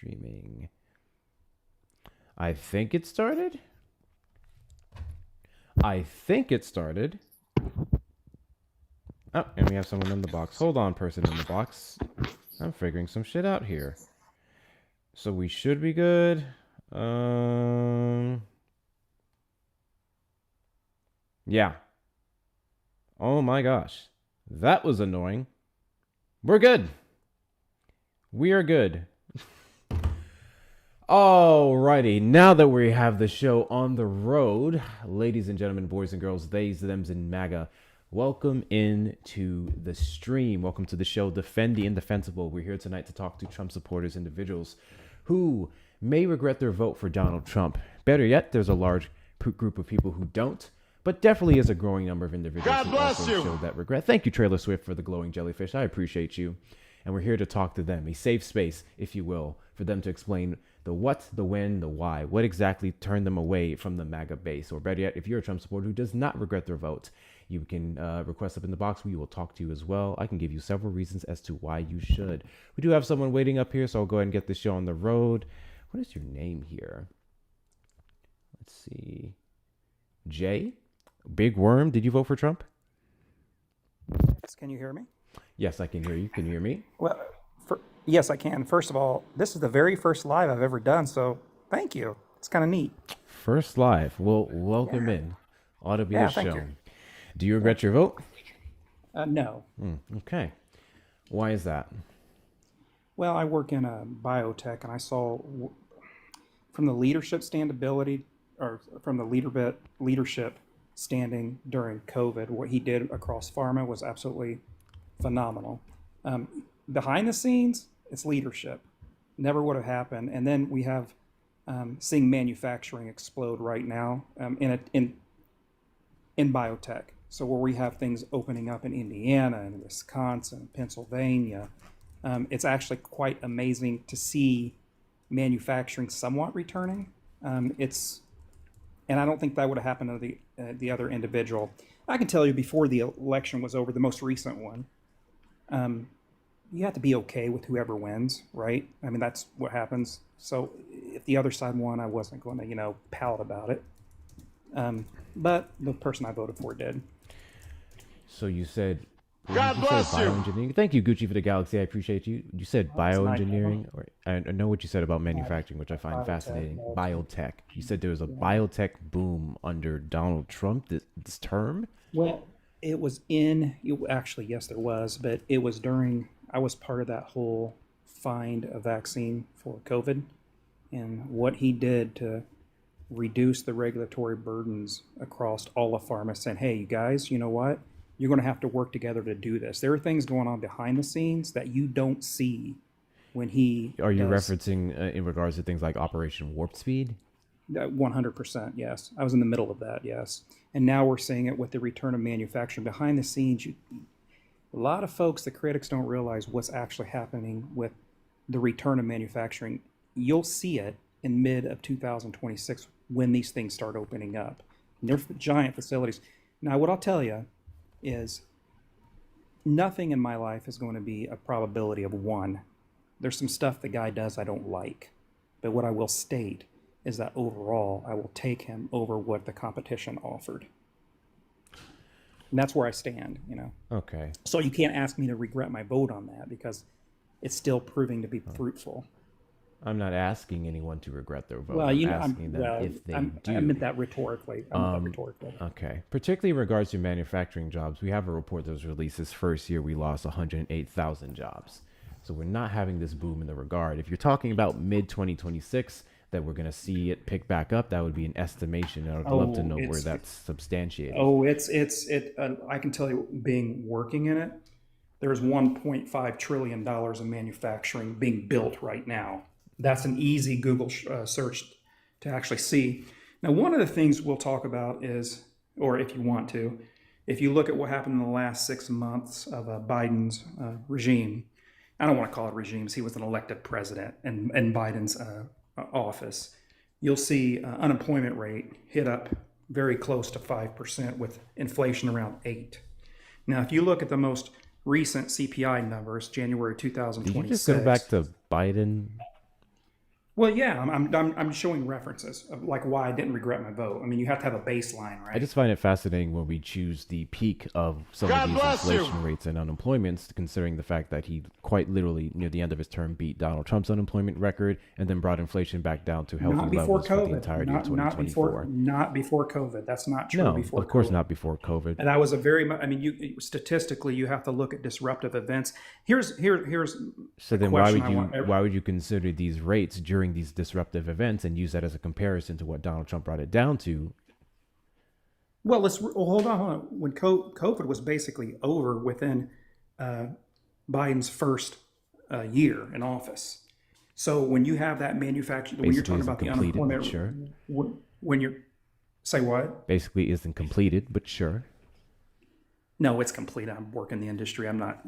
streaming. I think it started. Oh, and we have someone in the box. Hold on, person in the box. I'm figuring some shit out here. So we should be good. Yeah. Oh my gosh. That was annoying. We're good. We are good. Alrighty, now that we have the show on the road, ladies and gentlemen, boys and girls, theys, thems, and MAGA, welcome into the stream. Welcome to the show, Defend the Indefensible. We're here tonight to talk to Trump supporters, individuals who may regret their vote for Donald Trump. Better yet, there's a large group of people who don't, but definitely is a growing number of individuals who also show that regret. Thank you, Trailer Swift, for the glowing jellyfish. I appreciate you. And we're here to talk to them, a safe space, if you will, for them to explain the what, the when, the why, what exactly turned them away from the MAGA base. Or better yet, if you're a Trump supporter who does not regret their vote, you can request up in the box. We will talk to you as well. I can give you several reasons as to why you should. We do have someone waiting up here, so I'll go ahead and get this show on the road. What is your name here? Let's see. Jay? Big Worm, did you vote for Trump? Yes, can you hear me? Yes, I can hear you. Can you hear me? Well, yes, I can. First of all, this is the very first live I've ever done, so thank you. It's kind of neat. First live. Well, welcome in. Ought to be a show. You. Do you regret your vote? No. Okay. Why is that? Well, I work in a biotech, and I saw from the leadership leadership standing during COVID, what he did across pharma was absolutely phenomenal. Behind the scenes, it's leadership. Never would have happened. And then we have seeing manufacturing explode right now in biotech. So where we have things opening up in Indiana and Wisconsin, Pennsylvania, it's actually quite amazing to see manufacturing somewhat returning. And I don't think that would have happened to the other individual. I can tell you before the election was over, the most recent one, you have to be okay with whoever wins, right? I mean, that's what happens. So if the other side won, I wasn't going to, pout about it. But the person I voted for did. So you said, bioengineering. Thank you, Gucci, for the galaxy. I appreciate you. You said bioengineering. I know what you said about manufacturing, which I find fascinating. Biotech. You said there was a biotech boom under Donald Trump this term? Well, it was actually, yes, there was, but it was I was part of that whole find a vaccine for COVID, and what he did to reduce the regulatory burdens across all of pharma, saying, hey, you guys, you know what? You're going to have to work together to do this. There are things going on behind the scenes that you don't see when he Are you referencing in regards to things like Operation Warp Speed? 100%, yes. I was in the middle of that, yes. And now we're seeing it with the return of manufacturing. Behind the scenes, a lot of folks, the critics, don't realize what's actually happening with the return of manufacturing. You'll see it in mid of 2026 when these things start opening up. And they're giant facilities. Now, what I'll tell you is nothing in my life is going to be a probability of 1. There's some stuff the guy does I don't like. But what I will state is that overall, I will take him over what the competition offered. And that's where I stand, Okay. So you can't ask me to regret my vote on that because it's still proving to be fruitful. I'm not asking anyone to regret their vote. Well, I'm asking them if they do. I meant that rhetorically. Okay. Particularly in regards to manufacturing jobs, we have a report that was released this first year. We lost 108,000 jobs. So we're not having this boom in the regard. If you're talking about mid-2026, that we're going to see it pick back up, that would be an estimation. I'd love to know where that's substantiated. I can tell you, working in it, there's $1.5 trillion in manufacturing being built right now. That's an easy Google search to actually see. Now, one of the things we'll talk about is, or if you want to, if you look at what happened in the last 6 months of Biden's regime, I don't want to call it regimes, he was an elected president in Biden's office, you'll see unemployment rate hit up very close to 5% with inflation around 8%. Now, if you look at the most recent CPI numbers, January 2026. Did you just go back to Biden? Well, yeah, I'm showing references of like why I didn't regret my vote. I mean, you have to have a baseline, I right? just find it fascinating when we choose the peak of some of God these bless you. inflation rates and unemployments, considering the fact that he quite literally, near the end of his term, beat Donald Trump's unemployment record and then brought inflation back down to healthy Not before levels for the COVID. entirety of Not 2024. not before COVID. That's not true No, before of course COVID. not before COVID. And that was a very I mean, you statistically you have to look at disruptive events. Here's So a then why question would I you want. why would you consider these rates during these disruptive events and use that as a comparison to what Donald Trump brought it down to? Well, hold on, hold on. When COVID was basically over within uh, Biden's first year in office. So when you have that manufacturing, when you're Basically talking isn't about the completed, but unemployment, sure. when you're say what? Basically isn't completed, but sure. No, it's complete. I'm working the industry. I'm not.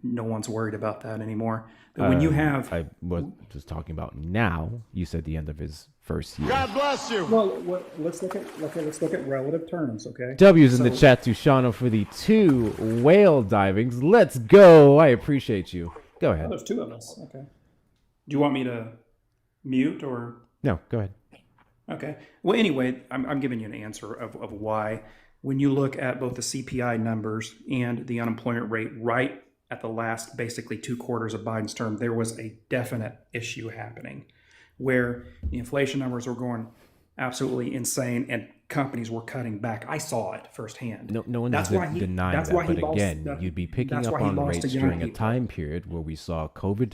No one's worried about that anymore. But when you have, I was just talking about now. You said the end of his first year. God bless you. well, let's look at relative terms. Okay. W's in the So- chat to Shano for the 2 whale divings. Let's go. I appreciate you. Go Oh, ahead. there's two of us. Okay. Do you want me to mute or? No, go ahead. Okay. Well, anyway, I'm giving you an answer of why. When you look at both the CPI numbers and the unemployment rate right at the last basically 2 quarters of Biden's term, there was a definite issue happening where the inflation numbers were going absolutely insane and companies were cutting back. I saw it firsthand. No one's That's why he- denying that's that. why he But lost- again, that- you'd be picking that's up why he on lost to rates young during a people. time period where we saw COVID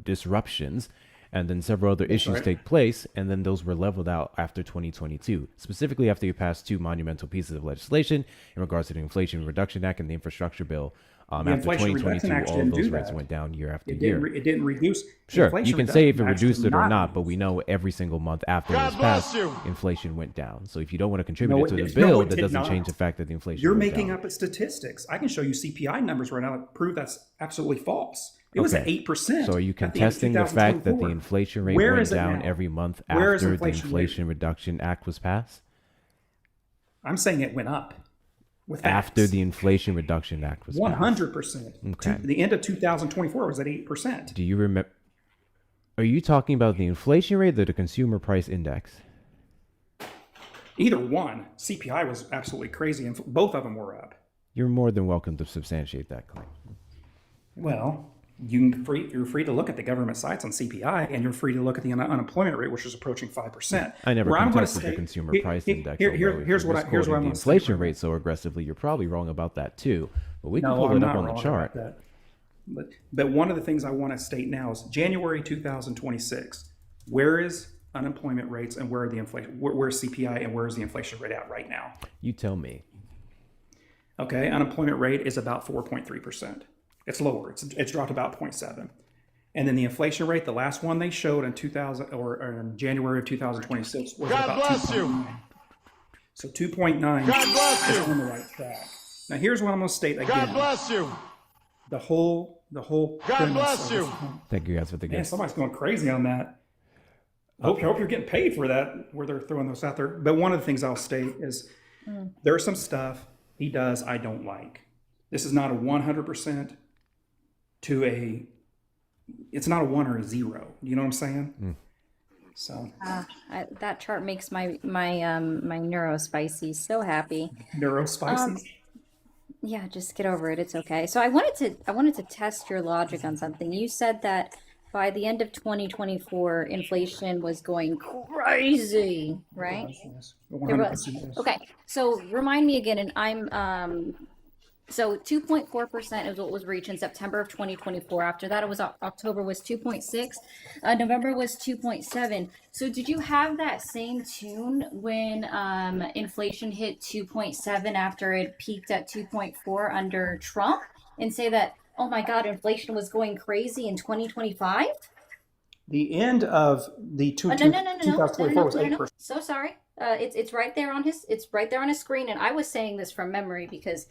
disruptions and then several other issues right. take place, and then those were leveled out after 2022, specifically after you passed 2 monumental pieces of legislation in regards to the Inflation Reduction Act and the infrastructure bill. After Inflation Reduction 2022, Act all of didn't those do rates that. went down year after It year. didn't reduce. Sure, Inflation you can say if it Reduction Act reduced did it or not not, but reduce. we know every single month after it God was bless passed, you. inflation went down. So if you don't want to contribute No, it to it the did- no, bill, it that did doesn't not. change the fact that the inflation You're went making down. up statistics. I can show you CPI numbers right now that prove that's absolutely false. It was at 8%. So are you at the end of contesting the fact that the 2024. inflation rate Where went is it down now? every month Where is after the inflation rate? Inflation Reduction Act was passed? I'm saying it went up. With After facts. the Inflation Reduction Act was passed. 100%. Okay. The end of 2024 was at 8%. Do you remember? Are you talking about the inflation rate or the consumer price index? Either one. CPI was absolutely crazy, and both of them were up. You're more than welcome to substantiate that claim. Well, you're free to look at the government sites on CPI, and you're free to look at the unemployment rate, which is approaching 5%. I never Where I'm gonna contested the say- consumer here- price here- index. here- although if here's you're what just I- here's what quoting I'm the gonna say. inflation rate so aggressively, you're probably wrong about that too. But we can No, pull I'm it not up on the wrong chart. about that. But one of the things I want to state now is January 2026. Where is unemployment rates and where are the inflation? Where's CPI and where is the inflation rate at right now? You tell me. Okay, unemployment rate is about 4.3%. It's lower. It's dropped about 0.7. And then the inflation rate, the last one they showed in 2000 or in January of 2026 was God about bless 2.9. So 2.9 God bless is you. on the right track. Now here's what I'm going to state again. God bless you. The whole God premise bless of you. this- Thank you guys for the Man, gift. somebody's going crazy on that. Hope you're getting paid for that, where they're throwing those out there. But one of the things I'll state is there's some stuff he does I don't like. This is not a 100% to a, it's not a 1 or a 0. You know what I'm saying? So That chart makes my neuro spicy so happy. neurospicy. Yeah, just get over it. It's okay. So I wanted to test your logic on something. You said that by the end of 2024, inflation was going crazy, right? Yes, There 100%. was. Yes. Okay. So remind me again, and I'm so 2.4% is what was reached in September of 2024. After that, it was October was 2.6, November was 2.7. So did you have that same tune when inflation hit 2.7 after it peaked at 2.4 under Trump, and say that, oh my God, inflation was going crazy in 2025? The end of the No, 2024 was no. 8%. So sorry. It's right there on his screen, and I was saying this from memory because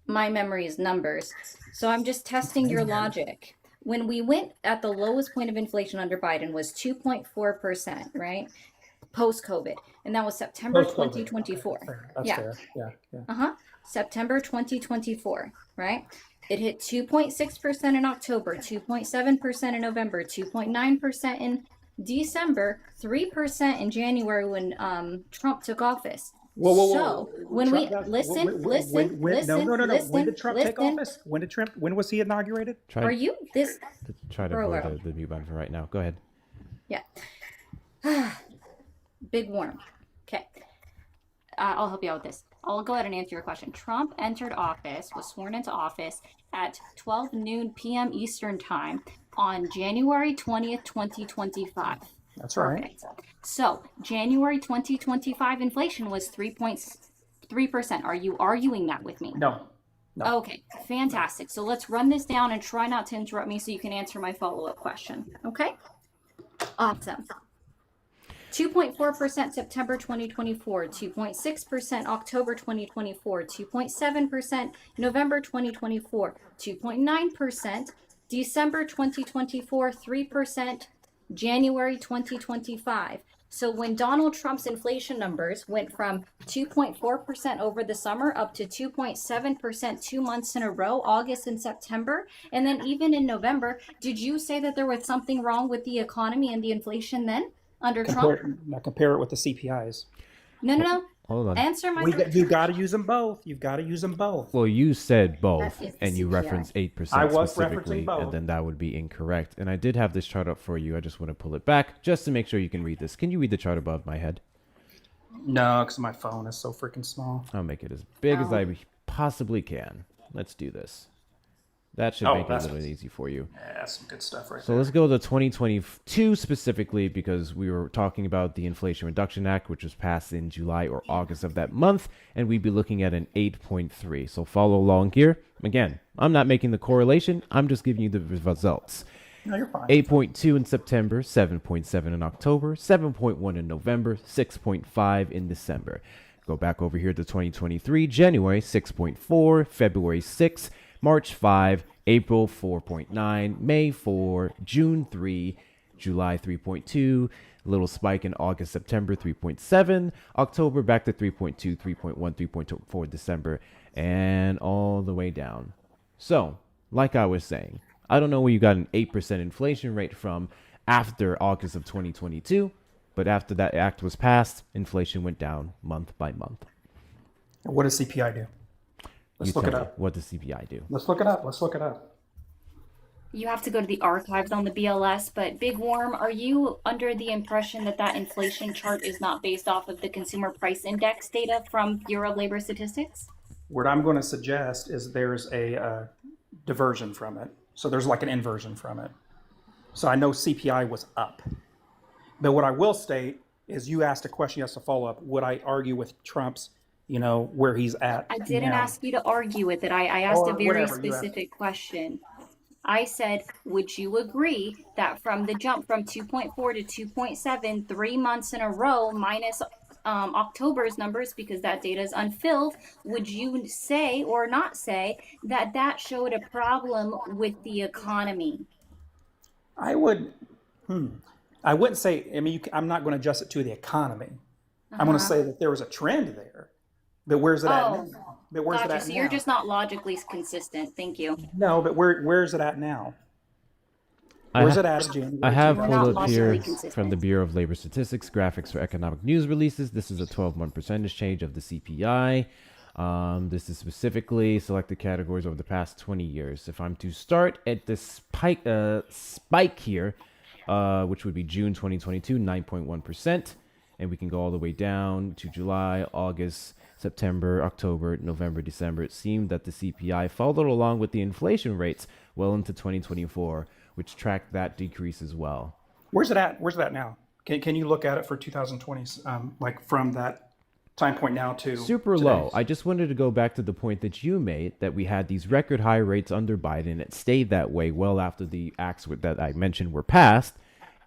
my memory is numbers. So I'm just testing your logic. When we went at the lowest point of inflation under Biden was 2.4%, right? Post COVID, and that was September Post-COVID. 2024. That's Yeah. fair. Yeah. September 2024, right? It hit 2.6% in October, 2.7% in November, 2.9% in December, 3% in January when Trump took office. Whoa, whoa, whoa! So when Trump we got, listen, no, no, no, no. When listen, did Trump take listen. office? When was he inaugurated? Are you this? Try to Bro, avoid the mute button for right now. Go ahead. Yeah. Big worm. Okay. I'll help you out with this. I'll go ahead and answer your question. Trump entered office, was sworn into office at 12 noon p.m. Eastern Time on January 20th, 2025. That's right. Perfect. So, January 2025 inflation was 3.3%. Are you arguing that with me? No. Okay, fantastic. So, let's run this down and try not to interrupt me so you can answer my follow-up question. Okay? Awesome. 2.4% September 2024, 2.6% October 2024, 2.7% November 2024, 2.9% December 2024, 3% January 2025. So when Donald Trump's inflation numbers went from 2.4% over the summer up to 2.7% 2 months in a row, August and September, and then even in November, did you say that there was something wrong with the economy and the inflation then under Trump? Now compare it with the CPIs. No. Hold on. Answer my You got to use them both. You've got to use them both. Well, you said both, That is and you CPI. referenced 8% I was specifically, referencing both. and then that would be incorrect. And I did have this chart up for you. I just want to pull it back just to make sure you can read this. Can you read the chart above my head? No, because my phone is so freaking small. I'll make it as big as Oh. I possibly can. Let's do this. That should make it a little bit easy for you. Yeah, that's some good stuff right So there. let's go to 2022 specifically because we were talking about the Inflation Reduction Act, which was passed in July or August of that month, and we'd be looking at an 8.3. So follow along here. Again, I'm not making the correlation. I'm just giving you the results. No, you're fine. 8.2 in September, 7.7 in October, 7.1 in November, 6.5 in December. Go back over here to 2023, January 6.4, February 6, March 5, April 4.9, May 4, June 3, July 3.2, little spike in August, September 3.7, October back to 3.2, 3.1, 3.2 for December, and all the way down. So, like I was saying, I don't know where you got an 8% inflation rate from after August of 2022, but after that act was passed, inflation went down month by month. What does CPI do? Let's look it tell me, up. what does CPI do? Let's look it up. You have to go to the archives on the BLS, but Big Worm, are you under the impression that that inflation chart is not based off of the Consumer Price Index data from Bureau of Labor Statistics? What I'm going to suggest is there's a diversion from it. So there's like an inversion from it. So I know CPI was up. But what I will state is you asked a question, you asked a follow-up. Would I argue with Trump's, where he's at I didn't now? ask you to argue with it. I asked Or a very whatever you asked. specific question. I said, would you agree that from the jump from 2.4 to 2.7, 3 months in a row, minus October's numbers, because that data is unfilled, would you say or not say that that showed a problem with the economy? I would, I wouldn't say, I'm not going to adjust it to the economy. I'm going to say that there was a trend there. But where's it at now? But where's it Gotcha. at So now? you're just not logically consistent. Thank you. No, but where's it at now? Where's it at in January? I have We're not pulled up here logically consistent. from the Bureau of Labor Statistics graphics for economic news releases. This is a 12-month percentage change of the CPI. This is specifically selected categories over the past 20 years. If I'm to start at the spike here, which would be June 2022, 9.1%. And we can go all the way down to July, August, September, October, November, December. It seemed that the CPI followed along with the inflation rates well into 2024, which tracked that decrease as well. Where's it at? Where's it at now? Can you look at it for 2020, like from that time point now to Super today? low. I just wanted to go back to the point that you made that we had these record high rates under Biden. It stayed that way well after the acts that I mentioned were passed.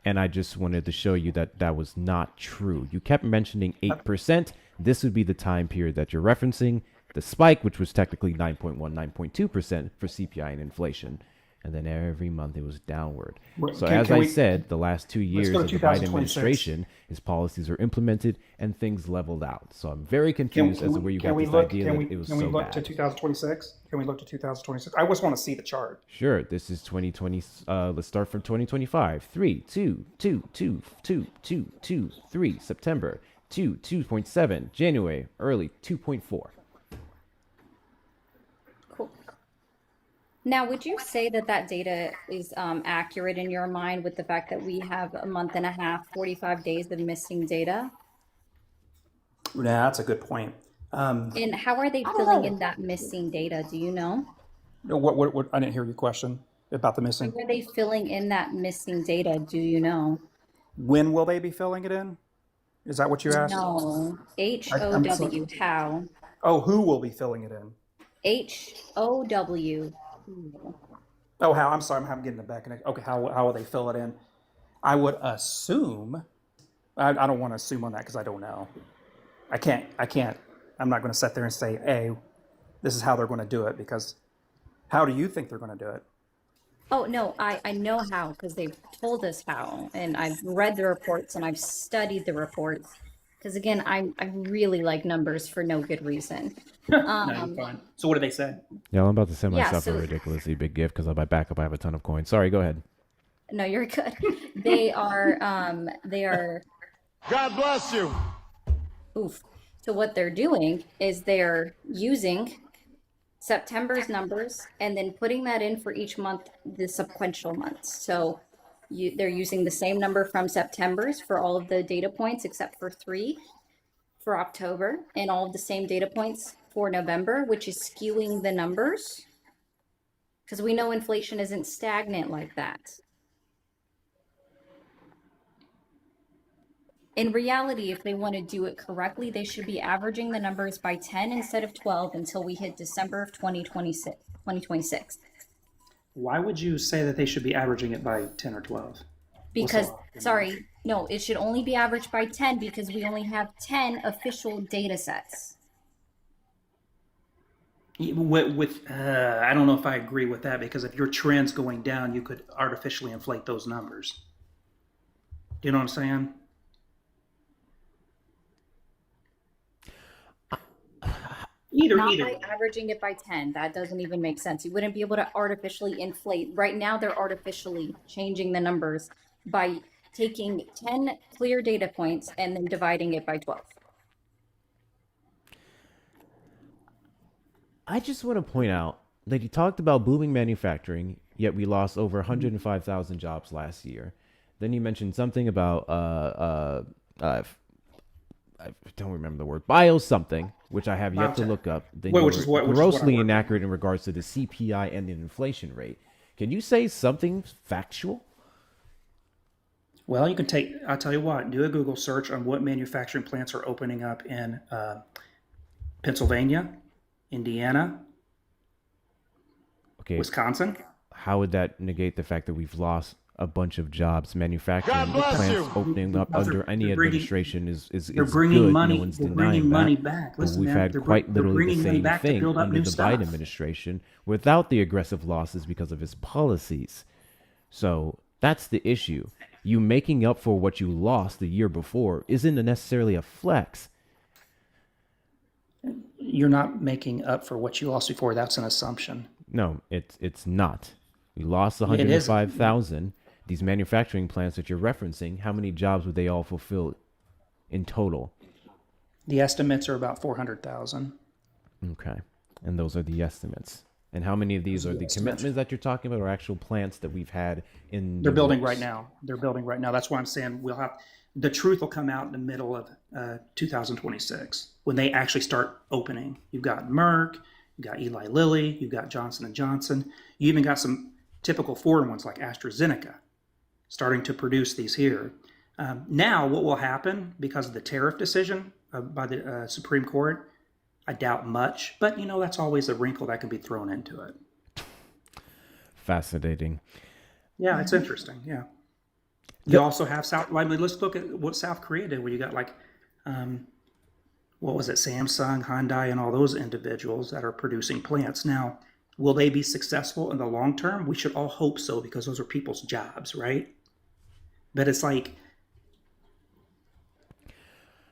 And I just wanted to show you that that was not true. You kept mentioning 8%. This would be the time period that you're referencing. The spike, which was technically 9.1, 9.2% for CPI and inflation. and then every month it was downward. Well, So can- as can I we- said, the last 2 Let's years go to of the Biden 2026. administration, his policies were implemented and things leveled out. So I'm very confused as to where you got this idea that it was can we so look to bad. 2026? Can we look to 2026? I just want to see the chart. Sure, this is 2020. Let's start from 2025. 3, 2, 2, 2, 2, 2, 2, 3, September. 2, 2.7, January, early 2.4. Cool. Now, would you say that that data is accurate in your mind with the fact that we have a month and a half, 45 days of missing data? Yeah, that's a good point. And how are they filling in that missing data? Do you know? What? I didn't hear your question about the How missing. are they filling in that missing data? Do you know? When will they be filling it in? Is that what you asked? No. I'm sorry. HOW. How? Oh, who will be filling it in? HOW. Oh, how? I'm sorry, I'm getting it back. Okay, how will they fill it in? I would assume. I don't want to assume on that because I don't know. I can't. I'm not going to sit there and say, hey, this is how they're going to do it, because how do you think they're going to do it? Oh, no, I know how because they've told us how. And I've read the reports and I've studied the reports. Because again, I really like numbers for no good reason. No, you're fine. So what do they say? Yeah, I'm about to send Yeah, myself so- a ridiculously big gift because on my backup I have a ton of coins. Sorry, go ahead. No, you're good. They are, God bless you. oof. So what they're doing is they're using September's numbers and then putting that in for each month, the sequential months. So they're using the same number from September's for all of the data points except for 3 for October, and all of the same data points for November, which is skewing the numbers because we know inflation isn't stagnant like that. In reality, if they want to do it correctly, they should be averaging the numbers by 10 instead of 12 until we hit December of 2026. Why would you say that they should be averaging it by 10 or 12? Because, What's sorry, no, it should only be averaged by 10 because we only have 10 official data sets. I don't know if I agree with that, because if your trend's going down, you could artificially inflate those numbers. Do you know what I'm saying? Not Either. by averaging it by 10. That doesn't even make sense. You wouldn't be able to artificially inflate. Right now, they're artificially changing the numbers by taking 10 clear data points and then dividing it by 12. I just want to point out that you talked about booming manufacturing, yet we lost over 105,000 jobs last year. Then you mentioned something about I don't remember the word, bio something, which I have yet to Biotech. look up. Then Well, you which were is what I grossly work inaccurate in regards to the CPI and the inflation rate. Can you say something factual? Well, I'll tell you what, do a Google search on what manufacturing plants are opening up in Pennsylvania, Indiana, Okay, Wisconsin. how would that negate the fact that we've lost a bunch of jobs? Manufacturing God bless plants you. opening up They're- under any they're bringing- administration is They're good. bringing money. No one's They're denying bringing that. money back. But Listen, we've man, had they're quite they're literally the bringing money same back to thing build up under new the stuff. Biden administration without the aggressive losses because of his policies. So that's the issue. You making up for what you lost the year before isn't necessarily a flex. You're not making up for what you lost before. That's an assumption. No, it's not. We lost It is. 105,000. These manufacturing plants that you're referencing, how many jobs would they all fulfill in total? The estimates are about 400,000. Okay. And those are the estimates. And how many of these are the commitments that you're talking about, or actual plants that we've had in They're the building works? right now. That's why I'm saying the truth will come out in the middle of 2026 when they actually start opening. You've got Merck, you've got Eli Lilly, you've got Johnson & Johnson. You even got some typical foreign ones like AstraZeneca starting to produce these here. Now, what will happen because of the tariff decision by the Supreme Court? I doubt much, but that's always a wrinkle that can be thrown into it. Fascinating. Yeah, it's interesting. Yeah. You also have South. Let's look at what South Korea did, where you got what was it, Samsung, Hyundai, and all those individuals that are producing plants. Now, Will they be successful in the long term? We should all hope so because those are people's jobs, right? But it's like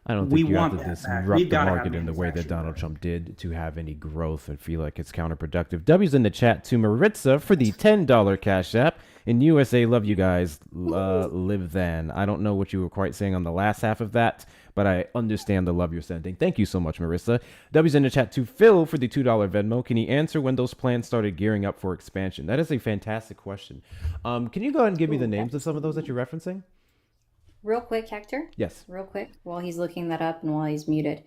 I don't we think you have want to that back. We've disrupt the got to have market in the way that manufacturing Donald back. Trump did to have any growth and feel like it's counterproductive. W's in the chat to Maritza for the $10 Cash App. In USA, love you guys. Live then. I don't know what you were quite saying on the last half of that, but I understand the love you're sending. Thank you so much, Marissa. W's in the chat to Phil for the $2 Venmo. Can he answer when those plans started gearing up for expansion? That is a fantastic question. Can you go ahead and give me the names of some of those that you're referencing? Real quick, Hector. Yes. Real quick, while he's looking that up and while he's muted.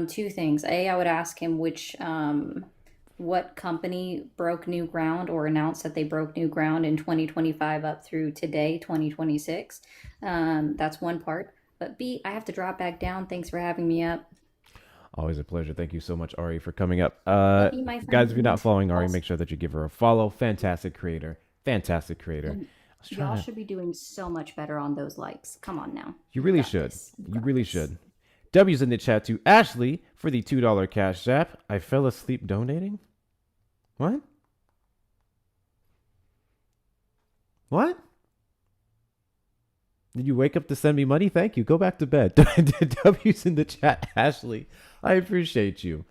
Two things. A, I would ask him what company broke new ground or announced that they broke new ground in 2025 up through today, 2026. That's one part. But B, I have to drop back down. Thanks for having me up. Always a pleasure. Thank you so much, Ari, for coming up. Love you, my friend. Guys, if you're not following Ari, Also- make sure that you give her a follow. Fantastic creator. Fantastic creator. Y'all should be doing so much better on those likes. Come on now. You really got should. this. You really should. W's in the chat to Ashley for the $2 Cash App. I fell asleep donating? What? What? Did you wake up to send me money? Thank you. Go back to bed. W's in the chat, Ashley. I appreciate you.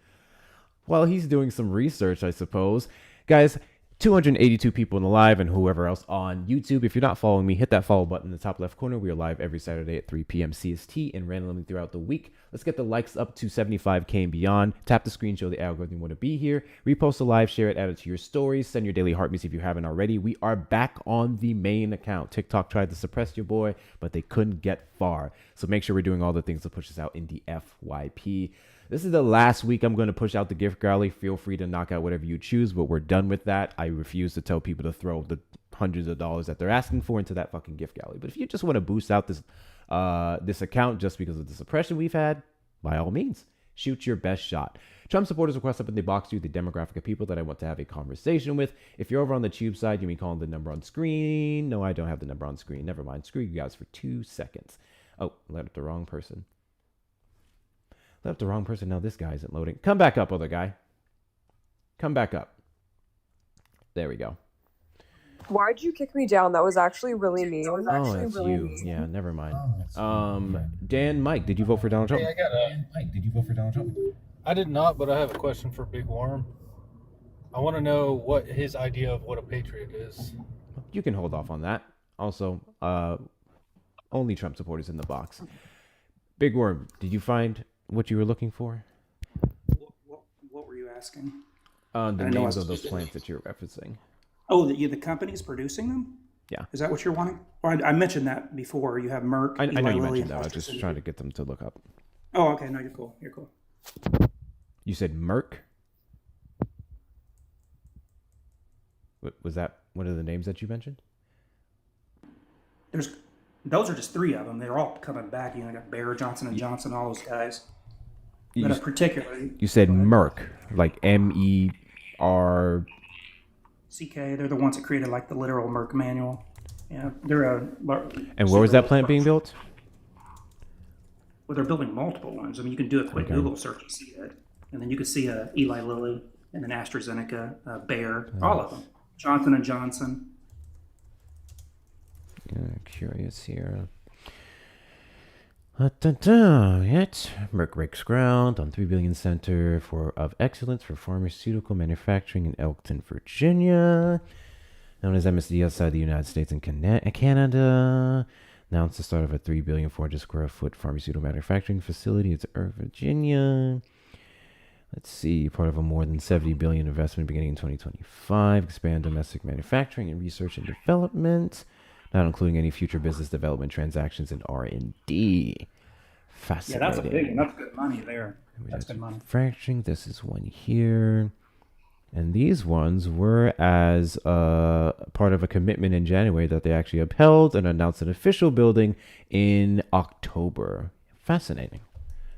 While he's doing some research, I suppose. Guys, 282 people in the live and whoever else on YouTube. If you're not following me, hit that follow button in the top left corner. We are live every Saturday at 3 p.m. CST and randomly throughout the week. Let's get the likes up to 75K and beyond. Tap the screen, show the algorithm you want to be here. Repost the live, share it, add it to your stories. Send your daily heartbeats if you haven't already. We are back on the main account. TikTok tried to suppress your boy, but they couldn't get far. So make sure we're doing all the things to push us out in the FYP. This is the last week I'm going to push out the gift galley. Feel free to knock out whatever you choose, but we're done with that. I refuse to tell people to throw the hundreds of dollars that they're asking for into that fucking gift galley. But if you just want to boost out this account just because of the suppression we've had, by all means, shoot your best shot. Trump supporters request up in the box to the demographic of people that I want to have a conversation with. If you're over on the tube side, you mean calling the number on screen. No, I don't have the number on screen. Never mind. Screw you guys for 2 seconds. Oh, let up the wrong person. Left the wrong person. Now this guy isn't loading. Come back up, other guy. Come back up. There we go. Why'd you kick me down? That was actually really mean. Oh, it's you. Yeah, never mind. Dan, Mike, did you vote for Donald Trump? Hey, Mike, did you vote for Donald Trump? I did not, but I have a question for Big Worm. I want to know what his idea of what a patriot is. You can hold off on that. Also, only Trump supporters in the box. Big Worm, did you find what you were looking for? What were you asking? The names of those plants that you're referencing. Oh, the company's producing them? Yeah. Is that what you're wanting? Well, I mentioned that before. You have Merck. I know Eli you Lilly, mentioned that. I was just Pfizer. trying to get them to look up. Oh, okay. No, you're cool. You're cool. You said Merck? What was that? What are the names that you mentioned? Those are just 3 of them. They're all coming back. You know, I got Bayer, Johnson & Johnson, all those guys. But particularly... You said Merck, like M-E-R... CK, they're the ones that created like the literal Merck manual. Yeah, they're a... And where was that plant being built? Well, they're building multiple ones. I mean, you can do a quick Google search and see it. And then you can see Eli Lilly, and then AstraZeneca, Bayer, all of them. Johnson & Johnson. Curious here. Merck breaks ground on $3 billion Center of Excellence for Pharmaceutical Manufacturing in Elkton, Virginia, known as MSD outside the United States and Canada. Announced the start of a $3 billion 400 square foot pharmaceutical manufacturing facility at Virginia. Let's see, part of a more than $70 billion investment beginning in 2025. Expand domestic manufacturing and research and development, not including any future business development transactions in R&D. Fascinating. Yeah, that's a big one. That's good money there. That's good money. Manufacturing. This is one here. And these ones were as part of a commitment in January that they actually upheld and announced an official building in October. Fascinating.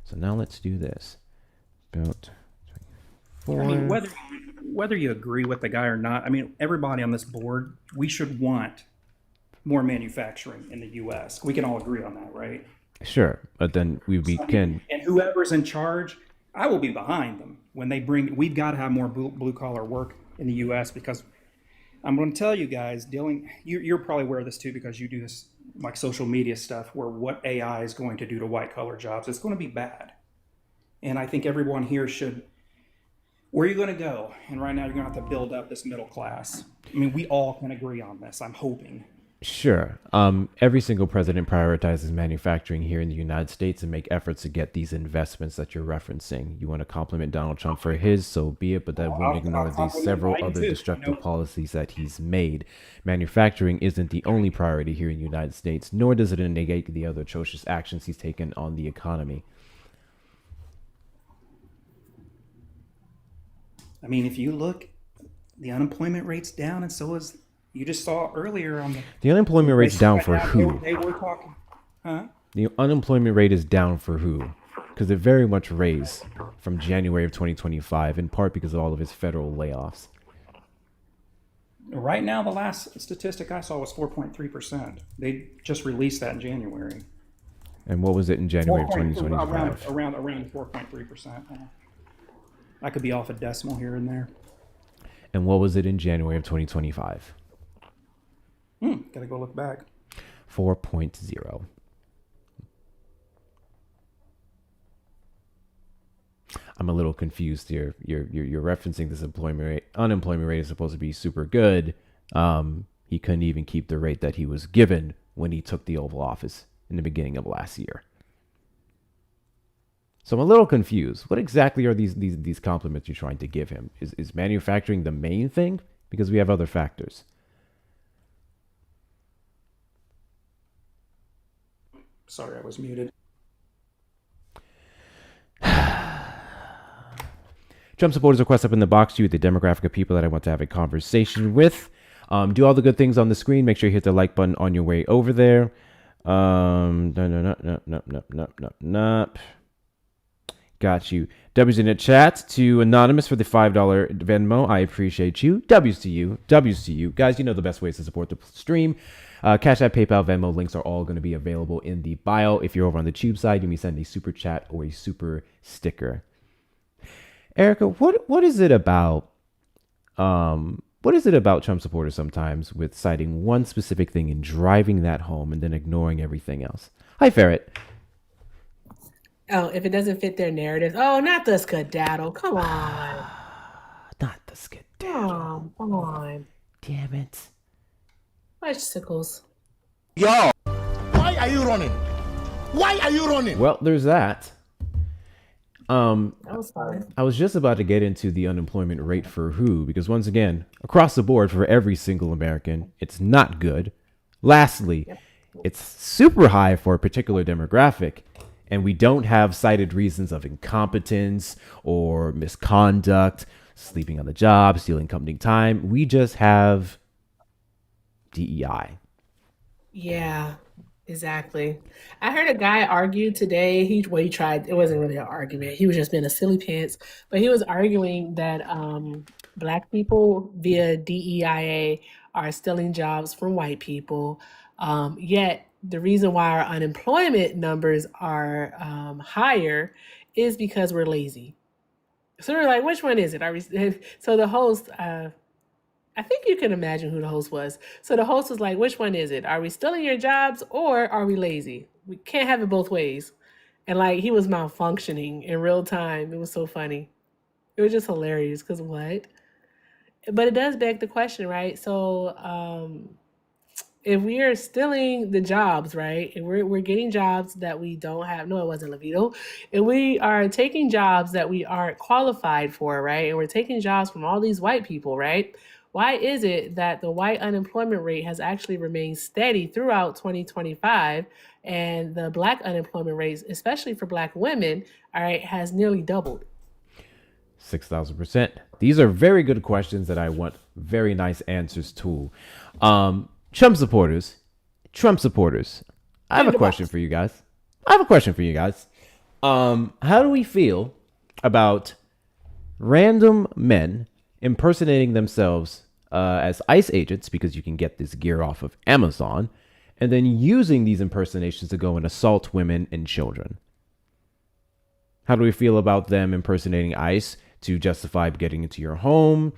So now let's do this. Built. I mean, whether you agree with the guy or not, I mean, everybody on this board, we should want more manufacturing in the U.S. We can all agree on that, right? Sure, but then can. And whoever's in charge, I will be behind them when they bring. We've got to have more blue collar work in the U.S. because I'm going to tell you guys, you're probably aware of this too because you do this like social media stuff where what AI is going to do to white collar jobs, it's going to be bad. And I think everyone here should, where are you going to go? And right now you're going to have to build up this middle class. I mean, we all can agree on this, I'm hoping. Sure. Every single president prioritizes manufacturing here in the United States and make efforts to get these investments that you're referencing. You want to compliment Donald Trump for his, so be it, but that won't ignore these several other destructive policies that he's made. Manufacturing isn't the only priority here in the United States, nor does it negate the other atrocious actions he's taken on the economy. I mean, if you look, the unemployment rate's down, and so is. You just saw earlier on the unemployment rate's down for who? They were talking, huh? The unemployment rate is down for who? Because it very much raised from January of 2025, in part because of all of his federal layoffs. Right now, the last statistic I saw was 4.3%. They just released that in January. And what was it in January of 2025? Around 4.3%. I could be off a decimal here and there. And what was it in January of 2025? Gotta go look back. 4.0. I'm a little confused here. You're referencing this unemployment rate is supposed to be super good. He couldn't even keep the rate that he was given when he took the Oval Office in the beginning of last year. So I'm a little confused. What exactly are these compliments you're trying to give him? Is manufacturing the main thing? Because we have other factors. Sorry, I was muted. Trump supporters request up in the box to you, the demographic of people that I want to have a conversation with. Do all the good things on the screen. Make sure you hit the like button on your way over there. Got you. W's in the chat to Anonymous for the $5 Venmo. I appreciate you. W's to you. W's to you. Guys, you know the best ways to support the stream. Cash App, PayPal, Venmo links are all going to be available in the bio. If you're over on the Tube side, you may send a super chat or a super sticker. Erica, what is it about Trump supporters sometimes with citing one specific thing and driving that home and then ignoring everything else? Hi, Ferret. Oh, if it doesn't fit their narrative. Oh, not the skedaddle. Come on. Not the skedaddle. Oh, come on. Damn it. Bicycles. Yo, why are you running? Why are you running? Well, there's that. That was fine. I was just about to get into the unemployment rate for who, because once again, across the board for every single American, it's not good. Lastly, it's super high for a particular demographic, and we don't have cited reasons of incompetence or misconduct, sleeping on the job, stealing company time. We just have DEI. Yeah, exactly. I heard a guy argue today. He tried. It wasn't really an argument. He was just being a silly pants. But he was arguing that Black people via DEIA are stealing jobs from white people. Yet the reason why our unemployment numbers are higher is because we're lazy. So we're like, which one is it? Are we? So the host. I think you can imagine who the host was. So the host was like, which one is it? Are we stealing your jobs or are we lazy? We can't have it both ways. And like he was malfunctioning in real time. It was so funny. It was just hilarious because what? But it does beg the question, right? So if we are stealing the jobs, right? And we're getting jobs that we don't have. No, it wasn't Levito. And we are taking jobs that we aren't qualified for, right? And we're taking jobs from all these white people, right? Why is it that the white unemployment rate has actually remained steady throughout 2025 and the Black unemployment rate, especially for Black women, all right, has nearly doubled? 6,000%. These are very good questions that I want very nice answers to. Trump supporters, I have a question for you guys. How do we feel about random men impersonating themselves as ICE agents, because you can get this gear off of Amazon, and then using these impersonations to go and assault women and children? How do we feel about them impersonating ICE to justify getting into your home,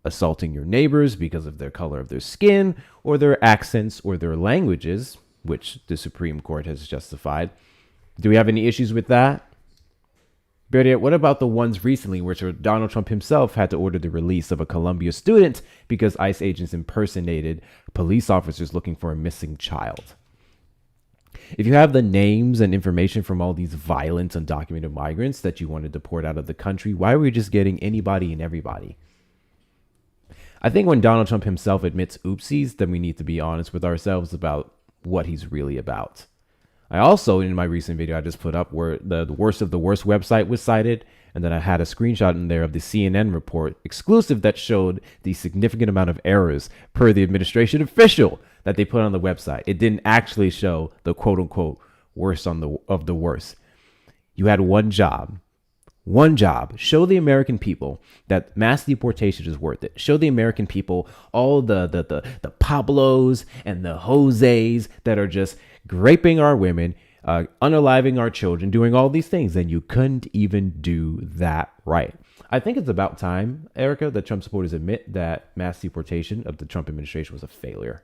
assaulting your neighbors because of their color of their skin or their accents or their languages, which the Supreme Court has justified. Do we have any issues with that? Better, what about the ones recently where Donald Trump himself had to order the release of a Columbia student because ICE agents impersonated police officers looking for a missing child? If you have the names and information from all these violent, undocumented migrants that you want to deport out of the country, why are we just getting anybody and everybody? I think when Donald Trump himself admits oopsies, then we need to be honest with ourselves about what he's really about. I also, in my recent video I just put up, where the worst of the worst website was cited, and then I had a screenshot in there of the CNN report exclusive that showed the significant amount of errors per the administration official that they put on the website. It didn't actually show the quote unquote worst of the worst. You had one job. Show the American people that mass deportation is worth it. Show the American people all the Pablos and the Jose's that are just raping our women, unaliving our children, doing all these things. And you couldn't even do that right. I think it's about time, Erica, that Trump supporters admit that mass deportation of the Trump administration was a failure.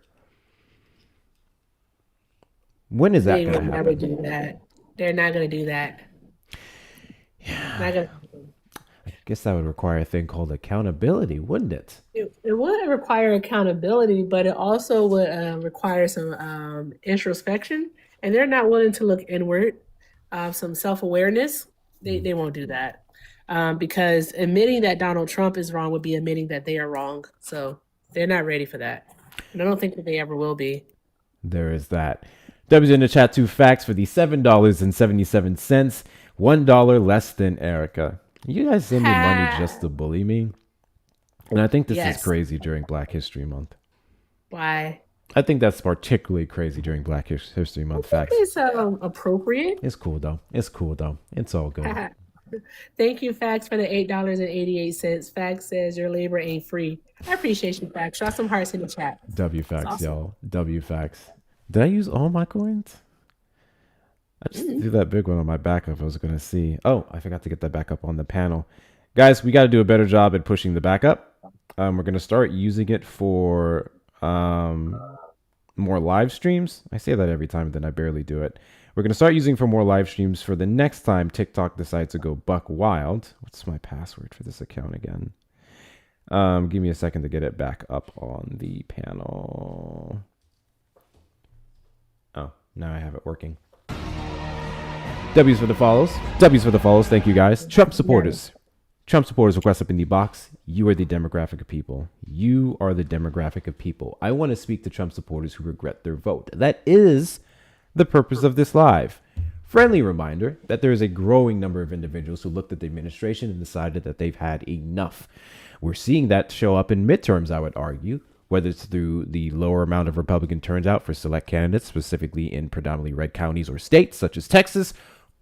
When is that going to happen? They would never do that. They're not going to do that. Yeah. I guess that would require a thing called accountability, wouldn't it? It would require accountability, but it also would require some introspection. And they're not willing to look inward, some self-awareness. They won't do that because admitting that Donald Trump is wrong would be admitting that they are wrong. So they're not ready for that. And I don't think that they ever will be. There is that. W's in the chat, 2 facts for the $7.77. $1 less than Erica. You guys send me money just to bully me. And I think this is crazy during Black History Month. Why? I think that's particularly crazy during Black History Month. Facts. It's appropriate. It's cool though. It's all good. Thank you, Facts, for the $8.88. Facts says your labor ain't free. I appreciate you, Facts. Draw some hearts in the chat. W Facts, awesome. Y'all. W Facts. Did I use all my coins? I just threw that big one on my backup. I was going to see. Oh, I forgot to get that backup on the panel. Guys, we got to do a better job at pushing the backup. We're going to start using it for more live streams. I say that every time, then I barely do it. We're going to start using for more live streams for the next time TikTok decides to go buck wild. What's my password for this account again? Give me a second to get it back up on the panel. Oh, now I have it working. W's for the follows. Thank you, guys. Trump supporters request up in the box. You are the demographic of people. I want to speak to Trump supporters who regret their vote. That is the purpose of this live. Friendly reminder that there is a growing number of individuals who looked at the administration and decided that they've had enough. We're seeing that show up in midterms, I would argue, whether it's through the lower amount of Republican turnout for select candidates, specifically in predominantly red counties or states such as Texas,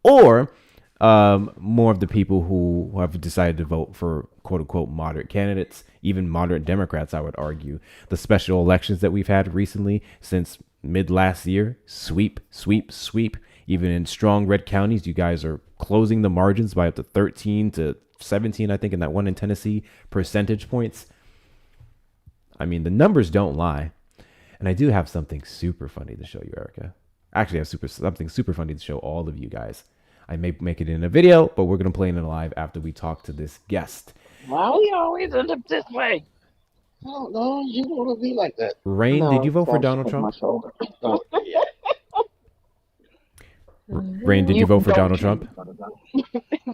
or more of the people who have decided to vote for quote-unquote moderate candidates, even moderate Democrats, I would argue. The special elections that we've had recently since mid-last year, sweep. Even in strong red counties, you guys are closing the margins by up to 13 to 17, I think, in that one in Tennessee, percentage points. I mean, the numbers don't lie. And I do have something super funny to show you, Erica. Actually, I have something super funny to show all of you guys. I may make it in a video, but we're going to play it in live after we talk to this guest. Why we always end up this way? I don't know. You want to be like that. Rain, did you vote for Donald Trump? Rain, did you vote for Donald Trump?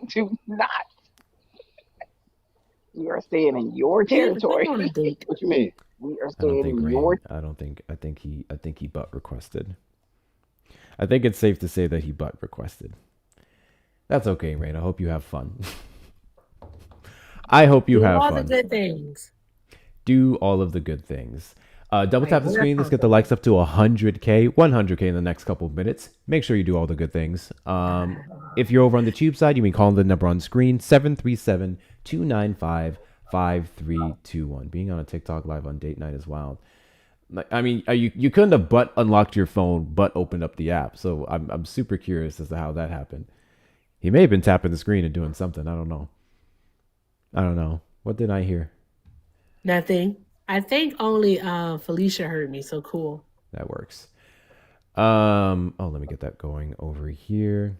Do not. You are staying in your territory. What you mean? We are staying in your. I think he butt requested. I think it's safe to say that he butt requested. That's okay, Rain. I hope you have fun. I hope you have fun. Do all the good things. Do all of the good things. Double tap the screen. Let's get the likes up to 100K in the next couple of minutes. Make sure you do all the good things. If you're over on the tube side, you can call the number on screen, 737-295-5321. Being on a TikTok live on date night is wild. I mean, you couldn't have but unlocked your phone, but opened up the app. So I'm super curious as to how that happened. He may have been tapping the screen and doing something. I don't know. I don't know. What did I hear? Nothing. I think only Felicia heard me. So cool. That works. Let me get that going over here.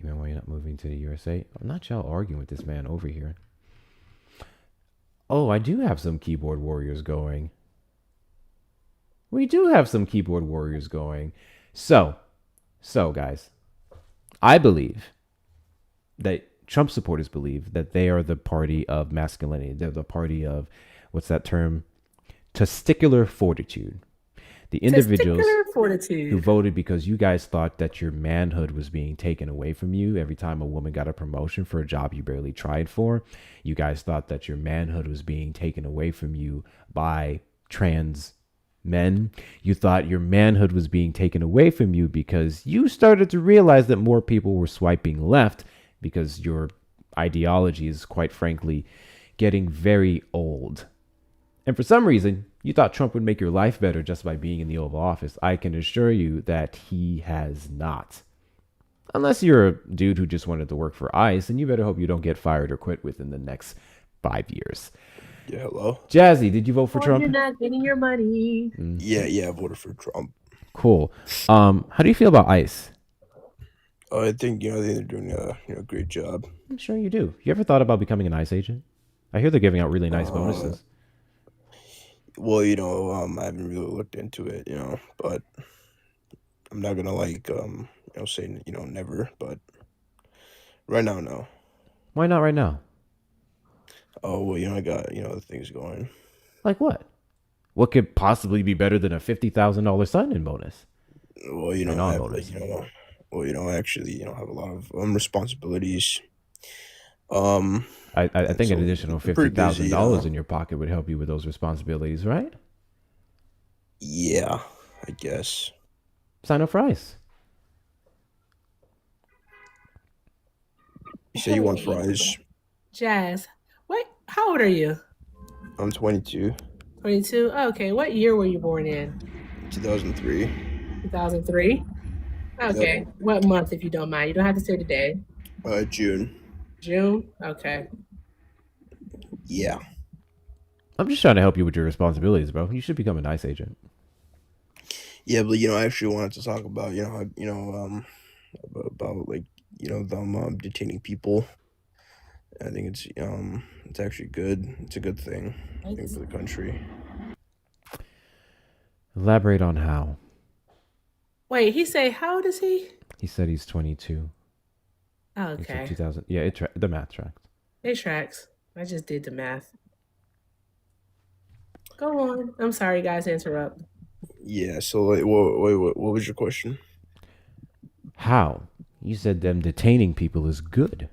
Even why you're not moving to the USA? I'm not y'all arguing with this man over here. Oh, I do have some keyboard warriors going. We do have some keyboard warriors going. So guys, I believe that Trump supporters believe that they are the party of masculinity. They're the party of, what's that term? Testicular fortitude. The individuals who voted because you guys thought that your manhood was being taken away from you every time a woman got a promotion for a job you barely tried for. You guys thought that your manhood was being taken away from you by trans men. You thought your manhood was being taken away from you because you started to realize that more people were swiping left because your ideology is, quite frankly, getting very old. And for some reason, you thought Trump would make your life better just by being in the Oval Office. I can assure you that he has not. Unless you're a dude who just wanted to work for ICE, and you better hope you don't get fired or quit within the next 5 years. Yeah, hello. Jazzy, did you vote for Trump? You're not getting your money. Yeah, I voted for Trump. Cool. How do you feel about ICE? I think they're doing a great job. I'm sure you do. You ever thought about becoming an ICE agent? I hear they're giving out really nice bonuses. Well, I haven't really looked into it, but I'm not gonna say never, but right now, no. Why not right now? Oh well, I got the things going. Like what? What could possibly be better than a $50,000 sign-in bonus? Well, I have, I actually have a lot of responsibilities. I think an additional $50,000 in your pocket would help you with those responsibilities, right? Yeah, I guess. Sign up for ICE. You say you want fries? Jazz, how old are you? I'm 22. 22? Okay, what year were you born in? 2003. 2003? Okay, Yep. What month, if you don't mind? You don't have to say the day. June. June? Okay. Yeah. I'm just trying to help you with your responsibilities, bro. You should become a nice agent. Yeah, but I actually wanted to talk about about them detaining people. I think it's actually good. It's a good thing, I think, for the country. Elaborate on how. Wait, he say, how old is he? He said he's 22. Oh, He said okay. 2000. Yeah, the math tracks. It tracks. I just did the math. Go on. I'm sorry, guys, to interrupt. Yeah. So, what was your question? How? You said them detaining people is good.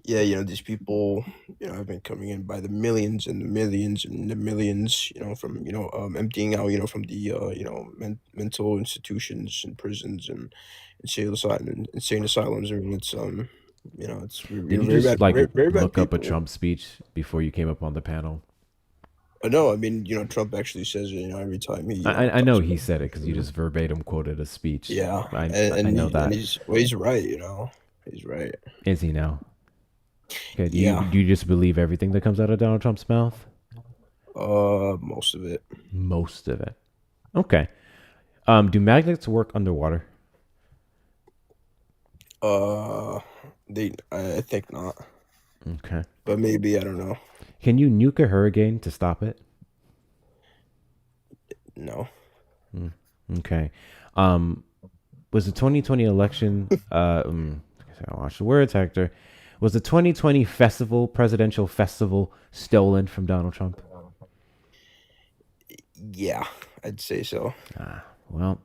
Yeah, these people, have been coming in by the millions and the millions and the millions, from, emptying out, from the, mental institutions and prisons and insane asylums. I mean, it's, it's Did you very just bad, very, very bad look up a people. Trump speech before you came up on the panel? No, I mean, Trump actually says it, every time he. I know he said it because you just verbatim quoted a speech. Yeah, I and know that. And he's right, he's right. Is he now? Okay, do Yeah. you just believe everything that comes out of Donald Trump's mouth? Most of it. Most of it. Okay. Do magnets work underwater? I think not, Okay. but maybe, I don't know. Can you nuke a hurricane to stop it? No. Okay. Was the 2020 election I watched the words, Hector. Was the 2020 presidential festival stolen from Donald Trump? Yeah, I'd say so. Well,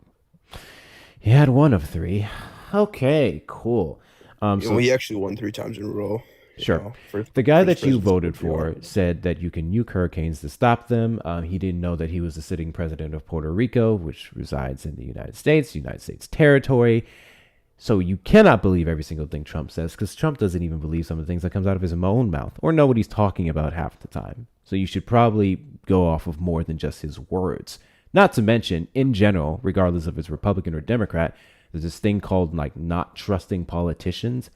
he had one of three. Okay, cool. So He actually won 3 times in a row. sure. For The guy first that you president voted to be on. for said that you can nuke hurricanes to stop them. He didn't know that he was the sitting president of Puerto Rico, which resides in the United States territory. So you cannot believe every single thing Trump says because Trump doesn't even believe some of the things that comes out of his own mouth or know what he's talking about half the time. So you should probably go off of more than just his words. Not to mention, in general, regardless if it's Republican or Democrat, there's this thing called like not trusting politicians.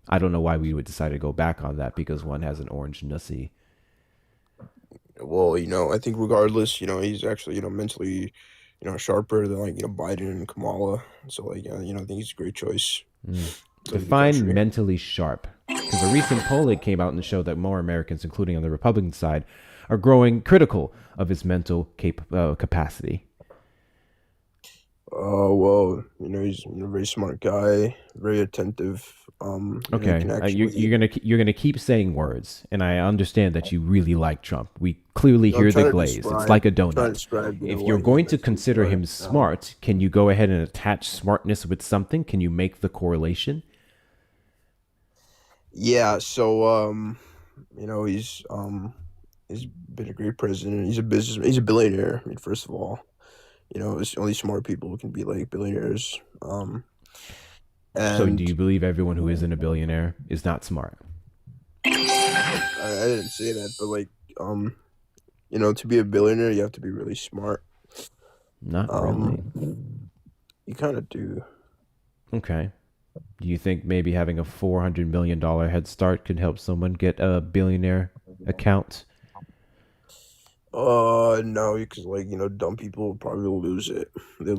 I don't know why we would decide to go back on that because one has an orange nussie. Well, I think regardless, he's actually, mentally, sharper than like, Biden and Kamala. So like, I think he's a great choice. Define mentally sharp. Because a recent poll it came out and showed that more Americans, including on the Republican side, are growing critical of his mental capacity. Well, he's a very smart guy, very attentive. Okay, you're gonna keep saying words, and I understand that you really like Trump. We clearly hear the glaze. It's like a donut. If you're going to consider him smart, can you go ahead and attach smartness with something? Can you make the correlation? Yeah. So, he's been a great president. He's a businessman. He's a billionaire. I mean, first of all, it's only smart people who can be like billionaires. So do you believe everyone who isn't a billionaire is not smart? I didn't say that, but like, to be a billionaire, you have to be really smart. Not really. You kind of do. Okay. Do you think maybe having a $400 million head start could help someone get a billionaire account? No, because like, dumb people probably lose it. They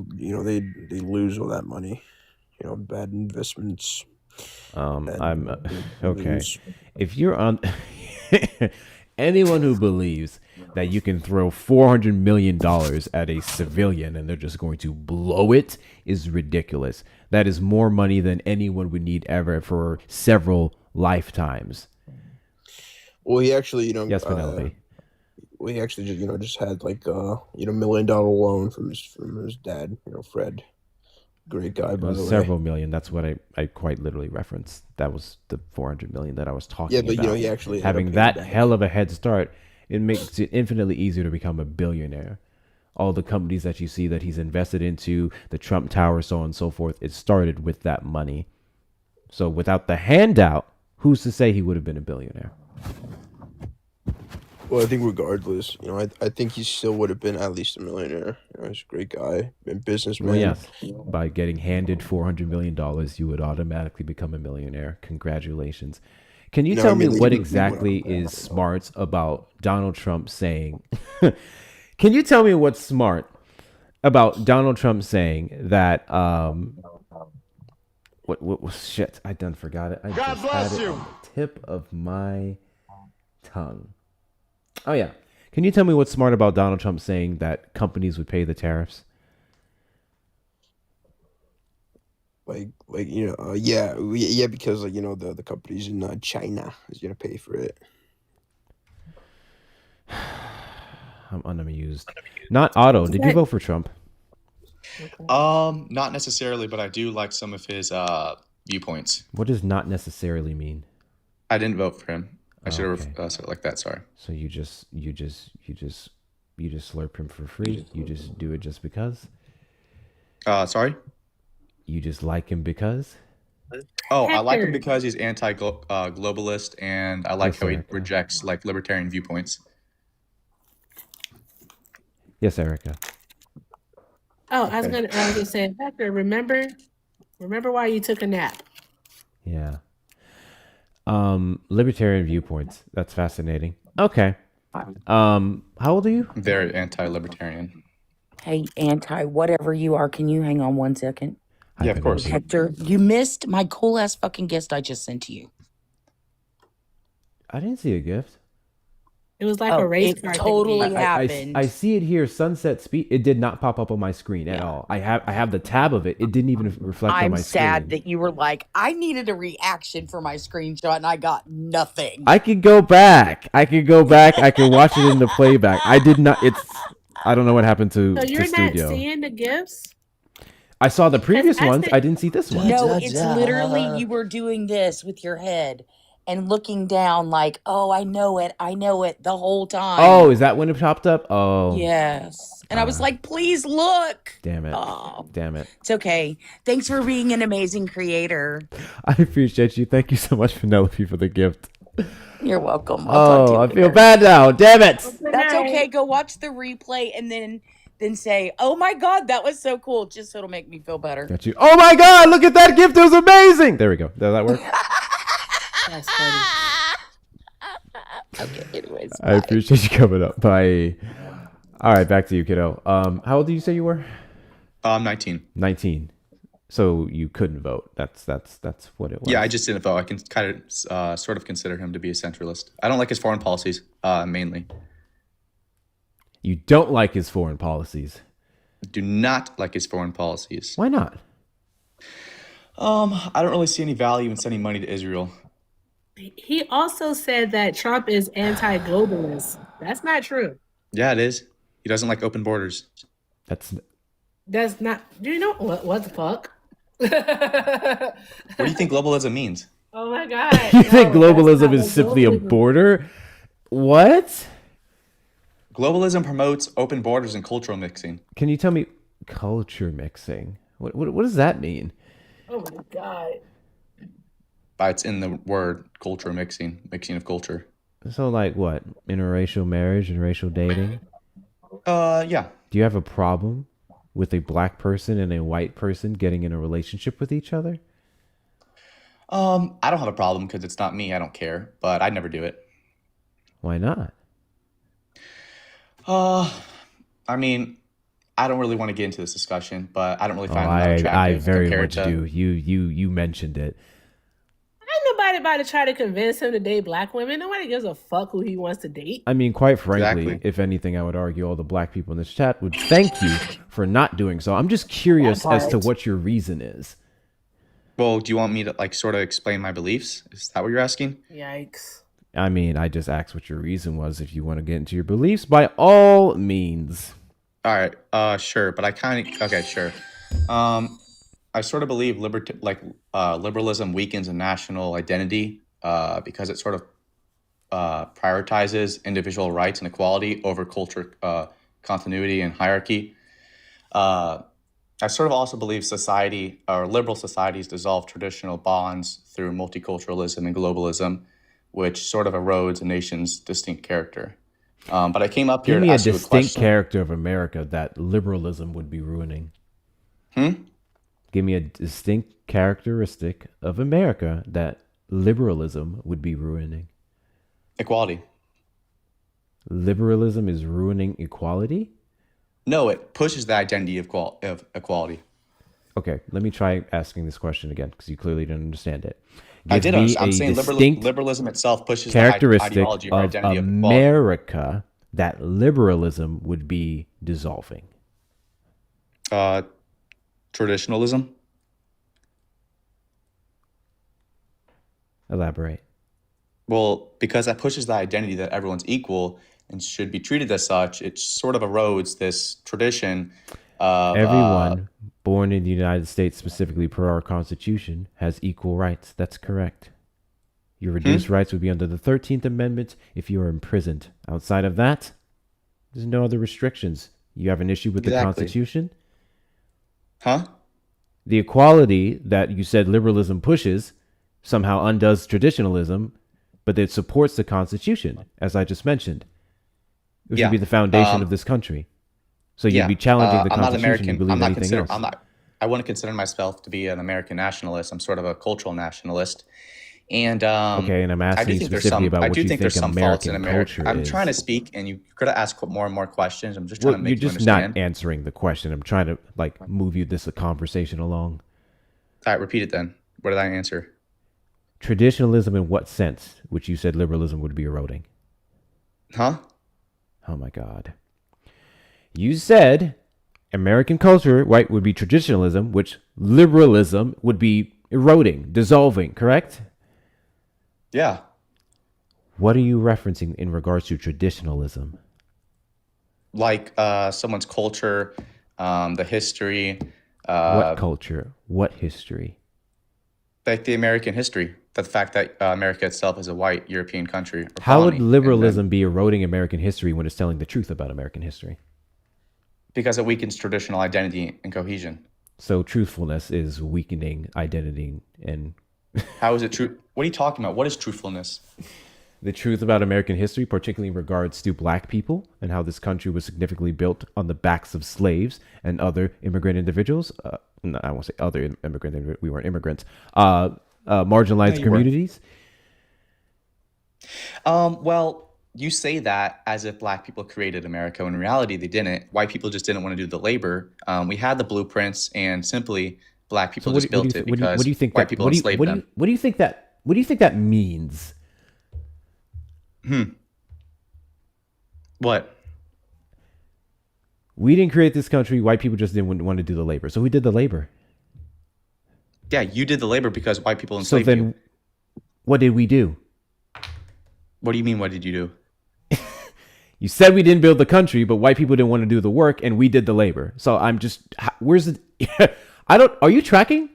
lose all that money. Bad investments. I'm okay. If you're on anyone who believes that you can throw $400 million at a civilian and they're just going to blow it is ridiculous. That is more money than anyone would need ever for several lifetimes. Well, he actually, yes, Penelope. Well, he actually just had like $1 million loan from his dad, Fred. Great guy, by the way. Several million. That's what I quite literally referenced. That was the 400 million that I was talking about. Yeah, but he actually having that hell of a head start, it makes it infinitely easier to become a billionaire. All the companies that you see that he's invested into, the Trump Tower, so on and so forth, it started with that money. So without the handout, who's to say he would have been a billionaire? Well, I think regardless, I think he still would have been at least a millionaire. He's a great guy, a businessman. Well, yes, by getting handed $400 million, you would automatically become a millionaire. Congratulations. Can you tell me what exactly is smart about Donald Trump saying? Can you tell me what's smart about Donald Trump saying that? What shit? I done forgot it. I God just bless had it you. on the tip of my tongue. Oh yeah. Can you tell me what's smart about Donald Trump saying that companies would pay the tariffs? Yeah, because like the companies in China is gonna pay for it. I'm unamused. Not Otto. Did you vote for Trump? Not necessarily, but I do like some of his viewpoints. What does not necessarily mean? I didn't vote for him. I should have said it like that. Sorry. So you just slurp him for free. You just do it just because. Sorry. You just like him because. Oh, I like him because he's anti-globalist, and I like how he rejects like libertarian viewpoints. Yes, Erica. Oh, I was gonna say, Hector, remember why you took a nap? Yeah. Libertarian viewpoints. That's fascinating. Okay. How old are you? Very anti-libertarian. Hey, whatever you are, can you hang on 1 second? Yeah, of course. Hector, you missed my cool ass fucking gift I just sent to you. I didn't see a gift. It was like a race car. It totally happened. I see it here. Sunset Speed. It did not pop up on my screen at all. I have the tab of it. It didn't even reflect on my screen. I'm sad that you were like, I needed a reaction for my screenshot and I got nothing. I could go back. I can watch it in the playback. I did not. I don't know what happened to So you're not Studio. seeing the gifts? I saw the previous ones. I didn't see this one. No, it's literally you were doing this with your head and looking down like, oh, I know it the whole time. Oh, is that when it popped up? Oh. Yes. And I was like, please look. Damn it. Oh. Damn it. It's okay. Thanks for being an amazing creator. I appreciate you. Thank you so much, Penelope, for the gift. You're welcome. I feel bad now. Damn it. That's okay. Go watch the replay and then say, oh my God, that was so cool. Just so it'll make me feel better. Got you. Oh my God, look at that gift. It was amazing. There we go. Does that work? That's funny. Okay, anyways. I appreciate you coming up. Bye. All right, back to you, kiddo. How old did you say you were? I'm 19. 19. So you couldn't vote. That's what it was. Yeah, I just didn't vote. I can kind of sort of consider him to be a centralist. I don't like his foreign policies, mainly. You don't like his foreign policies. Do not like his foreign policies. Why not? I don't really see any value in sending money to Israel. He also said that Trump is anti-globalist. That's not true. Yeah, it is. He doesn't like open borders. That's not. Do you know what the fuck? What do you think globalism means? Oh my God. You think globalism is simply a border? What? Globalism promotes open borders and cultural mixing. Can you tell me culture mixing? What does that mean? Oh my God. It's in the word culture mixing of culture. So like what? Interracial marriage and racial dating? Yeah. Do you have a problem with a black person and a white person getting in a relationship with each other? I don't have a problem because it's not me. I don't care, but I'd never do it. Why not? I mean, I don't really want to get into this discussion, but I don't really find it I attractive. very much do. You mentioned it. Ain't nobody about to try to convince him to date black women. Nobody gives a fuck who he wants to date. I mean, quite frankly, Exactly. if anything, I would argue all the black people in this chat would thank you for not doing so. I'm just curious as to what your reason is. Well, do you want me to like sort of explain my beliefs? Is that what you're asking? Yikes. I mean, I just asked what your reason was. If you want to get into your beliefs, by all means. All right. Sure. But okay, sure. I sort of believe liberalism weakens a national identity because it sort of prioritizes individual rights and equality over culture continuity and hierarchy. I sort of also believe society or liberal societies dissolve traditional bonds through multiculturalism and globalism, which sort of erodes a nation's distinct character. But I came up here Give to me a ask you a distinct question. character of America that liberalism would be ruining. Give me a distinct characteristic of America that liberalism would be ruining. Equality. Liberalism is ruining equality? No, it pushes the identity of equality. Okay, let me try asking this question again because you clearly didn't understand it. I Give did me understand. I'm a saying distinct liberalism itself pushes the characteristic ideology or of identity of equality. America that liberalism would be dissolving. Traditionalism. Elaborate. Well, because that pushes the identity that everyone's equal and should be treated as such, it sort of erodes this tradition of Everyone born in the United States, specifically per our Constitution, has equal rights. That's correct. Your reduced rights would be under the 13th Amendment if you are imprisoned. Outside of that, there's no other restrictions. You have an issue with the Constitution? Huh? The equality that you said liberalism pushes somehow undoes traditionalism, but it supports the Constitution, as I just mentioned. It should be the foundation of this country. So you'd be challenging the Constitution to believe anything else. I wouldn't consider myself to be an American nationalist. I'm sort of a cultural nationalist. And okay, and I'm asking you specifically about what you think American culture is. I'm trying to speak, and you could have asked more and more questions. I'm just trying to make you understand. You're just not answering the question. I'm trying to move a conversation along. All right, repeat it then. What did I answer? Traditionalism in what sense? Which you said liberalism would be eroding. Huh? Oh my God. You said American culture, right, would be traditionalism, which liberalism would be eroding, dissolving, correct? Yeah. What are you referencing in regards to traditionalism? Like someone's culture, the history. What culture? What history? Like the American history. The fact that America itself is a white European country. How would liberalism be eroding American history when it's telling the truth about American history? Because it weakens traditional identity and cohesion. So truthfulness is weakening identity and... How is it true? What are you talking about? What is truthfulness? The truth about American history, particularly in regards to black people and how this country was significantly built on the backs of slaves and other immigrant individuals. No, I won't say other immigrant. We weren't immigrants. Marginalized communities. Well, you say that as if black people created America. When in reality, they didn't. White people just didn't want to do the labor. We had the blueprints, and simply black So people just built it what do you because think white that people enslaved them. what do you think that means? What? We didn't create this country. White people just didn't want to do the labor. So who did the labor? Yeah, you did the labor because white people So enslaved then, you. what did we do? What do you mean? What did you do? You said we didn't build the country, but white people didn't want to do the work, and we did the labor. So I'm just, where's the? I don't. Are you tracking?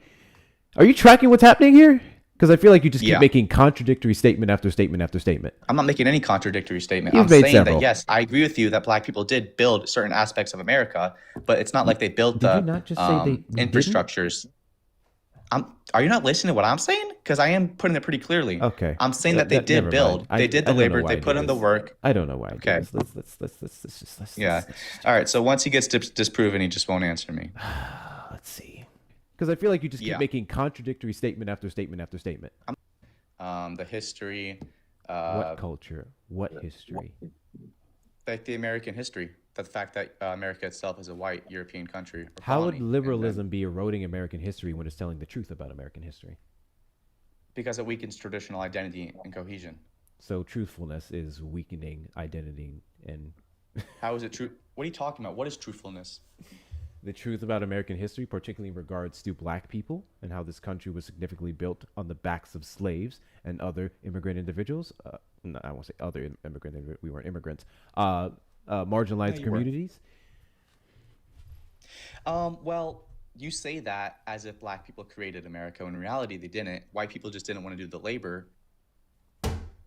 Are you tracking what's happening here? Because I feel like you just keep Yeah. making contradictory statement after statement after statement. I'm not making any contradictory statement. You've I'm made saying several. that yes, I agree with you that black people did build certain aspects of America, but it's not like they built Did you the not just say they didn't? infrastructures. Are you not listening to what I'm saying? Because I am putting it pretty clearly. Okay. I'm saying that they Never did mind. build. They did the I don't know labor. why They I do put in the this. work. I don't know why I do Okay. this. Let's Yeah. just All right. So once he gets disproven, he just won't answer me. let's see. Because I feel like you just keep Yeah. making contradictory statement after statement after statement. The history. What culture? What history? Like the American history. The fact that America itself is a white European country. Or How would colony, and liberalism be eroding American history when it's telling the truth about American history? because it weakens traditional identity and cohesion. So truthfulness is weakening identity and How is it true? What are you talking about? What is truthfulness? the truth about American history, particularly in regards to black people and how this country was significantly built on the backs of slaves and other immigrant individuals. No, I won't say other immigrant. We weren't immigrants. Marginalized you were. communities. Well, you say that as if black people created America. When in reality, they didn't. White people just didn't want to do the labor.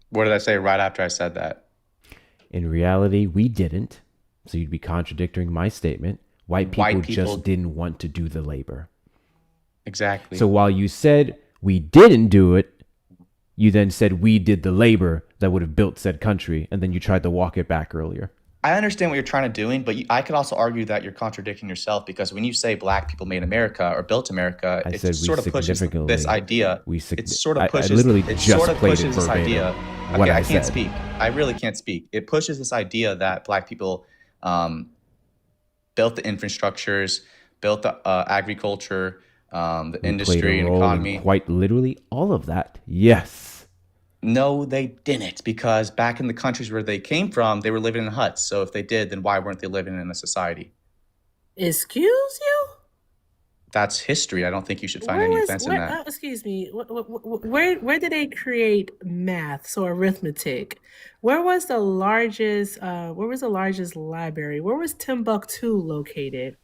What did I say right after I said that? In reality, we didn't. So you'd be contradicting my statement. White people just didn't want to do the labor. Exactly. So while you said we didn't do it, you then said we did the labor that would have built said country, and then you tried to walk it back earlier. I understand what you're trying to do, but I could also argue that you're contradicting yourself because when you say black people made America or built America, I it said we sort of pushes significantly- this idea. we sig- It sort of I pushes. literally It just sort of played it pushes this verbatim, idea. what Okay, I I can't said. speak. I really can't speak. It pushes this idea that black people built the infrastructures, built the agriculture, the We industry played a and role in economy. quite literally all of that. Yes. No, they didn't, because back in the countries where they came from, they were living in huts. So if they did, then why weren't they living in a society? Excuse you? That's history. I don't think you should find any offense in that. Excuse me. Where did they create math or arithmetic? Where was the largest? Where was the largest library? Where was Timbuktu located?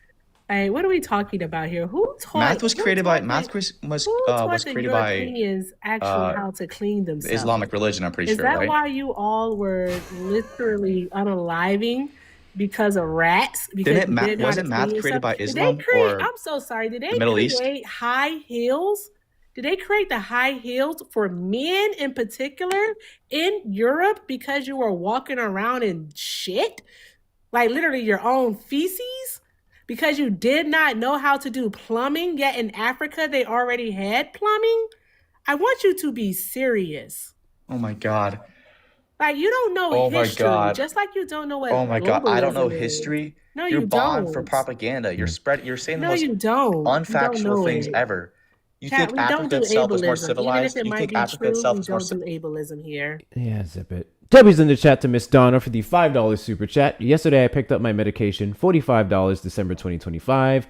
What are we talking about here? Who taught? Math was who created by taught math the- was Who taught was the created by Europeans actually how to clean the themselves? Islamic religion. I'm pretty Is sure, that right? why you all were literally unaliving because of rats? Because Didn't you didn't know how to wasn't math clean created by yourself? Did Islam they create? or I'm so sorry. Did they the Middle East? create high heels? Did they create the high heels for men in particular in Europe because you were walking around in shit, like literally your own feces? Because you did not know how to do plumbing, yet in Africa they already had plumbing? I want you to be serious. Oh my God. Like, you don't know Oh my history, God. just like you don't know what Oh my God. I don't know globalism is. history. No, You're you bond for don't. propaganda. You're saying the No, most you don't. You don't unfactual know things it. ever. You Chat, think we don't Africa do itself was more ableism. Even if civilized? it You might think be Africa true, itself we was more don't do ableism here. Yeah, zip it. W's in the chat to Miss Donna for the $5 super chat. Yesterday I picked up my medication, $45, December 2025.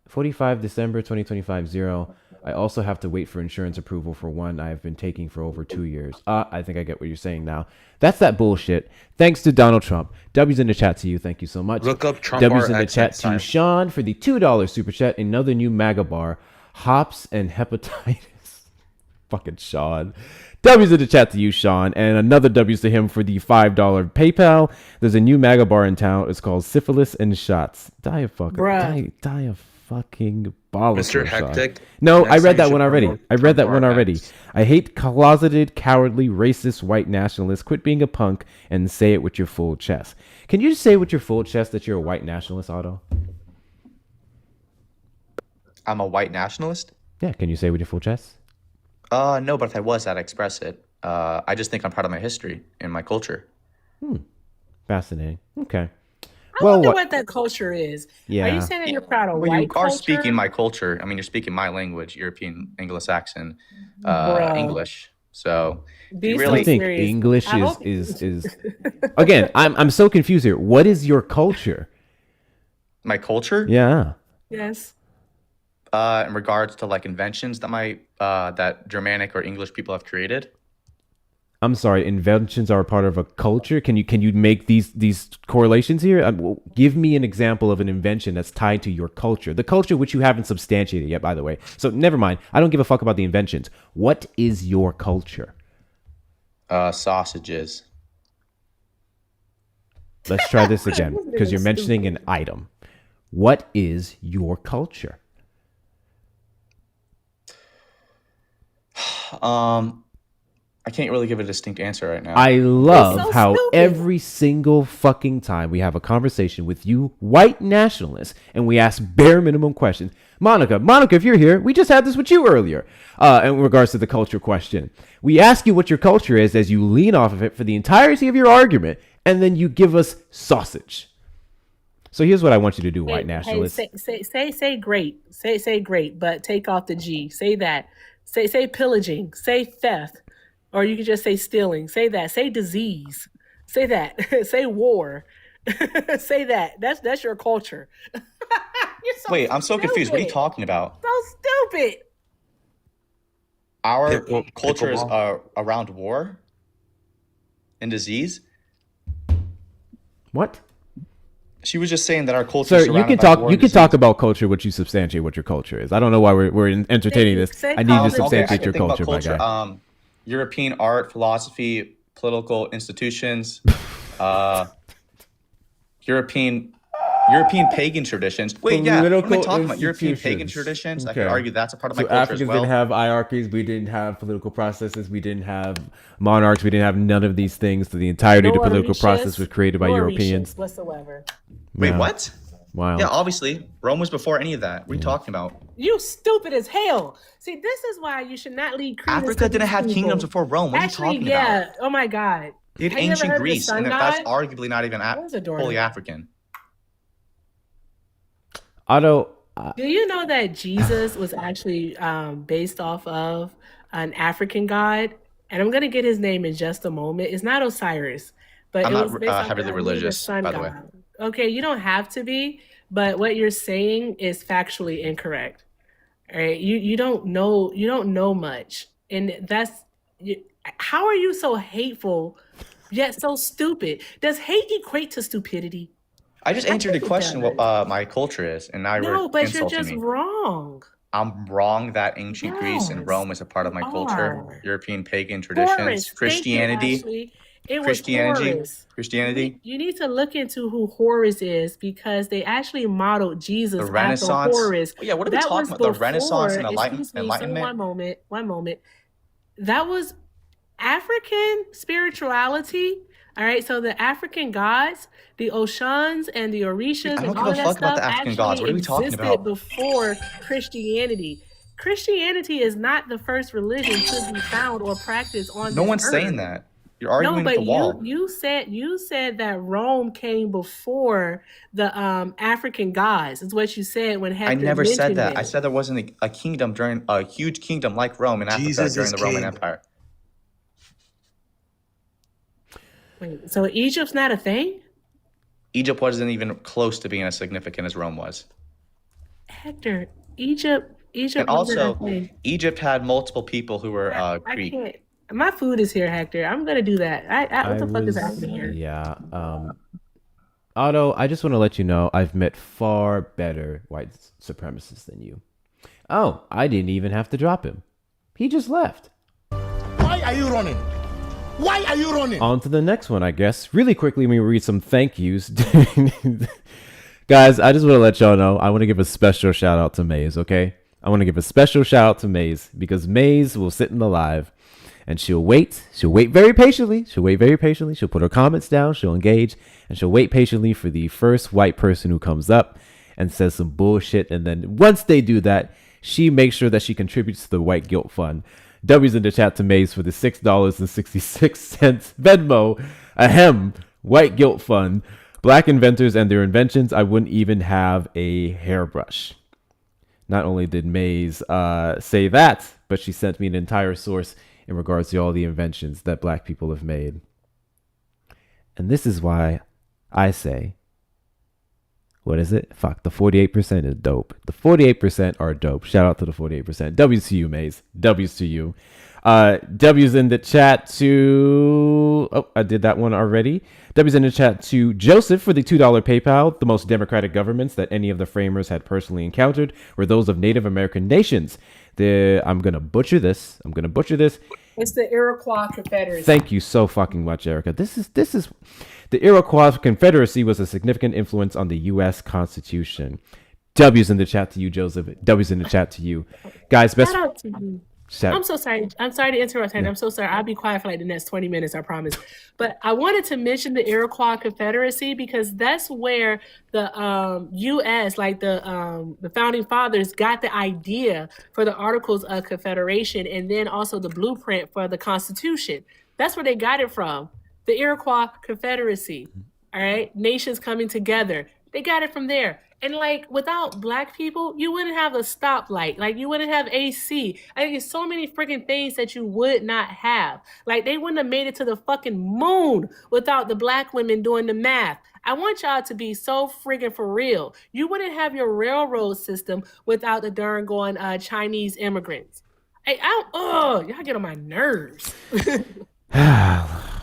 45 December 2025, 0. I also have to wait for insurance approval for one I have been taking for over 2 years. I think I get what you're saying now. That's that bullshit. Thanks to Donald Trump. W's in the chat to you. Thank you so much. Look up Trump W's in the RX chat next to time. Sean for the $2 super chat. Another new MAGA bar. Hops and hepatitis. Fucking Sean. W's in the chat to you, Sean. And another W's to him for the $5 PayPal. There's a new MAGA bar in town. It's called Syphilis and Shots. Die of fucking bollocks. Mr. Sean. Hectic, No, next I time read you that should one already. promote I read that Trump one already. RX. I hate closeted, cowardly, racist, white nationalists. Quit being a punk and say it with your full chest. Can you say with your full chest that you're a white nationalist, Otto? I'm a white nationalist. Yeah, can you say with your full chest? No, but if I was, I'd express it. I just think I'm proud of my history and my culture. Fascinating. Okay. I Well, wonder what? what that culture is. Are you Yeah. saying that you're proud of Well, you white are culture? speaking my culture. I mean, you're speaking my language, European Anglo-Saxon Bro, English. So be you so I really, think serious. English I is hope. is again. I'm so confused here. What is your culture? my culture, Yeah. Yes. in regards to like inventions that Germanic or English people have created. I'm sorry. Inventions are a part of a culture. Can you make these correlations here? Give me an example of an invention that's tied to your culture, the culture which you haven't substantiated yet, by the way. So never mind. I don't give a fuck about the inventions. What is your culture? Sausages. Let's try this again This because nigga's you're mentioning an stupid. item. What is your culture? I can't really give a distinct answer right now. I It's love so how stupid. every single fucking time we have a conversation with you white nationalists and we ask bare minimum questions. Monica, if you're here, we just had this with you earlier in regards to the culture question. We ask you what your culture is as you lean off of it for the entirety of your argument, and then you give us sausage. So here's what I want you to do, white nationalists. Say great. Say great, but take off the G. Say that. Say pillaging. Say theft. Or you can just say stealing. Say that. Say disease. Say that. Say war. Say that. That's your culture. You're so Wait, I'm so confused. What are you stupid. talking about? So stupid. Our Pickle- culture is pickleball. around war and disease. What? She was just saying that our culture Sir, is you surrounded can by talk. war You and can talk disease. about culture, what you substantiate what your culture is. I don't know why we're entertaining this. Say I need you to college. Okay, I substantiate can your think about culture, my culture. guy. European art, philosophy, political institutions, European pagan traditions. Wait, yeah, what am I Political talking about? European pagan institutions. traditions. I could Okay. argue that's a part of my So culture as Africans well. didn't have hierarchies. We didn't have political processes. We didn't have monarchs. We didn't have none of these things. So the entirety of the No political process Orishas. was created by No Europeans. Orishas whatsoever. Wait, Yeah. what? Wow. Yeah, obviously, Rome was before any of that. What are you talking about? You stupid as hell. See, this is why you should not lead credence Africa to didn't these have kingdoms people. before Rome. What are you Actually, talking yeah. about? Oh my God. They had Have you ever ancient heard of the Greece, sun and that's god? arguably not even What was the door? fully African. Otto, Do you know that Jesus was actually based off of an African god? And I'm gonna get his name in just a moment. It's not Osiris, but I'm it was not based off heavily I believe, the religious, sun by the way. god. Okay, you don't have to be, but what you're saying is factually incorrect. All right, you don't know much, and how are you so hateful yet so stupid? Does hate equate to stupidity? I just I answered think a it question what does. my culture is, and now No, you're but you're insulting just me. wrong. I'm wrong that ancient Greece and Yes, Rome is a part of you my culture. are. European pagan traditions, Horus. Thank you, Christianity, Ashley. It was Horus. Christianity, You need to look into who Horus is because they actually modeled the Jesus after Renaissance. Horus. Oh, yeah, what are we That talking was about? The Renaissance before, and excuse me, so Enlightenment? one moment. That was African spirituality. All right, so the African gods, the Oshans and the Orishas I and don't give all a of that fuck about stuff the African gods. What actually are we talking existed about? before Christianity. Christianity is not the first religion to be found or practiced on No this one's saying earth. that. You're No, arguing with but the wall. you said that Rome came before the African gods. Is what you said when I Hector never said mentioned that. I it. said there wasn't a kingdom during a huge kingdom like Rome in Africa Jesus during is the Roman king. Empire. Wait, so Egypt's not a thing? Egypt wasn't even close to being as significant as Rome was. Hector, Egypt And wasn't a also, thing. Egypt had multiple people who were I Greek. can't. My food is here, Hector. I'm gonna do that. What I the fuck is was happening here? yeah. Otto, I just want to let you know I've met far better white supremacists than you. Oh, I didn't even have to drop him. He just left. Why are you running? Why are you running? On to the next one, I guess. Really quickly, let me read some thank yous. Guys, I just want to let y'all know I want to give a special shout out to Maze, okay? I want to give a special shout out to Maze because Maze will sit in the live and she'll wait. She'll wait very patiently. She'll put her comments down. She'll engage and she'll wait patiently for the first white person who comes up and says some bullshit. And then once they do that, she makes sure that she contributes to the white guilt fund. W's in the chat to Maze for the $6.66 Venmo. Ahem. White guilt fund. Black inventors and their inventions. I wouldn't even have a hairbrush. Not only did Maze say that, but she sent me an entire source in regards to all the inventions that black people have made. And this is why I say, what is it? Fuck, the 48% is dope. The 48% are dope. Shout out to the 48%. W's to you, Maze. W's to you. W's in the chat to... Oh, I did that one already. W's in the chat to Joseph for the $2 PayPal. The most democratic governments that any of the framers had personally encountered were those of Native American nations. I'm going to butcher this. It's the Iroquois Confederacy. Thank you so fucking much, Erica. This is the Iroquois Confederacy was a significant influence on the U.S. Constitution. W's in the chat to you, Joseph. W's in the chat to you, guys. Best. Shout out to you. I'm so sorry. I'm sorry to interrupt. I'm so sorry. I'll be quiet for like the next 20 minutes, I promise. But I wanted to mention the Iroquois Confederacy because that's where the U.S., like the founding fathers, got the idea for the Articles of Confederation and then also the blueprint for the Constitution. That's where they got it from. The Iroquois Confederacy. All right, nations coming together. They got it from there. And like without black people, you wouldn't have a stoplight. Like you wouldn't have AC. I think there's so many freaking things that you would not have. Like they wouldn't have made it to the fucking moon without the black women doing the math. I want y'all to be so friggin' for real. You wouldn't have your railroad system without the darn going Chinese immigrants. Hey, y'all get on my nerves.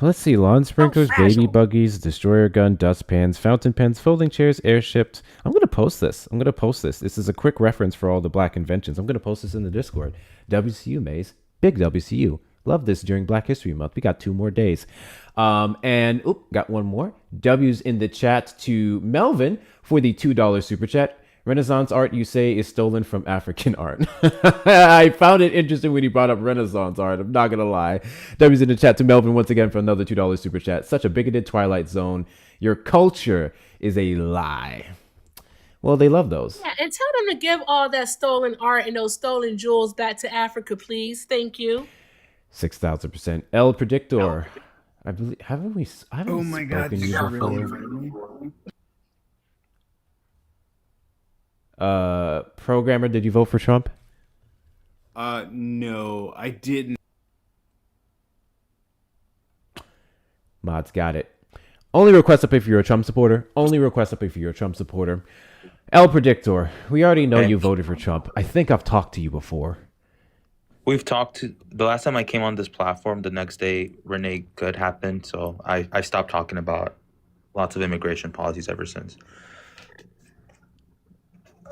Let's see. Lawn sprinklers, baby buggies, destroyer gun, dustpans, fountain pens, folding chairs, airships. I'm going to post this. This is a quick reference for all the black inventions. I'm going to post this in the Discord. WCU, Maze. Big WCU. Love this during Black History Month. We got 2 more days. And got one more. W's in the chat to Melvin for the $2 super chat. Renaissance art, you say, is stolen from African art. I found it interesting when he brought up Renaissance art. I'm not going to lie. W's in the chat to Melvin once again for another $2 super chat. Such a bigoted Twilight Zone. Your culture is a lie. Well, they love those. Yeah, and tell them to give all that stolen art and those stolen jewels back to Africa, please. Thank you. 6,000%. El Predictor. I believe, haven't we? I haven't Oh my God, spoken to you you're before. really Programmer, did you vote for Trump? No, I didn't. Mods got it. Only request up if you're a Trump supporter. El Predictor, we already know you voted for Trump. I think I've talked to you before. We've talked to the last time I came on this platform, the next day Renee Good happened, so I stopped talking about lots of immigration policies ever since.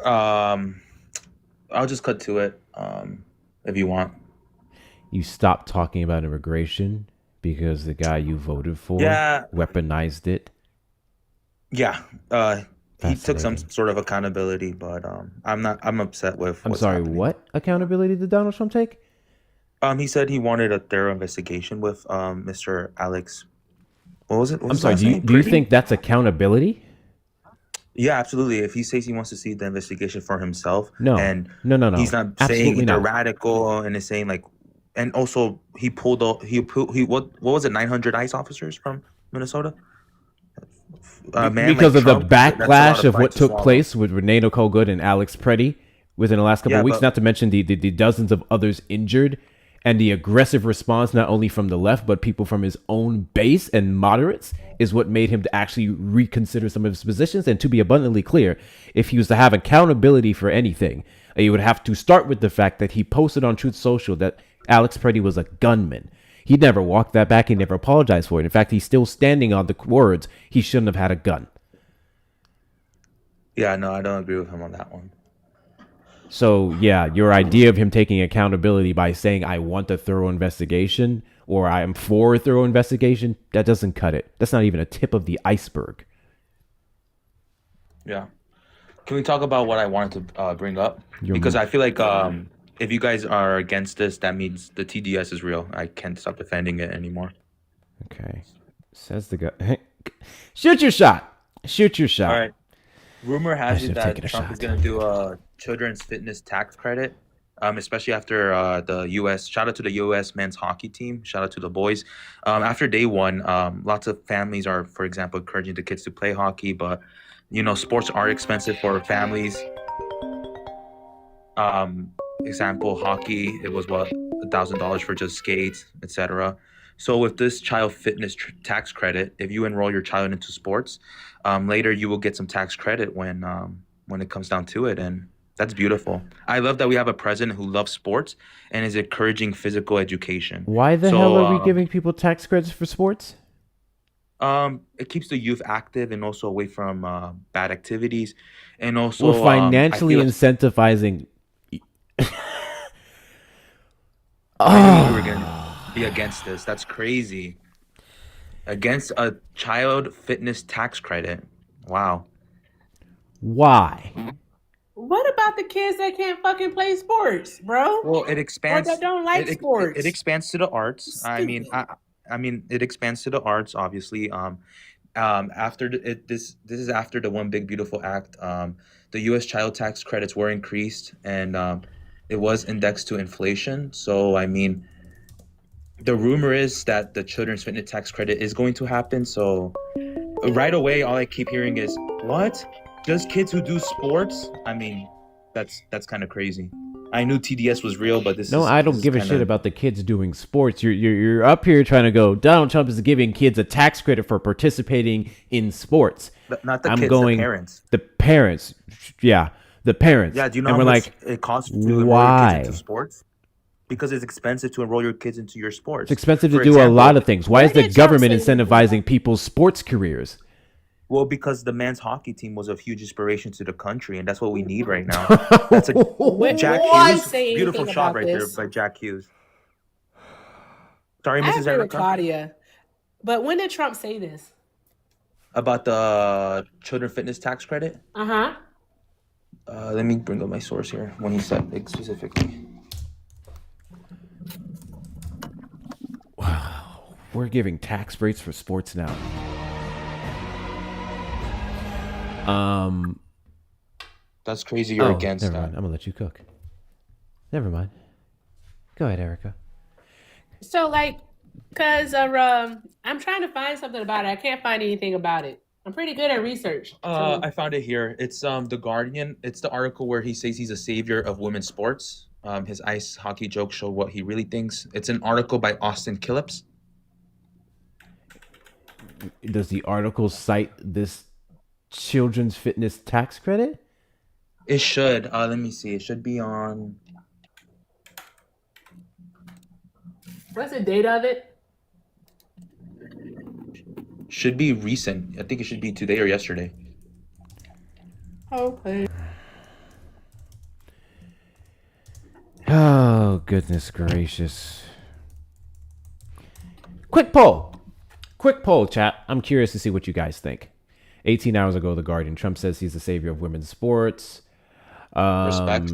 I'll just cut to it if you want. You stopped talking about immigration because the guy you voted for weaponized it? Yeah. He took some sort of accountability, but I'm upset with I'm sorry, happening. What accountability did Donald Trump take? He said he wanted a thorough investigation with Mr. Alex. What was it? I'm sorry, do you think that's accountability? Yeah, absolutely. If he says he wants to see the investigation for himself, no, he's not saying they're radical and is saying like, and also he pulled what was it, 900 ICE officers from Minnesota? Because of the backlash of what took place with Renee Nicole Good and Alex Preddy within the last couple of weeks, not to mention the dozens of others injured and the aggressive response not only from the left but people from his own base and moderates is what made him to actually reconsider some of his positions. And to be abundantly clear, if he was to have accountability for anything, he would have to start with the fact that he posted on Truth Social that Alex Preddy was a gunman. He never walked that back. He never apologized for it. In fact, he's still standing on the words, he shouldn't have had a gun. Yeah, no, I don't agree with him on that one. So, yeah, your idea of him taking accountability by saying, I want a thorough investigation or I am for a thorough investigation, that doesn't cut it. That's not even a tip of the iceberg. Yeah. Can we talk about what I wanted to bring up? Because I feel like if you guys are against this, that means the TDS is real. I can't stop defending it anymore. Okay. Says the guy. Shoot your shot. All right. Rumor has it that Trump is going to do a children's fitness tax credit especially after the U.S. Shout out to the U.S. men's hockey team. Shout out to the boys. After day one, lots of families are, for example, encouraging the kids to play hockey, but sports are expensive for families. Example, hockey, it was what, $1,000 for just skates, etc. So with this child fitness tax credit, if you enroll your child into sports, later you will get some tax credit when it comes down to it, and that's beautiful. I love that we have a president who loves sports and is encouraging physical education. Why the hell are we giving people tax credits for sports? It keeps the youth active and also away from bad activities, and also We're financially incentivizing. I knew we were gonna be against this. That's crazy. Against a child fitness tax credit. Wow. Why? What about the kids that can't fucking play sports, bro? Well, it expands. Or that don't like sports. It expands to the arts. I mean, it expands to the arts. Obviously, after this is after the One Big Beautiful Act. The U.S. child tax credits were increased, and it was indexed to inflation. So, I mean, the rumor is that the children's fitness tax credit is going to happen. So, right away, all I keep hearing is, "What? Just kids who do sports?" I mean, that's kind of crazy. I knew TDS was real, but I don't give a shit about the kids doing sports. You're up here trying to go, Donald Trump is giving kids a tax credit for participating in sports. But not the kids, the parents. The parents. Yeah, the parents. Yeah, do you know and how we're much like, it costs to enroll your kids into sports? Because it's expensive to enroll your kids into your sports. It's expensive to do a lot of things. Why is the government incentivizing people's sports careers? Well, because the men's hockey team was a huge inspiration to the country, and that's what we need right now. That's Jack Hughes. Beautiful shot right there by Jack Hughes. Sorry, I Mrs. agree with Erica. Claudia. But when did Trump say this? About the children fitness tax credit? Uh-huh. Let me bring up my source here when he said it specifically. Wow, we're giving tax breaks for sports now. That's crazy. You're against never that. mind. I'm gonna let you cook. Never mind. Go ahead, Erica. So, because I'm trying to find something about it. I can't find anything about it. I'm pretty good at research. I found it here. It's The Guardian. It's the article where he says he's a savior of women's sports. His ice hockey joke show what he really thinks. It's an article by Austin Killips. Does the article cite this children's fitness tax credit? It should. Let me see. It should be on. What's the date of it? Should be recent. I think it should be today or yesterday. Okay. Oh, goodness gracious. Quick poll, chat. I'm curious to see what you guys think. 18 hours ago, The Guardian. Trump says he's the savior of women's sports. Respect.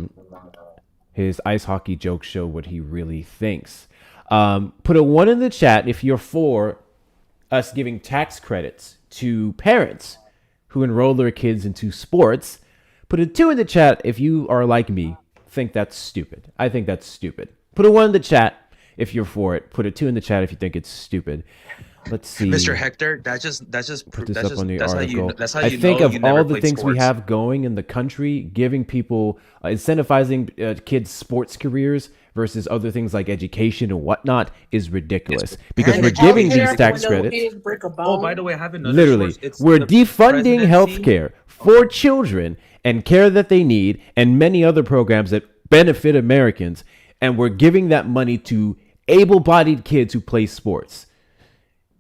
His ice hockey jokes show what he really thinks. Put a 1 in the chat if you're for us giving tax credits to parents who enroll their kids into sports. Put a 2 in the chat if you are like me, think that's stupid. I think that's stupid. Put a 1 in the chat if you're for it. Put a 2 in the chat if you think it's stupid. Let's see. Mr. Hector, that's how I think of all the things we have going in the country, giving people, incentivizing kids' sports careers versus other things like education and whatnot is ridiculous. Because we're giving these tax credits. Oh, by the way, I have another Literally, source. we're defunding healthcare for children and care that they need and many other programs that benefit Americans. And we're giving that money to able-bodied kids who play sports.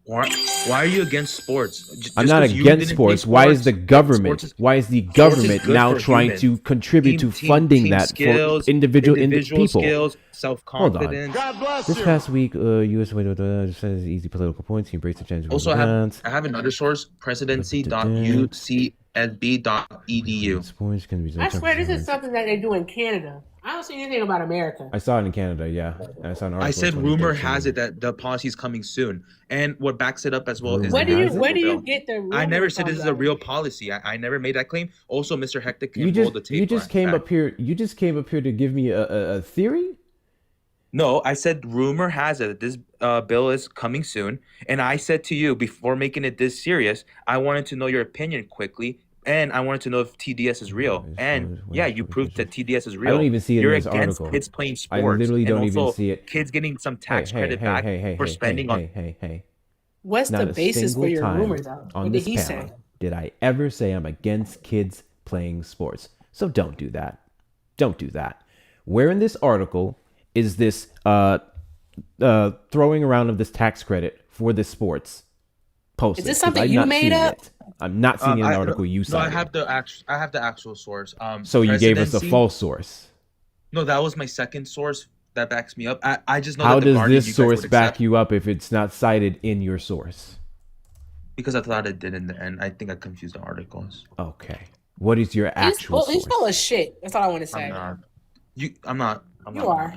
Why are you against sports? I'm not against sports. Why is the government now trying to contribute to funding that for individual people? self-confidence. God bless This you. past week, U.S. says easy political points. He embraced the change. Also, I have another source, presidency.ucsb.edu. I swear this is something that they do in Canada. I don't see anything about America. I saw it in Canada, yeah. I saw an article. I said rumor has it that the policy is coming soon, and what backs it up as well is Where do you get the rumor I never said from, this is a though? real policy. I never made that claim. Also, Mr. Hector can You roll the tape. you just back. came up here. You just came up here to give me a theory. No, I said rumor has it that this bill is coming soon, and I said to you before making it this serious, I wanted to know your opinion quickly, and I wanted to know if TDS is real. And yeah, you proved that TDS is real. I don't even see it You're in this against article. kids playing sports. I literally don't and even also see it. Kids getting some tax credit back for spending on. Hey. What's Not the a basis for single your time rumor, though? on What this did he panel say? did I ever say I'm against kids playing sports. So don't do that. Don't do that. Where in this article is this throwing around of this tax credit for the sports posted? Is this 'Cause something I'm you not made seeing up? it. I'm not seeing an article you No, cited. I have the actual source. So you gave us a Presidency- false source. No, that was my second source that backs me up. I just know How that the does Guardian, this you guys source would back accept, you up if it's not cited in your source? because I thought it did in the end. I think I confused the articles. Okay. What is your actual He's source? full of shit. That's all I want to say. I'm not. You are.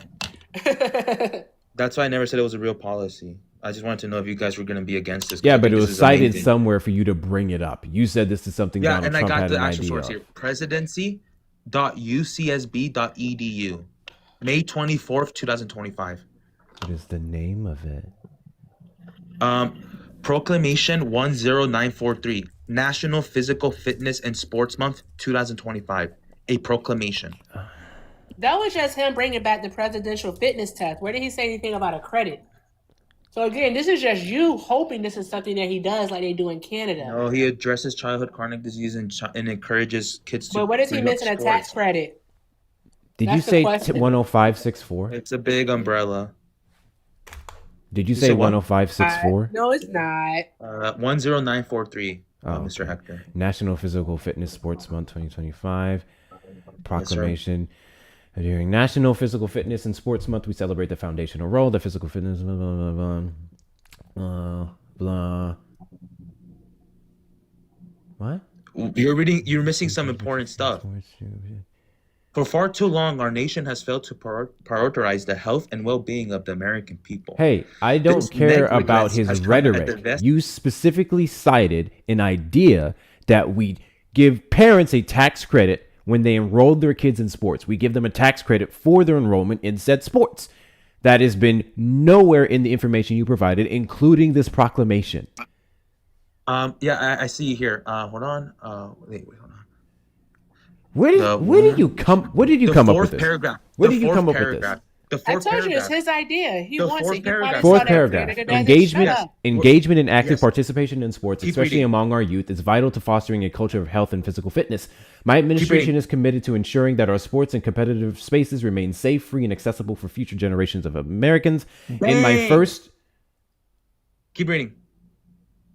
That's why I never said it was a real policy. I just wanted to know if you guys were going to be against this. 'cause Yeah, I but think it this was is cited amazing. somewhere for you to bring it up. You said this is something Yeah, Donald and I Trump got had the an actual idea source of. here. Presidency.ucsb.edu. May 24th, 2025. What is the name of it? Proclamation 10943. National Physical Fitness and Sports Month 2025. A proclamation. That was just him bringing back the presidential fitness test. Where did he say anything about a credit? So again, this is just you hoping this is something that he does like they do in Canada. No, he addresses childhood chronic disease and encourages kids to. But what does he bring up mention a tax sports. credit? Did you That's the say question. 10564? It's a big umbrella. Did you You say said what? 10564? No, it's not. 10943, Oh, Mr. okay. Hector. National Physical Fitness Sports Month 2025. Proclamation. During National Physical Fitness and Sports Month, we celebrate the foundational role that physical fitness, blah, blah, blah, blah, blah. What? You're missing some important stuff. For far too long, our nation has failed to prioritize the health and well-being of the American people. Hey, I don't This care negligence about has his come at the rhetoric. vest- You specifically cited an idea that we give parents a tax credit when they enroll their kids in sports. We give them a tax credit for their enrollment in said sports. That has been nowhere in the information you provided, including this proclamation. Yeah, I see you here. Hold on. Wait, hold on. Where did you come up with this? Paragraph. Where did you come up with this? The I fourth told you it's paragraph. his idea. He The wants fourth it. He probably paragraph. saw Fourth that paragraph. critic and Engagement, shut up. engagement in active Yes. participation in sports, Keep especially reading. among our youth, is vital to fostering a culture of health and physical fitness. My administration reading. is committed to ensuring that our sports and competitive spaces remain safe, free, and accessible for future generations of Americans. In my Bang. first, Keep reading.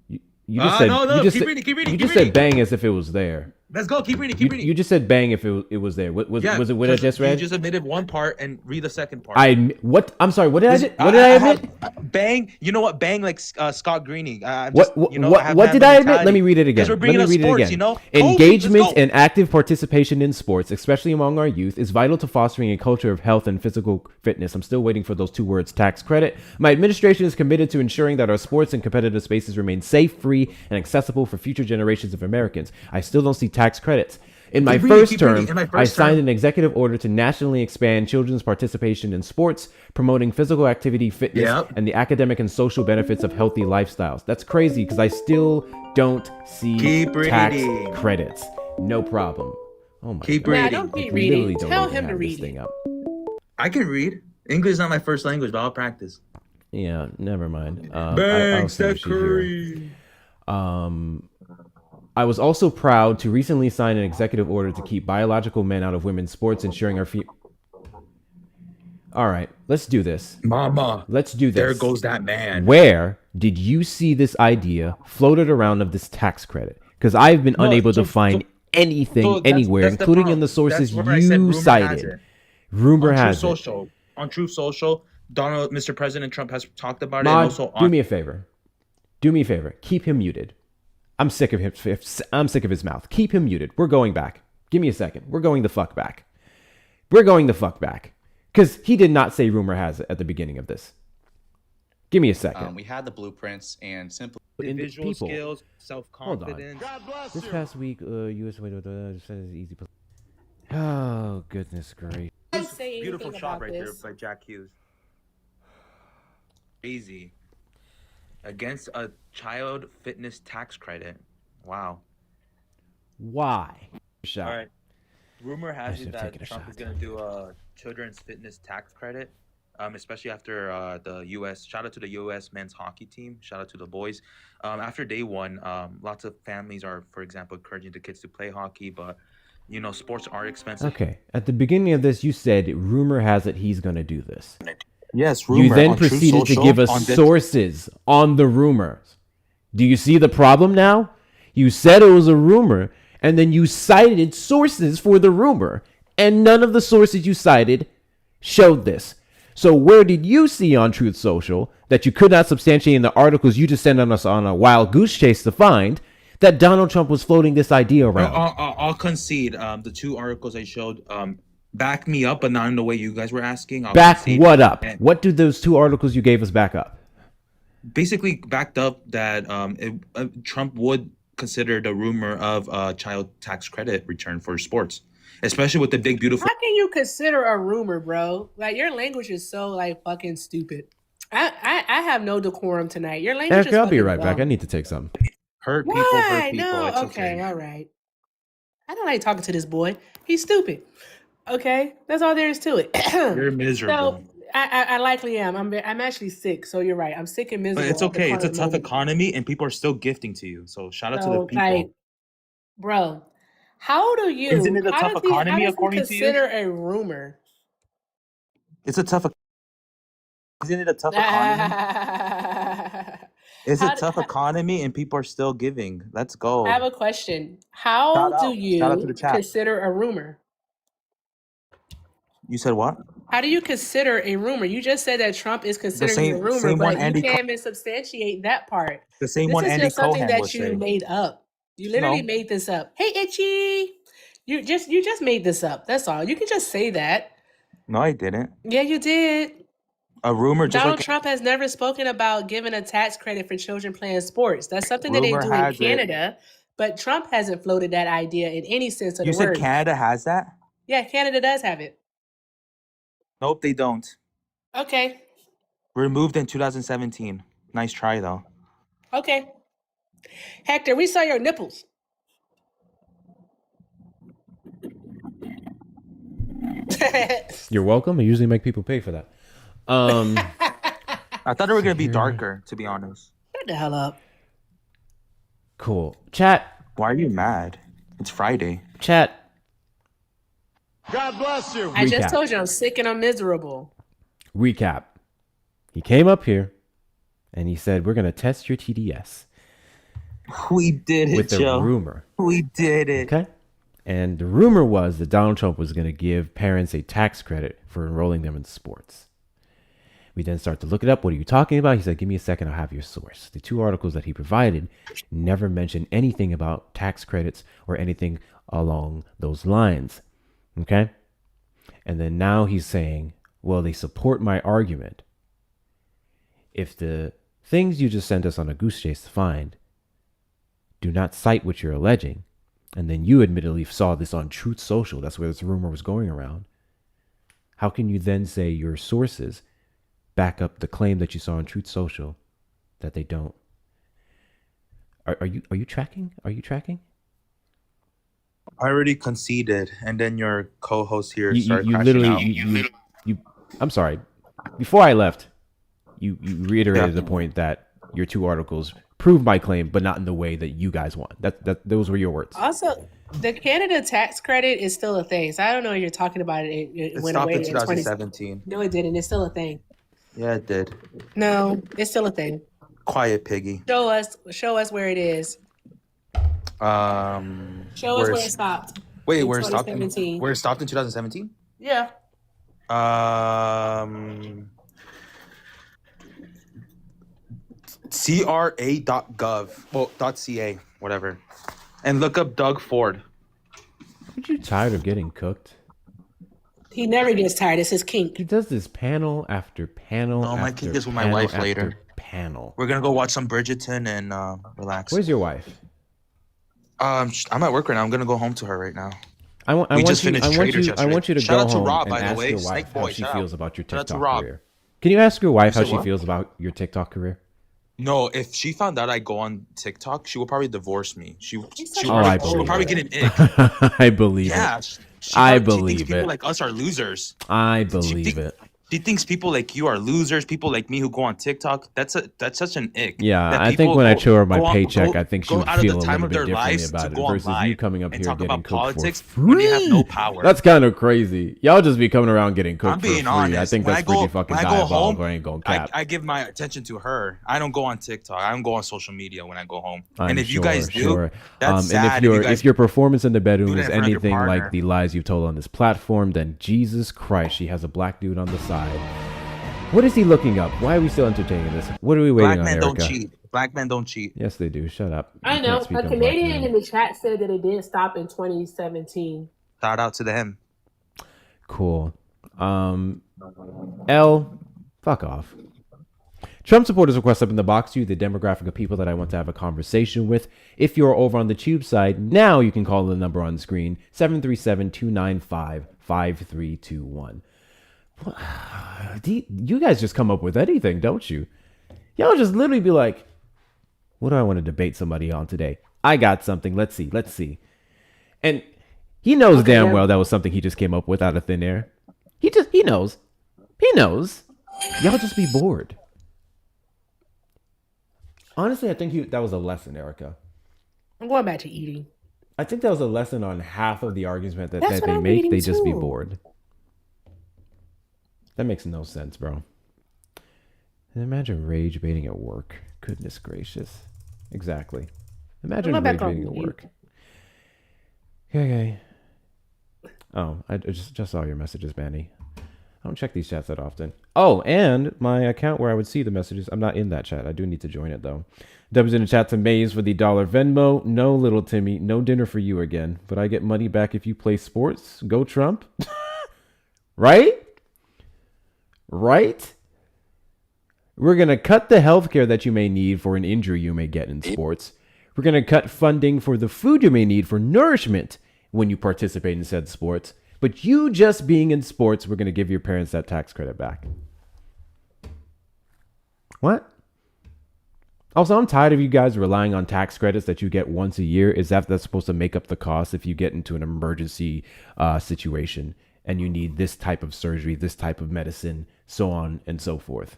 you just said, no, you just keep said, reading, keep reading, you keep just said reading. bang as if it was there. Let's go. Keep reading. Keep reading. You just said bang if it was there. Was it what I just read? You just admitted one part and read the second part. I'm sorry. What did I admit? Bang. You know what? Bang like Scott Greening. What did I admit? Let me read it again. Because we're bringing Let me up read it sports, again. you know? Engagement Let's go. and active participation in sports, especially among our youth, is vital to fostering a culture of health and physical fitness. I'm still waiting for those two words, tax credit. My administration is committed to ensuring that our sports and competitive spaces remain safe, free, and accessible for future generations of Americans. I still don't see tax credits. In my first term, I signed an executive order to nationally expand children's participation in sports, promoting physical activity, fitness, and the academic and social benefits of healthy lifestyles. That's crazy because I still don't see tax credits. No problem. Oh my Keep God. reading. Don't keep I reading. literally don't Tell even him to have this read thing it. up. I can read. English is not my first language, but I'll practice. Yeah, never mind. Bang, I'll see what Steph you hear. Curry. I was also proud to recently sign an executive order to keep biological men out of women's sports, ensuring our All right, let's do this. Mama. Let's do this. There goes that man. Where did you see this idea floated around of this tax credit? Because I've been unable to find anything so that's- anywhere, that's the including in problem. the sources That's where I said you rumor has cited. it. Rumor On True has it. Social. on Truth Social, Mr. President Trump has talked about it, and Mod, also do on. me a favor. Do me a favor. Keep him muted. I'm sick of him. I'm sick of his mouth. Keep him muted. We're going back. Give me a second. We're going the fuck back. We're going the fuck back. Because he did not say rumor has it at the beginning of this. Give me a second. We had the blueprints and simply Individual skills, self-confidence. God bless This you. past week, U.S. says easy. Oh, goodness gracious. Didn't say Beautiful anything shot about right there this. by Jack Hughes. Crazy. Against a child fitness tax credit. Wow. Why? Shot. All right. Rumor I has should it have that taken a Trump shot. is going to do a children's fitness tax credit, especially after the U.S. Shout out to the U.S. men's hockey team. Shout out to the boys. After day one, lots of families are, for example, encouraging the kids to play hockey, but, you know, sports are expensive. Okay. At the beginning of this, you said rumor has it he's going to do this. Yes, rumor. You then on Truth proceeded to Social, give us on this- sources on the rumors. Do you see the problem now? You said it was a rumor, and then you cited sources for the rumor, and none of the sources you cited showed this. So where did you see on Truth Social that you could not substantiate in the articles you just sent on us on a wild goose chase to find that Donald Trump was floating this idea around? I'll concede. The two articles I showed back me up, but not in the way you guys were asking. I'll Back concede. what up? And What do those two articles you gave us back up? basically backed up that Trump would consider the rumor of child tax credit return for sports, especially with the big beautiful. How can you consider a rumor, bro? Like, your language is so like fucking stupid. I have no decorum tonight. Your language Eric, is I'll be fucking right back. I dumb. need to take some. Hurt people, Why? hurt people. No, It's okay, all right. I don't like talking to this boy. He's stupid. Okay, that's all there is to it. You're miserable. So I likely am. I'm actually sick. So you're right. I'm sick and But miserable. it's at the okay. It's a current tough moment. economy, and people are still gifting to you. So shout out to the So people. like, bro, how do you? Isn't it a How tough does he? How economy does he according to you? consider a rumor? It's a tough. Isn't it a tough economy? It's a How d- tough economy, and people are still giving. Let's I have go. a question. How Shout do out. Shout out to you the chat. consider a rumor? You said what? How do you consider a rumor? You just said that Trump is The considering a rumor, same one but you Andy can't even substantiate that part. the same This one is Andy just something Cohen would that you say. made up. You literally No, made this up. Hey, Itchy, you just made this up. That's all. You can just say that. no, I didn't. Yeah, you did. A rumor, just Donald like Trump has never spoken about giving a tax credit for children playing sports. That's something that they rumor do in has it. Canada, but Trump hasn't floated that idea in any sense of You the said word. Canada has that? Yeah, Canada does have it. Nope, they don't. Okay, Removed in 2017. Nice try though. okay. Hector, we saw your nipples. You're welcome. I usually make people pay for that. I thought it were gonna be here. darker, to be honest. Shut the hell up. Cool. Chat. Why are you mad? It's Friday. Chat. God bless you. I just Recap. told you I'm sick and I'm miserable. Recap. He came up here and he said, we're going to test your TDS We did with it, a Joe. rumor. We did it. Okay. And the rumor was that Donald Trump was going to give parents a tax credit for enrolling them in sports. We then start to look it up. What are you talking about? He said, give me a second. I'll have your source. The two articles that he provided never mentioned anything about tax credits or anything along those lines. Okay. And then now he's saying, well, they support my argument. If the things you just sent us on a goose chase to find do not cite what you're alleging, and then you admittedly saw this on Truth Social, that's where this rumor was going around, how can you then say your sources back up the claim that you saw on Truth Social that they don't? Are you tracking? Are you tracking? I already conceded, and then your co-host here You started crashing literally out. you I'm sorry. Before I left, you reiterated the point that your two articles prove my claim, but not in the way that you guys want. That those were your words. Also, the Canada tax credit is still a thing. So I don't know if you're talking about it. It It went stopped away in in 20. 2017. No, it didn't. It's still a thing. Yeah, it did. No, it's still a thing. Quiet piggy. Show us where it is. Show us where it stopped. Wait, in where it stopped? 2017. Where it stopped in 2017? Yeah. CRA.gov, well, .ca, whatever, and look up Doug Ford. Aren't you tired of getting cooked? He never gets tired. It's his kink. He does this panel after panel. No, my kink is with my wife later. Panel. We're gonna go watch some Bridgerton and relax. Where's your wife? I'm at work right now. I'm gonna go home to her right now. I want you to Shout go out to home Rob, and by the ask way. your wife Snake how boy, she shout feels out. about your Shout out to TikTok Rob. career. Can you ask your wife how You said she what? feels about your TikTok career? No, if she found out I go on TikTok, she will probably divorce me. She will I probably get an ick. I believe Yeah, it. she thinks people like us are losers. I believe it. She thinks people like you are losers. People like me who go on TikTok, that's such an ick. Yeah, that I think people when I go- show her my go on- paycheck, go- I think she go would out of feel the a time little of bit their differently lives about to it go versus you online coming up and here talk getting about cooked politics for when you have no free. power. That's kind of crazy. Y'all just be coming around getting cooked I'm for being free. honest. I think When that's pretty fucking when I go diabolical. home, I ain't gonna cap. I give my attention to her. I don't go on TikTok. I don't go on social media when I go home. I'm and if you guys do, sure. that's And sad. if your performance in the bedroom do is that in front of your anything like partner. the lies you've told on this platform, then Jesus Christ, she has a black dude on the side. What is he looking up? Why are we still entertaining this? What are we waiting Black on, men Erica? don't cheat. Black men don't cheat. Yes, they do. Shut up. I You know. can't speak A on black Canadian men. in the chat said that it did stop in 2017. Shout out to them. Cool. L, fuck off. Trump supporters request up in the box to you the demographic of people that I want to have a conversation with. If you're over on the tube side, now you can call the number on the screen, 737-295-5321. You guys just come up with anything, don't you? Y'all just literally be like, what do I want to debate somebody on today? I got something. Let's see. And he knows damn well that was something he just came up with out of thin air. He knows. Y'all just be bored. Honestly, I think that was a lesson, Erica. I'm going back to eating. I think that was a lesson on half of the argument that That's they what I'm make. reading They just be too. bored. That makes no sense, bro. And imagine rage baiting at work. Goodness gracious. Exactly. Imagine I'm rage back on baiting at mute. work. Okay. Oh, I just saw your messages, Manny. I don't check these chats that often. Oh, and my account where I would see the messages. I'm not in that chat. I do need to join it, though. W's in the chat to Maze for the $1 Venmo. No, little Timmy. No dinner for you again. But I get money back if you play sports. Go Trump. Right? Right? We're going to cut the healthcare that you may need for an injury you may get in sports. We're going to cut funding for the food you may need for nourishment when you participate in said sports. But you just being in sports, we're going to give your parents that tax credit back. What? Also, I'm tired of you guys relying on tax credits that you get once a year. Is that's supposed to make up the cost if you get into an emergency situation and you need this type of surgery, this type of medicine, so on and so forth?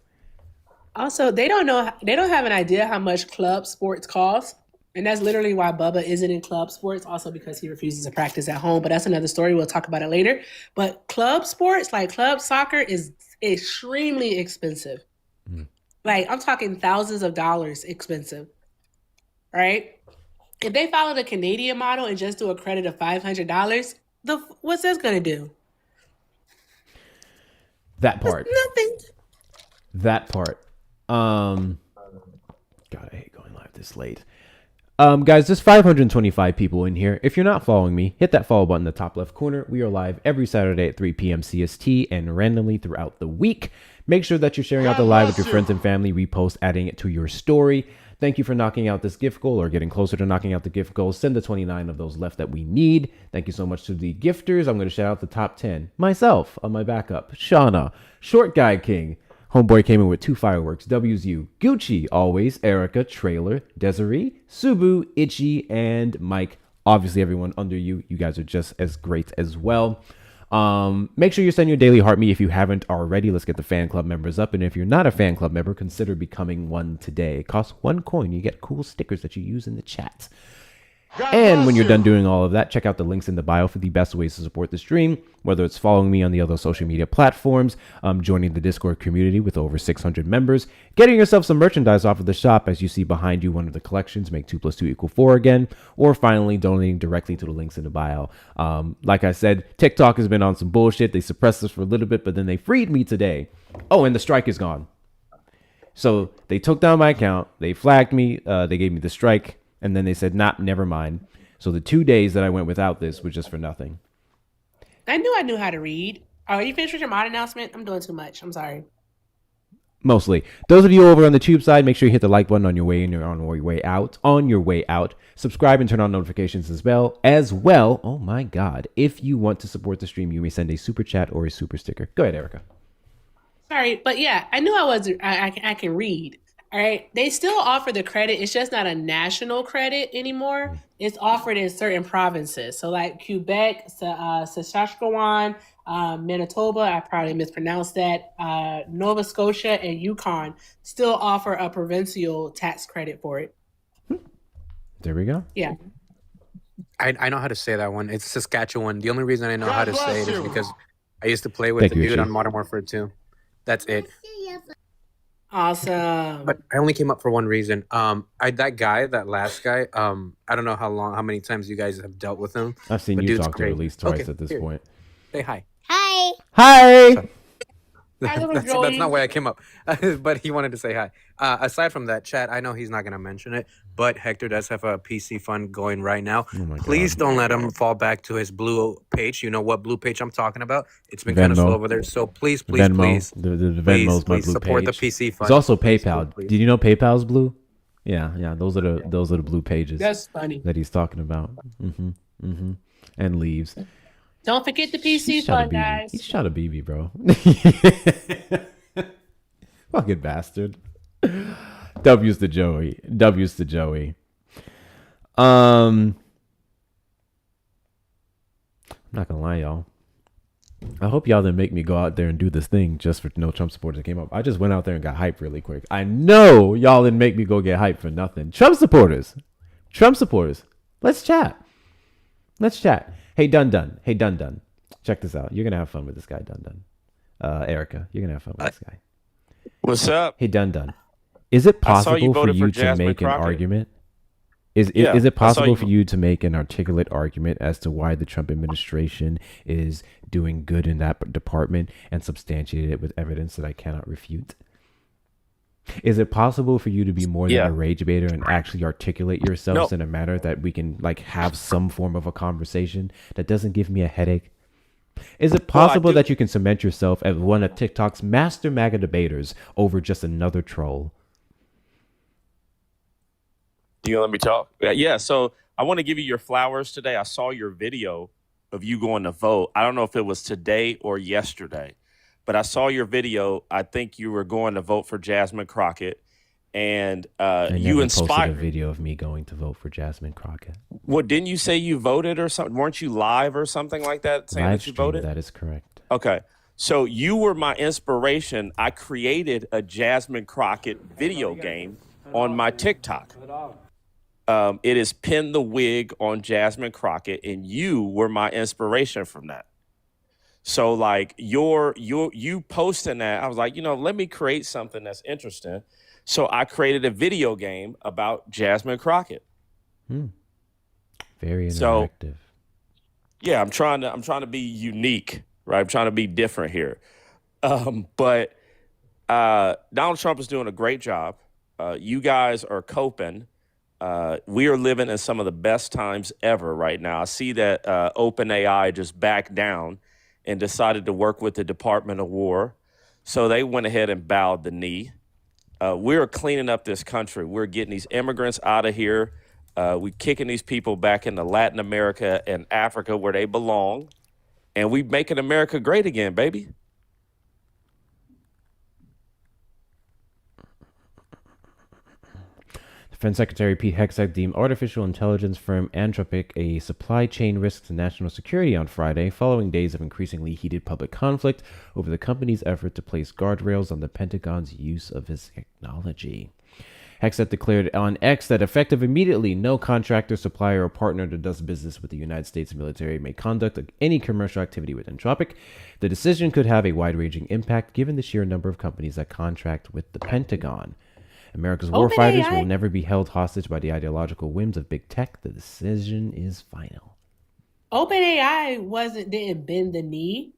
Also, they don't have an idea how much club sports cost. And that's literally why Bubba isn't in club sports, also because he refuses to practice at home. But that's another story. We'll talk about it later. But club sports, like club soccer, is extremely expensive. Like, I'm talking thousands of dollars expensive, right? If they follow the Canadian model and just do a credit of $500, what's this going to do? That part. Nothing. That part. God, I hate going live this late. Guys, there's 525 people in here. If you're not following me, hit that follow button in the top left corner. We are live every Saturday at 3 p.m. CST and randomly throughout the week. Make sure that you're sharing out the live with your friends and family. Repost, adding it to your story. Thank you for knocking out this gift goal or getting closer to knocking out the gift goal. Send the 29 of those left that we need. Thank you so much to the gifters. I'm going to shout out the top 10. Myself on my backup. Shauna, Short Guy King. Homeboy came in with 2 fireworks. WSU, Gucci, always, Erica, Trailer, Desiree, Subu, Itchy, and Mike. Obviously, everyone under you. You guys are just as great as well. Make sure you send your daily heart me if you haven't already. Let's get the fan club members up. And if you're not a fan club member, consider becoming one today. It costs 1 coin. You get cool stickers that you use in the chat. And when you're done doing all of that, check out the links in the bio for the best ways to support the stream, whether it's following me on the other social media platforms, joining the Discord community with over 600 members, getting yourself some merchandise off of the shop as you see behind you one of the collections, make 2 + 2 = 4 again, or finally donating directly to the links in the bio. Like I said, TikTok has been on some bullshit. They suppressed us for a little bit, but then they freed me today. Oh, and the strike is gone. So they took down my account. They flagged me. They gave me the strike. And then they said, nah, never mind. So the 2 days that I went without this was just for nothing. I knew how to read. Are you finished with your mod announcement? I'm doing too much. I'm sorry. Mostly. Those of you over on the tube side, make sure you hit the like button on your way in or on your way out. On your way out. Subscribe and turn on notifications as well. Oh my God. If you want to support the stream, you may send a super chat or a super sticker. Go ahead, Erica. Sorry, but yeah, I knew I can read. All right. They still offer the credit. It's just not a national credit anymore. It's offered in certain provinces. So like Quebec, Saskatchewan, Manitoba, I probably mispronounced that, Nova Scotia, and Yukon still offer a provincial tax credit for it. There we go. Yeah. I know how to say that one. It's Saskatchewan. The only reason I know how to say it is because I used to play with the dude on Modern Warfare 2. That's it. Awesome. But I only came up for one reason. That last guy, I don't know how many times you guys have dealt with him. I've seen you talk to him at least twice at this point. Say hi. Hi. Hi. That's not why I came up, but he wanted to say hi. Aside from that, chat, I know he's not going to mention it, but Hector does have a PC fund going right now. Please don't let him fall back to his blue page. You know what blue page I'm talking about? It's been kind of slow over there. So please, the Venmo's my blue support page. the PC fund. It's also PayPal. Did you know PayPal's blue? Yeah. Those are the blue pages. That's funny. That he's talking about. And leaves. Don't forget the PC fund, guys. He's shot a BB, bro. Fucking bastard. W's to Joey. I'm not gonna lie, y'all. I hope y'all didn't make me go out there and do this thing just for no Trump supporters that came up. I just went out there and got hyped really quick. I know y'all didn't make me go get hyped for nothing. Trump supporters. Let's chat. Hey, Dun. Check this out. You're going to have fun with this guy, Dun. Erica, you're going to have fun with this guy. What's up? Hey, Dun. Is it possible for you to make an argument? Is it possible for you to make an articulate argument as to why the Trump administration is doing good in that department and substantiate it with evidence that I cannot refute? Is it possible for you to be more than a rage baiter and actually articulate yourselves in a manner that we can have some form of a conversation that doesn't give me a headache? Is it possible that you can cement yourself as one of TikTok's master MAGA debaters over just another troll? You gonna let me talk? Yeah, so I want to give you your flowers today. I saw your video of you going to vote. I don't know if it was today or yesterday, but I saw your video. I think you were going to vote for Jasmine Crockett, and you inspired a video of me going to vote for Jasmine Crockett. What, didn't you say you voted or something? Weren't you live or something like that saying Live that you stream, voted? that is correct. Okay. So you were my inspiration. I created a Jasmine Crockett video game on my TikTok. It is Pin the Wig on Jasmine Crockett, and you were my inspiration from that. So you posting that, I was like, let me create something that's interesting. So I created a video game about Jasmine Crockett. Very interactive. Yeah, I'm trying to be unique, right? I'm trying to be different here. But Donald Trump is doing a great job. You guys are coping. We are living in some of the best times ever right now. I see that OpenAI just backed down and decided to work with the Department of War. So they went ahead and bowed the knee. We're cleaning up this country. We're getting these immigrants out of here. We're kicking these people back into Latin America and Africa where they belong. And we're making America great again, baby. Defense Secretary Pete Hegseth deemed artificial intelligence firm Anthropic a supply chain risk to national security on Friday, following days of increasingly heated public conflict over the company's effort to place guardrails on the Pentagon's use of its technology. Hexet declared on X that effective immediately, no contractor, supplier, or partner that does business with the United States military may conduct any commercial activity with Entropic. The decision could have a wide-ranging impact given the sheer number of companies that contract with the Pentagon. America's warfighters will never be held hostage by the ideological whims of big tech. The decision is final. OpenAI didn't bend the knee.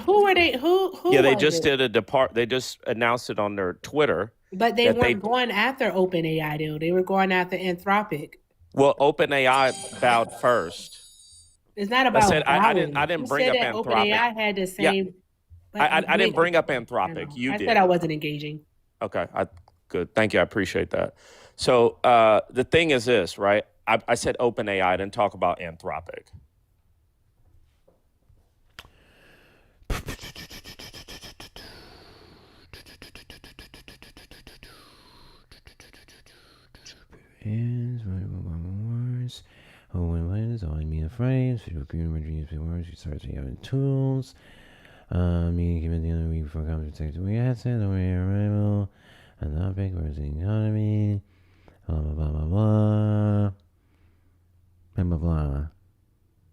Who were they? Who? Yeah, they was just it? did They just announced it on their Twitter. But they weren't going after OpenAI though. They were going after Anthropic. Well, OpenAI bowed first. It's not about. I didn't bring up Anthropic. OpenAI had the same. Yeah. I didn't bring up Anthropic. You did. I said I wasn't engaging. Okay. Good. Thank you. I appreciate that. So the thing is this, right? I said OpenAI. I didn't talk about Anthropic. On me frames, she starts having tools. Given the other week before comes protect we had said away arrival. And not big words in the economy. Blah blah blah blah blah. Blah blah blah.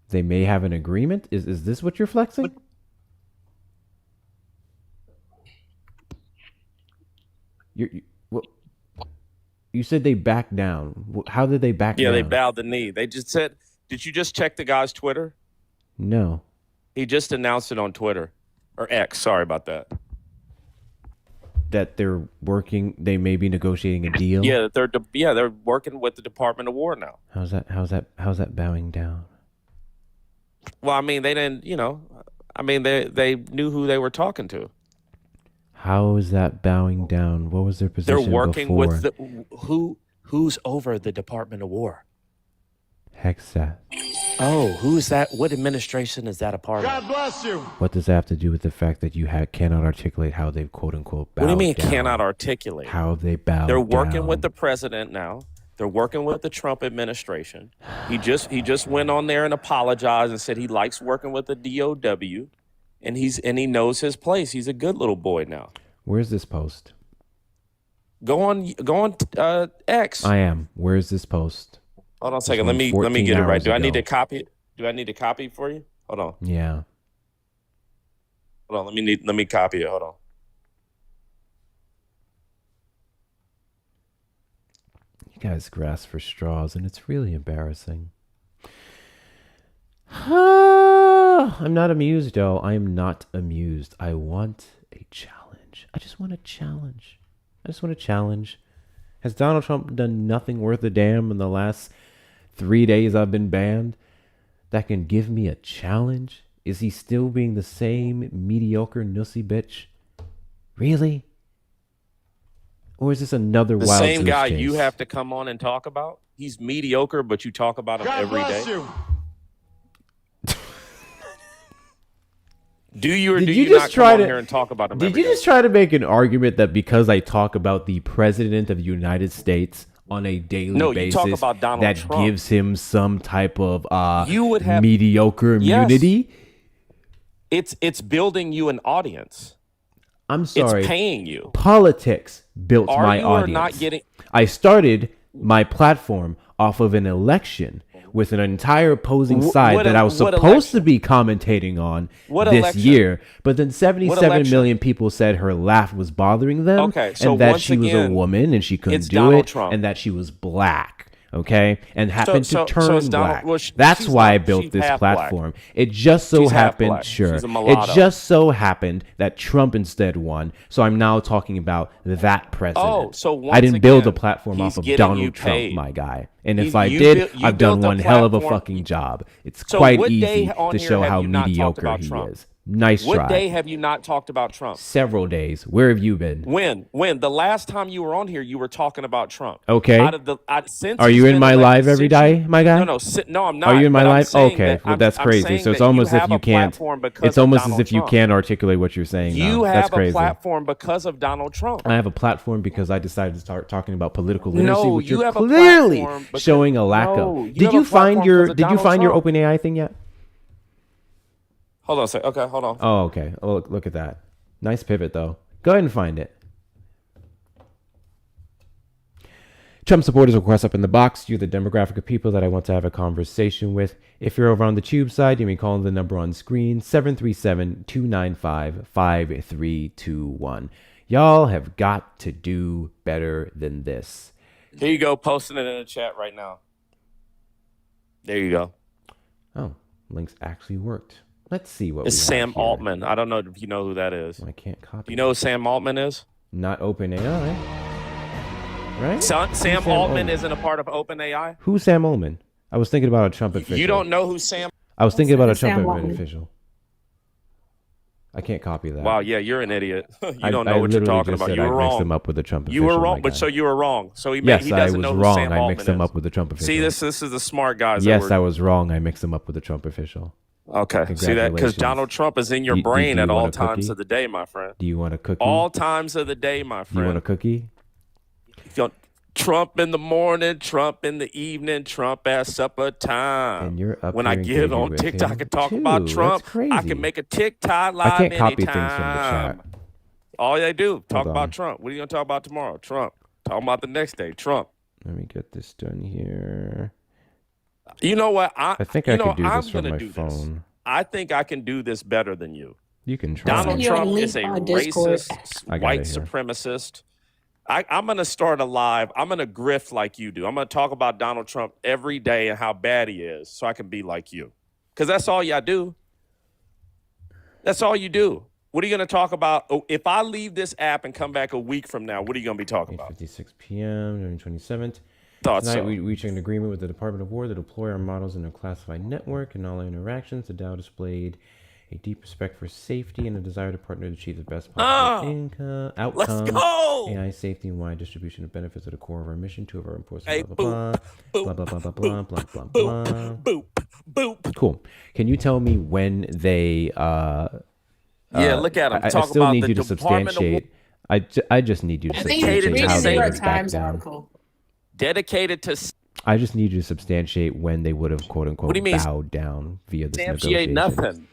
They may have an agreement. Is this what you're flexing? You said they backed down. How did they back down? Yeah, they bowed the knee. They just said, did you just check the guy's Twitter? No. He just announced it on Twitter. Or X, sorry about that. That they're working, they may be negotiating a deal? Yeah, they're working with the Department of War now. How's that bowing down? Well, I mean, they didn't, they knew who they were talking to. How is that bowing down? What was their position They're working before? with who's over the Department of War? Hexat. Oh, who's that? What administration is that a part of? God bless you. What does that have to do with the fact that you cannot articulate how they've quote unquote bowed What do you mean down? cannot articulate? How have they bowed They're working down? with the president now. They're working with the Trump administration. He just went on there and apologized and said he likes working with the DOW, and he knows his place. He's a good little boy now. Where's this post? Go on X. I am. Where's this post? Hold on a second. Let me get it right. Do I need to copy it? Do I need to copy it for you? Hold on. Yeah. Hold on. Let me copy it. Hold on. You guys grasp for straws, and it's really embarrassing. I'm not amused, though. I am not amused. I want a challenge. I just want a challenge. Has Donald Trump done nothing worth a damn in the last 3 days I've been banned that can give me a challenge? Is he still being the same mediocre nussy bitch? Really? Or is this another The wild same goose guy chase? you have to come on and talk about? He's mediocre, but you talk about him every day. You. Do you or Did do you you just not try come on to- here and talk about him Did every you day? just try to make an argument that because I talk about the president of the United States on a daily No, you basis, talk about Donald that Trump. gives him some type of You would have- mediocre immunity? It's building you an audience. I'm sorry. It's paying you. Politics built Are my you or audience. not getting- I started my platform off of an election with an entire opposing side what that I was what supposed to be commentating on What this election? year. But then 77 election? million people said her laugh was bothering them, Okay, so and that once she was a again, woman and she couldn't it's do Donald it, Trump. and that she was black. Okay, and happened so to turn it's Donald- black. well, That's she's why I not- built she's this half black. platform. It just so She's half happened, black. sure. She's a It mulatto. just so happened that Trump instead won. So I'm now talking about that president. Oh, so once I didn't build a again, platform he's off of getting Donald you Trump, paid. my guy. And if You- I you did, built- you I've done built a one hell of a platform- fucking job. It's So quite what day easy on to here show have how you not talked mediocre about he Trump? is. Nice What try. day have you not talked about Trump? Several days. Where have you been? When? The last time you were on here, you were talking about Trump. Okay. Since Are he's you in been my elected, live every since you- day, my guy? No, I'm not. Are you in my but I'm live? saying Okay, that- well, I'm- that's I'm crazy. saying So it's that almost have if you a can't. platform because It's of almost as Donald if you Trump. can't articulate what you're saying. You now. That's have a crazy. platform because of Donald Trump. I have a platform because I decided to start talking about political literacy, No, which you you're have a clearly platform because- showing a lack No, of. you Did have you a find platform your because of Did you Donald find your Trump. OpenAI thing yet? Hold on a second. Okay, hold on. Oh, okay. Oh, look at that. Nice pivot, though. Go ahead and find it. Trump supporters will cross up in the box. You're the demographic of people that I want to have a conversation with. If you're over on the tube side, you may call the number on screen, 737-295-5321. Y'all have got to do better than this. Here you go, posting it in the chat right now. There you go. Oh, links actually worked. Let's see what it's we Sam have here. Altman. I don't know if you know who that is. I can't copy. You know who Sam Altman is? Not OpenAI, right? Sam Altman isn't a part of OpenAI. Who's Sam Altman? I was thinking about a Trump official. You don't know who Sam? I was thinking about a Sam Trump Altman. official. I can't copy that. Wow, yeah, you're an idiot. You I don't know what you're literally talking just about. said You were I mixed wrong. him up with a Trump You official. were wrong, my but guy. so you were wrong. So he Yes, he I doesn't was know who wrong. Sam I Altman mixed him is. up with a Trump official. See, this is the smart guys. Yes, I was wrong. I mixed him up with a Trump official. Okay, see that? Because Congratulations. Donald Trump is in your Do brain you at want all a times cookie? of the day, my friend. Do you want a cookie? All times of the day, my Do you want a friend. cookie? Trump in the morning, Trump in the evening, Trump at supper time. And you're up When here I get engaging on with TikTok him and talk too. about That's Trump, I crazy. can make a TikTok live I can't copy anytime. things from the chat. All they do, talk Hold about on. Trump. What are you going to talk about tomorrow? Trump. Talking about the next day, Trump. Let me get this done here. You know what? I think I could do I'm this from gonna my do phone. This. I think I can do this better than you. You can try. Donald Send you a Trump link is a on Discord. racist, I got white it here. supremacist. I'm going to start a live. I'm going to grift like you do. I'm going to talk about Donald Trump every day and how bad he is so I can be like you. Because that's all y'all do. That's all you do. What are you going to talk about? Oh, if I leave this app and come back a week from now, what are you going to be talking about? 8:56 p.m. November 27th. Thought Tonight, so. we reached an agreement with the Department of War to deploy our models in a classified network. In all our interactions, the Dow displayed a deep respect for safety and a desire to partner to achieve the best possible outcome. Let's go! AI safety and wide distribution of benefits at the core of our mission. Two of our important Hey, blah, blah, blah, blah, blah, blah, blah, blah, blah, blah. Boop, boop. Cool. Can you tell me when they? Yeah, look at him. I Talk still about need the you to Department of substantiate. I just need you to I think you should substantiate read how the they New would York have backed Times down. article. dedicated to I just need you to substantiate when they would have quote unquote What do you mean? bowed down via this substantiate negotiation. nothing.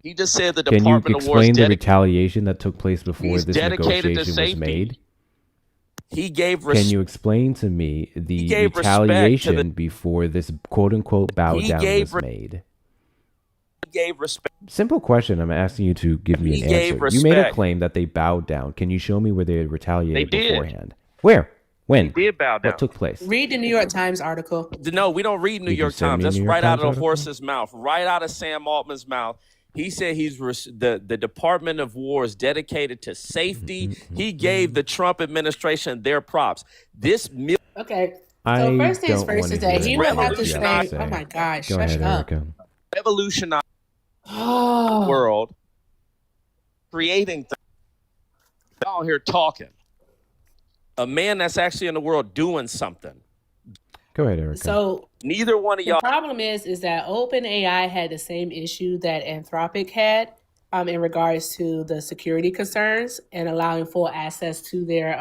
He just said the Can you Department of War is explain the dedicated. retaliation that took place before He's this dedicated to negotiation was safety. made? He gave Can you explain to me the gave respect to retaliation the- before this quote unquote bow He down gave was re- made? gave respect. Simple question. I'm asking you to give me He an gave answer. You made a respect. claim that they bowed down. Can you show me where they had retaliated They did. beforehand? Where? When? He did bow down. What took place? Read the New York Times article. No, we don't read New You can York send Times. me a That's New York right out Times of the article? horse's mouth, right out of Sam Altman's mouth. He said the Department of War is dedicated to safety. He gave the Trump administration their props. This Okay. I So first things don't first wanna is that hear he anything would have to else you have say, to oh my gosh, Go shush ahead, up. Erica. revolutionized Oh. world, creating things. Y'all here talking. A man that's actually in the world doing something. Go ahead, Erica. So Neither one of the y'all. problem is that OpenAI had the same issue that Anthropic had in regards to the security concerns and allowing full access to their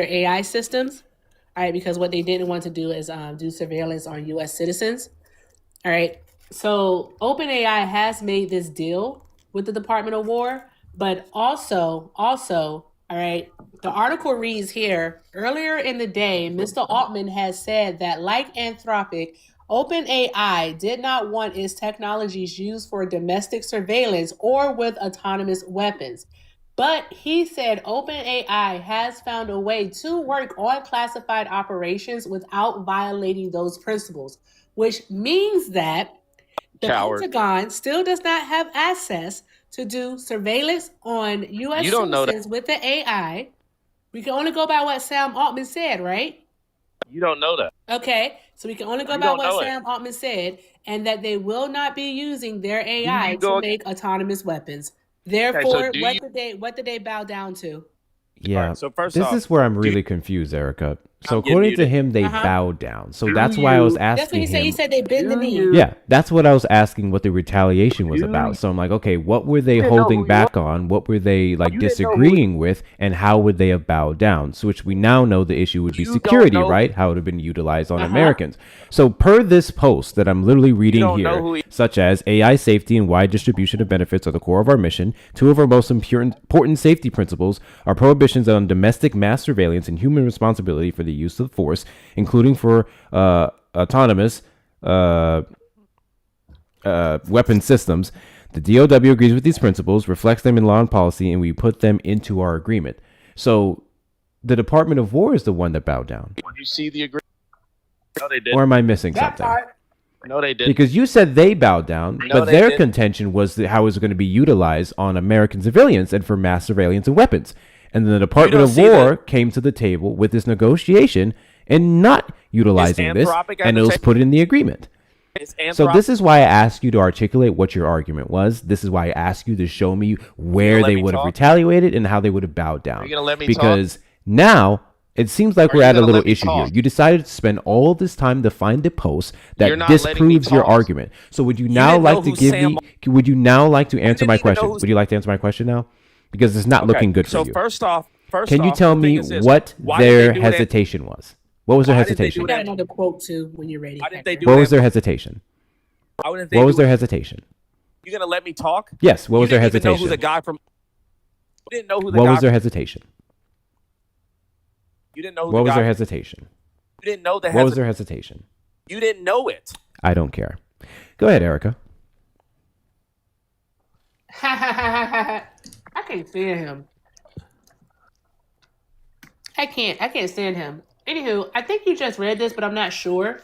AI systems. All right, because what they didn't want to do is do surveillance on U.S. citizens. All right, so OpenAI has made this deal with the Department of War, but also, all right, the article reads here, earlier in the day, Mr. Altman has said that like Anthropic, OpenAI did not want its technologies used for domestic surveillance or with autonomous weapons. But he said OpenAI has found a way to work on classified operations without violating those principles, which means that the Coward. Pentagon still does not have access to do surveillance on U.S. You don't know that. citizens with the AI. We can only go by what Sam Altman said, right? You don't know that. Okay, so we can only go You by don't what know it. Sam Altman said, and that they will not be using their Do AI you to go- make autonomous weapons. so Therefore, do what you- did they bow down to? Yeah. Alright, so first this off, is where I'm really confused, Erica. So I'm getting according to muted. him, they bowed down. So that's why I was That's what asking he said. He him. said they bend the knee. Yeah, that's what I was asking what the retaliation was about. So I'm like, okay, what were they holding back on? What were they like disagreeing with? And how would they have bowed down? So which we now know the issue would be security, right? How it would have been utilized on Americans. So per this post that I'm literally reading here, such as AI safety and wide distribution of benefits are the core of our mission. Two of our most important safety principles are prohibitions on domestic mass surveillance and human responsibility for the use of force, including for autonomous weapon systems. The DOW agrees with these principles, reflects them in law and policy, and we put them into our agreement. So the Department of War is the one that bowed down. Did you see the agreement? No, they didn't. Or am I missing something? No, they didn't. Because you said they bowed down, but their contention was that how it was going to be utilized on American civilians and for mass surveillance and weapons. And then the Department of War came to the table with this negotiation and not utilizing this, and it was put in the agreement. So this is why I asked you to articulate what your argument was. This is why I asked you to show me where they would have retaliated and how they would have bowed down. Because now it seems like we're at a little issue here. You decided to spend all this time to find a post that disproves your argument. So would you now like to give me? Would you now like to answer my question? Would you like to answer my question now? Because it's not looking good for you. So first off, can you tell me what their hesitation was? What was their hesitation? You got another quote too when you're ready. What was their hesitation? What was their hesitation? You gonna let me talk? Yes. What was their hesitation? You didn't know who the guy from. You didn't know who the What guy was their hesitation? You didn't know who What the was guy. their hesitation? You didn't know the. What was their hesitation? You didn't know it. I don't care. Go ahead, Erica. I can't stand him. I can't stand him. Anywho, I think you just read this, but I'm not sure.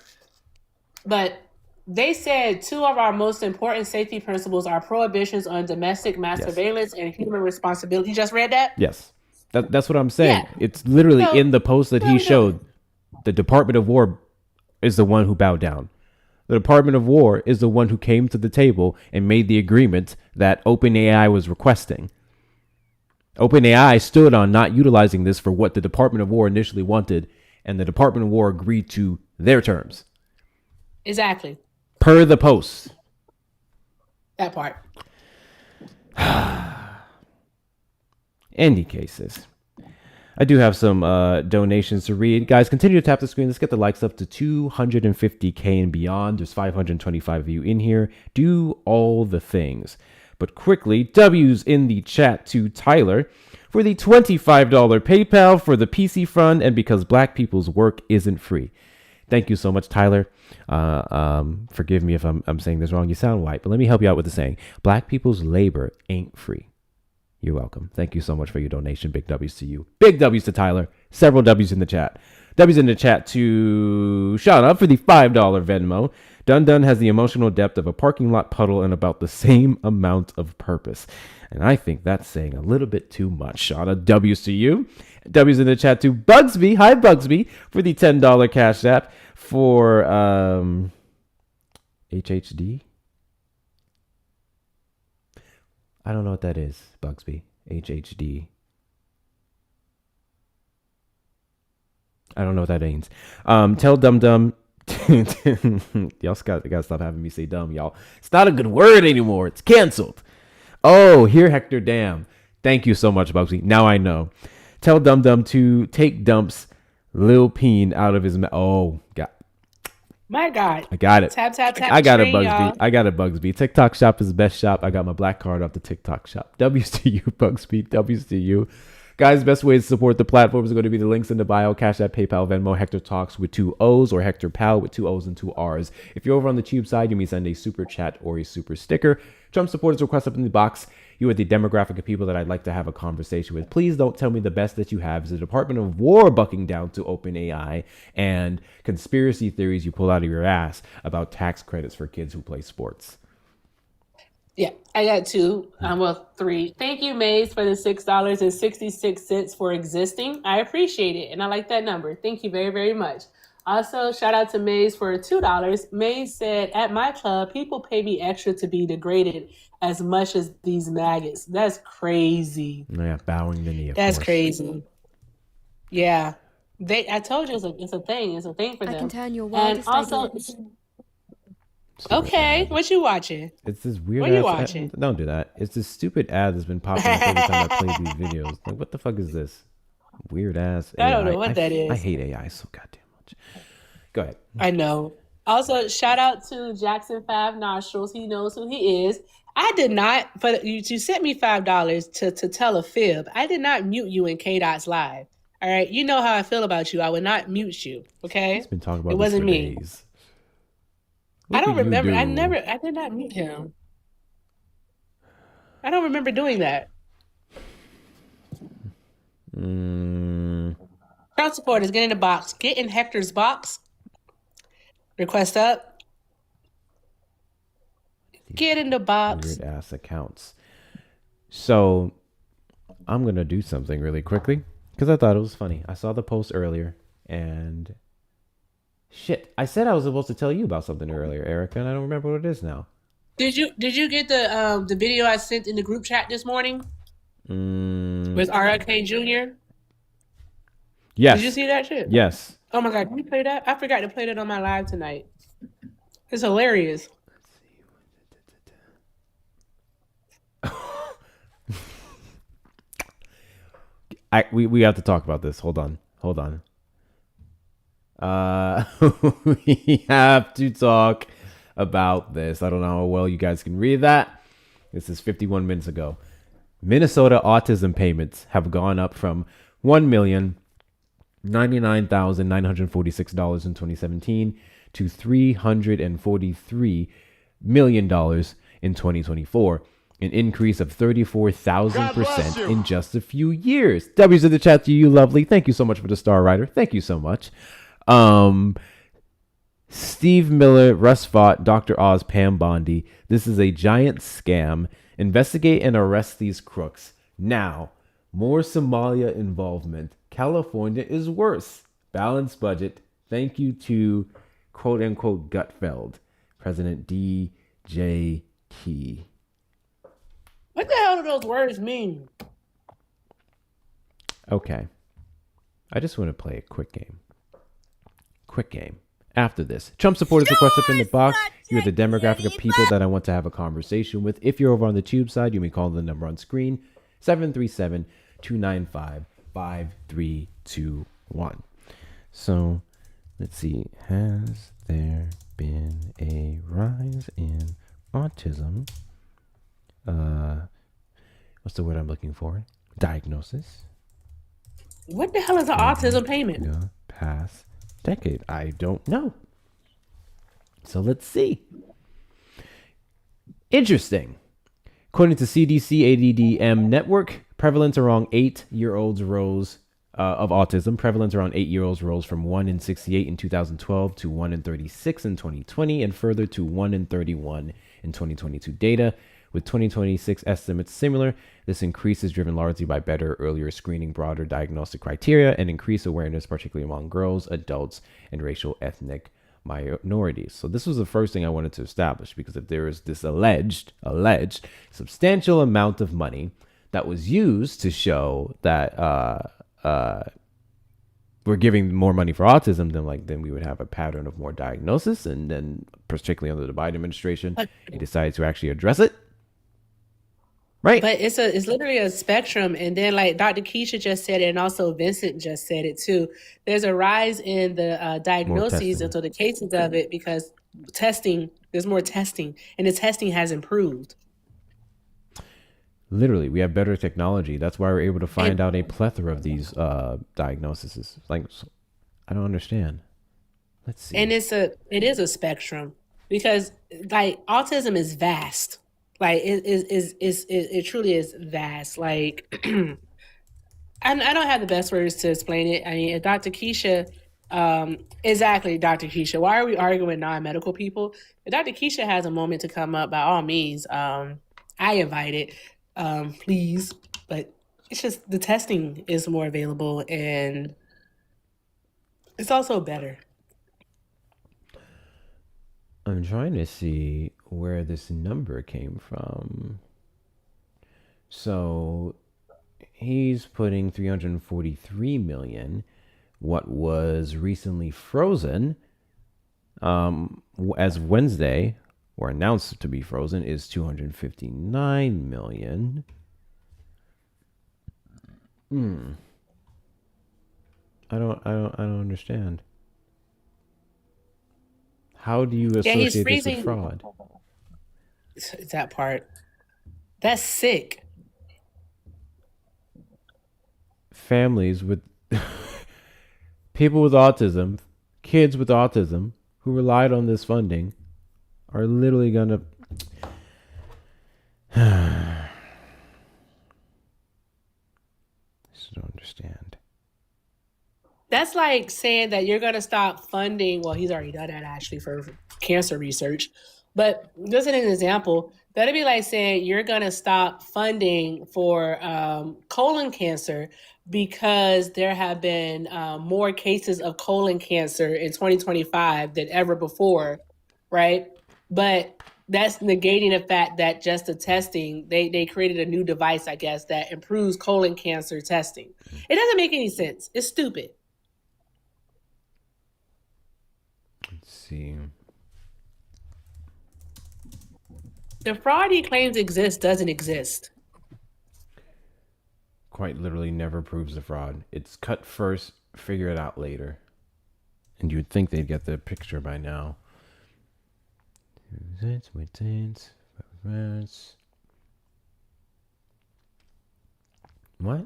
But they said two of our most important safety principles are prohibitions on domestic mass surveillance and human responsibility. You just read that? Yes. That's what I'm saying. Yeah. It's literally in the post that he showed. The Department of War is the one who bowed down. The Department of War is the one who came to the table and made the agreement that OpenAI was requesting. OpenAI stood on not utilizing this for what the Department of War initially wanted, and the Department of War agreed to their terms. Exactly. Per the post. That part. Any cases. I do have some donations to read. Guys, continue to tap the screen. Let's get the likes up to 250K and beyond. There's 525 of you in here. Do all the things. But quickly, W's in the chat to Tyler for the $25 PayPal for the PC fund and because black people's work isn't free. Thank you so much, Tyler. Forgive me if I'm saying this wrong. You sound white, but let me help you out with the saying. Black people's labor ain't free. You're welcome. Thank you so much for your donation. Big W's to you. Big W's to Tyler. Several W's in the chat. W's in the chat to Shauna for the $5 Venmo. Dun Dun has the emotional depth of a parking lot puddle and about the same amount of purpose. And I think that's saying a little bit too much. Shauna, W's to you. W's in the chat to Bugsby. Hi, Bugsby, for the $10 Cash App for HHD. I don't know what that is, Bugsby. HHD. I don't know what that means. Tell Dum Dum. Y'all gotta stop having me say dumb, y'all. It's not a good word anymore. It's canceled. Oh, here, Hector Dam. Thank you so much, Bugsby. Now I know. Tell Dum Dum to take dumps Lil Peen out of his mouth. Oh, God. My God. I got it. Tap, tap, tap. I got it, train, Bugsby. y'all. I got it, Bugsby. TikTok shop is the best shop. I got my black card off the TikTok shop. W's to you, Bugsby. W's to you. Guys, best way to support the platforms are going to be the links in the bio. Cash App, PayPal, Venmo, Hector Talks with 2 O's or Hector Pal with 2 O's and 2 R's. If you're over on the tube side, you may send a super chat or a super sticker. Trump supporters request up in the box. You are the demographic of people that I'd like to have a conversation with. Please don't tell me the best that you have is the Department of War bucking down to OpenAI and conspiracy theories you pull out of your ass about tax credits for kids who play sports. Yeah, I got 2. Well, 3. Thank you, Maze, for the $6.66 for existing. I appreciate it, and I like that number. Thank you very, very much. Also, shout out to Maze for $2. Maze said, at my club, people pay me extra to be degraded as much as these maggots. That's crazy. Yeah, bowing the knee, of That's course. crazy. Yeah. I told you it's a thing. It's a thing for I can them. turn your And wildest also, ideas. okay, what you watching? It's this weird What you ass. watching? Don't do that. It's this stupid ad that's been popping up every time I play these videos. Like, what the fuck is this? Weird ass AI. I don't know what that I is. hate AI so goddamn much. Go ahead. I know. Also, shout out to Jackson Five Nostrils. He knows who he is. I did not, but you sent me $5 to tell a fib. I did not mute you in K-Dot's live. All right, you know how I feel about you. I would not mute you. Okay, He's been talking about it this wasn't for me. days. I What don't did you remember. do? I did not mute him. I don't remember doing that. Crowd supporters, get in the box. Get in Hector's box. Request up. Get in the box. Weird ass accounts. So I'm gonna do something really quickly because I thought it was funny. I saw the post earlier and shit. I said I was supposed to tell you about something earlier, Erica, and I don't remember what it is now. Did you get the video I sent in the group chat this morning with RLK Jr.? Yes. Did you see that shit? Yes. Oh my god, can you play that? I forgot to play that on my live tonight. It's hilarious. We have to talk about this. Hold on. We have to talk about this. I don't know how well you guys can read that. This is 51 minutes ago. Minnesota autism payments have gone up from $1,099,946 in 2017 to $343 million in 2024. An increase of 34,000% in just a few years. W's in the chat to you, lovely. Thank you so much for the Star Rider. Thank you so much. Steve Miller, Russ Vought, Dr. Oz, Pam Bondi. This is a giant scam. Investigate and arrest these crooks. Now, more Somalia involvement. California is worse. Balanced budget. Thank you to quote unquote Gutfeld. President D.J. Key. What the hell do those words mean? Okay. I just want to play a quick game. After this, Trump supporters request up in the box. You're the demographic of people that I want to have a conversation with. If you're over on the tube side, you may call the number on screen, 737-295-5321. So, let's see. Has there been a rise in autism? What's the word I'm looking for? Diagnosis. What the hell is an autism payment? The past decade. I don't know. So let's see. Interesting. According to CDC ADDM network, prevalence around 8-year-olds rose of autism. Prevalence around 8-year-olds rose from 1 in 68 in 2012 to 1 in 36 in 2020 and further to 1 in 31 in 2022 data. With 2026 estimates similar, this increase is driven largely by better, earlier screening, broader diagnostic criteria, and increased awareness, particularly among girls, adults, and racial ethnic minorities. So this was the first thing I wanted to establish, because if there is this alleged substantial amount of money that was used to show that we're giving more money for autism, then we would have a pattern of more diagnosis, and then particularly under the Biden administration, he decided to actually address it. Right. But it's literally a spectrum. And then like Dr. Keisha just said it, and also Vincent just said it too. There's a rise in the diagnoses and so the cases of it because there's more testing, and the testing has improved. Literally, we have better technology. That's why we're able to find out a plethora of these diagnoses. Like, I don't understand. Let's see. And it is a spectrum because like autism is vast. Like it truly is vast. Like I don't have the best words to explain it. I mean, Dr. Keisha, exactly, Dr. Keisha. Why are we arguing non-medical people? If Dr. Keisha has a moment to come up, by all means, I invite it, please. But it's just the testing is more available and it's also better. I'm trying to see where this number came from. So he's putting 343 million, what was recently frozen as Wednesday, or announced to be frozen, is 259 million. I don't understand. How do you Yeah, he's associate this with freezing. fraud? It's that part. That's sick. Families with people with autism, kids with autism who relied on this funding are literally gonna I just don't understand. That's like saying that you're going to stop funding. Well, he's already done that actually for cancer research. But just an example, that'd be like saying you're going to stop funding for colon cancer because there have been more cases of colon cancer in 2025 than ever before, right? But that's negating the fact that just the testing, they created a new device, I guess, that improves colon cancer testing. It doesn't make any sense. It's stupid. Let's see. The fraud he claims exists doesn't exist. Quite literally never proves the fraud. It's cut first, figure it out later. And you'd think they'd get the picture by now. What?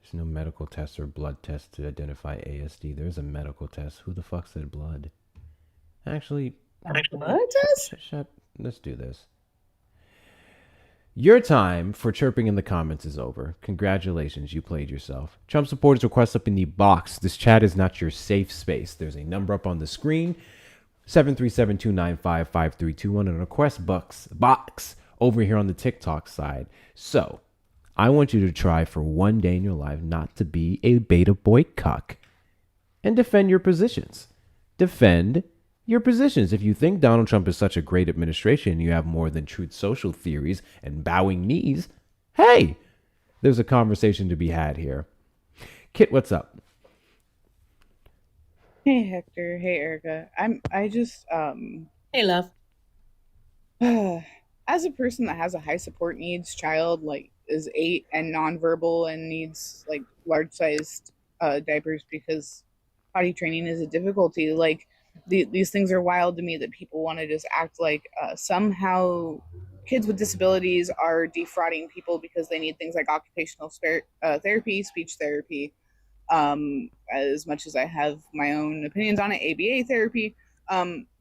There's no medical test or blood test to identify ASD. There's a medical test. Who the fuck said blood? Actually, blood test? Let's do this. Your time for chirping in the comments is over. Congratulations, you played yourself. Trump supporters request up in the box. This chat is not your safe space. There's a number up on the screen, 737-295-5321, and a request box over here on the TikTok side. So, I want you to try for one day in your life not to be a beta boy cuck and defend your positions. Defend your positions. If you think Donald Trump is such a great administration and you have more than truth social theories and bowing knees, hey, there's a conversation to be had here. Kit, what's up? Hey Hector, hey Erica. Hey love. As a person that has a high support needs child, like is 8 and nonverbal and needs like large sized diapers because potty training is a difficulty, like these things are wild to me that people want to just act like somehow kids with disabilities are defrauding people because they need things like occupational therapy, speech therapy. As much as I have my own opinions on it, ABA therapy,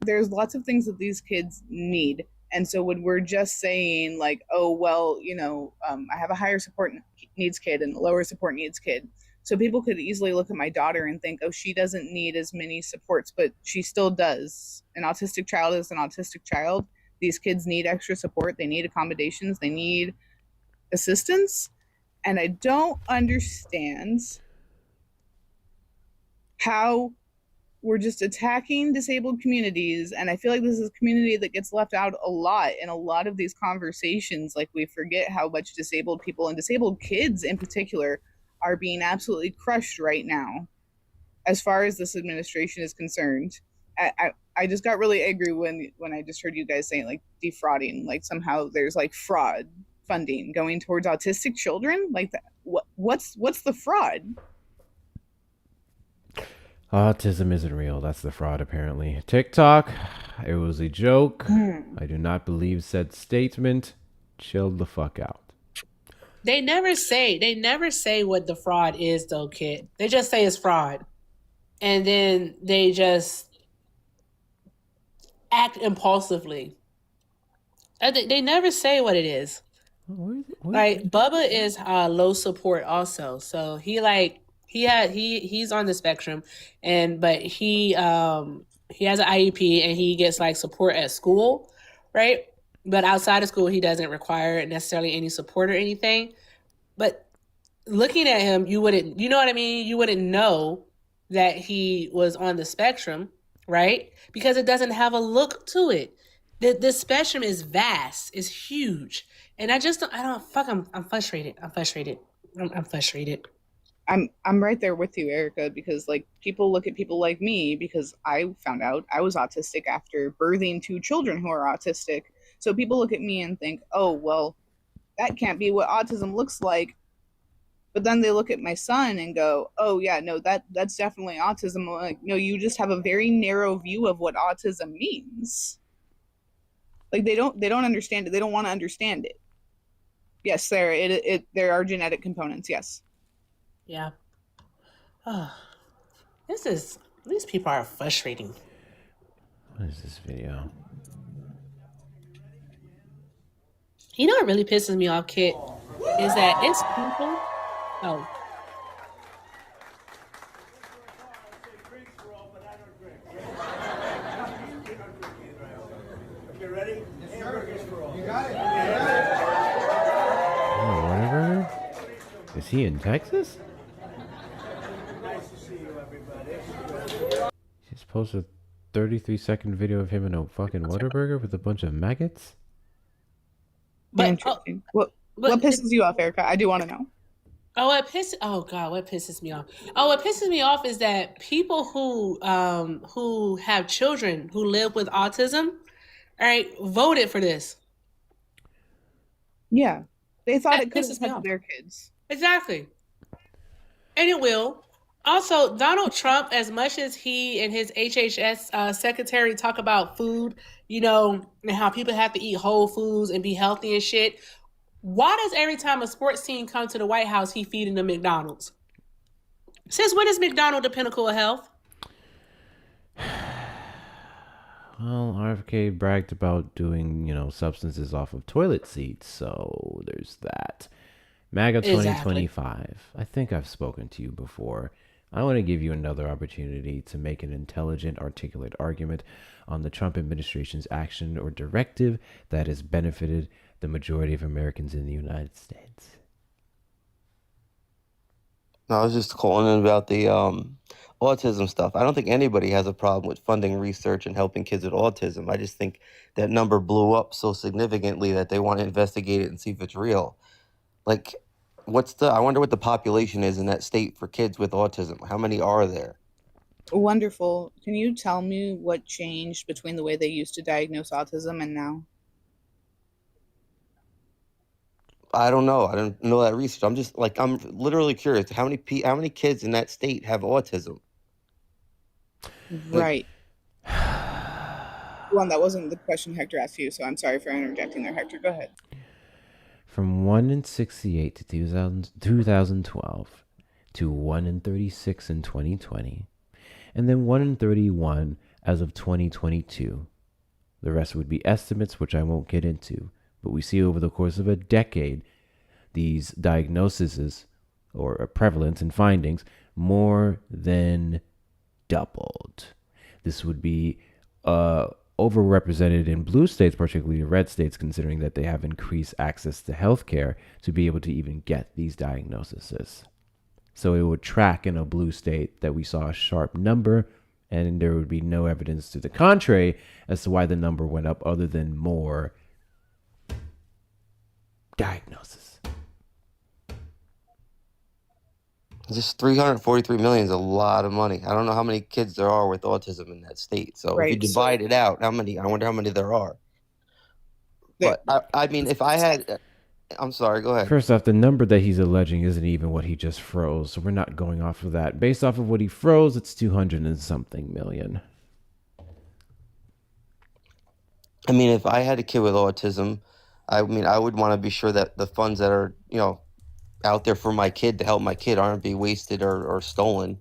there's lots of things that these kids need. And so when we're just saying like, oh, well, I have a higher support needs kid and a lower support needs kid. So people could easily look at my daughter and think, oh, she doesn't need as many supports, but she still does. An autistic child is an autistic child. These kids need extra support. They need accommodations. They need assistance. And I don't understand how we're just attacking disabled communities. And I feel like this is a community that gets left out a lot in a lot of these conversations. Like we forget how much disabled people and disabled kids in particular are being absolutely crushed right now as far as this administration is concerned. I just got really angry when I just heard you guys saying like defrauding, like somehow there's like fraud funding going towards autistic children. Like that, what's the fraud? Autism isn't real. That's the fraud, apparently. TikTok, it was a joke. I do not believe said statement. Chill the fuck out. They never say what the fraud is though, Kit. They just say it's fraud. And then they just act impulsively. They never say what it is. Like Bubba is low support also. So he's on the spectrum but he has an IEP and he gets like support at school, right? But outside of school, he doesn't require necessarily any support or anything. But looking at him, you wouldn't know that he was on the spectrum, right? Because it doesn't have a look to it. The spectrum is vast, it's huge. And I'm frustrated. I'm frustrated. I'm right there with you, Erica, because like people look at people like me because I found out I was autistic after birthing 2 children who are autistic. So people look at me and think, "Oh, well, that can't be what autism looks like." But then they look at my son and go, "Oh yeah, no, that's definitely autism." I'm like, no, you just have a very narrow view of what autism means. Like they don't understand it. They don't want to understand it. Yes, there are genetic components. Yes. Yeah. Oh, these people are frustrating. What is this video? You know what really pisses me off, Kit, is that it's people. Oh. Oh, whatever. Is he in Texas? He's posted a 33-second video of him in a fucking Whataburger with a bunch of maggots. But Interesting. What pisses you off, Erica? I do want to know. what pisses me off? Oh, what pisses me off is that people who have children who live with autism, all right, voted for this. Yeah. They thought That it could pisses have me off. their kids. Exactly. And it will. Also, Donald Trump, as much as he and his HHS secretary talk about food, and how people have to eat whole foods and be healthy and shit, why does every time a sports team comes to the White House, he feeding them McDonald's? Since when is McDonald's the pinnacle of health? Well, RFK bragged about doing, substances off of toilet seats, so there's that. MAGA 2025. Exactly. I think I've spoken to you before. I want to give you another opportunity to make an intelligent, articulate argument on the Trump administration's action or directive that has benefited the majority of Americans in the United States. No, I was just calling in about the autism stuff. I don't think anybody has a problem with funding research and helping kids with autism. I just think that number blew up so significantly that they want to investigate it and see if it's real. Like, I wonder what the population is in that state for kids with autism. How many are there? Wonderful. Can you tell me what changed between the way they used to diagnose autism and now? I don't know. I don't know that research. I'm literally curious. How many kids in that state have autism? Right. Well, that wasn't the question Hector asked you, so I'm sorry for interjecting there. Hector, go ahead. From 1 in 68 to 2012 to 1 in 36 in 2020, and then 1 in 31 as of 2022. The rest would be estimates, which I won't get into, but we see over the course of a decade, these diagnoses or prevalence and findings more than doubled. This would be overrepresented in blue states, particularly red states, considering that they have increased access to healthcare to be able to even get these diagnoses. So it would track in a blue state that we saw a sharp number, and there would be no evidence to the contrary as to why the number went up other than more diagnosis. Just 343 million is a lot of money. I don't know how many kids there are with autism in that state. So if you divide it out, I wonder how many there are. But I mean, if I had, I'm sorry, go ahead. First off, the number that he's alleging isn't even what he just froze, so we're not going off of that. Based off of what he froze, it's 200 and something million. I mean, if I had a kid with autism, I would want to be sure that the funds that are, out there for my kid to help my kid aren't be wasted or stolen.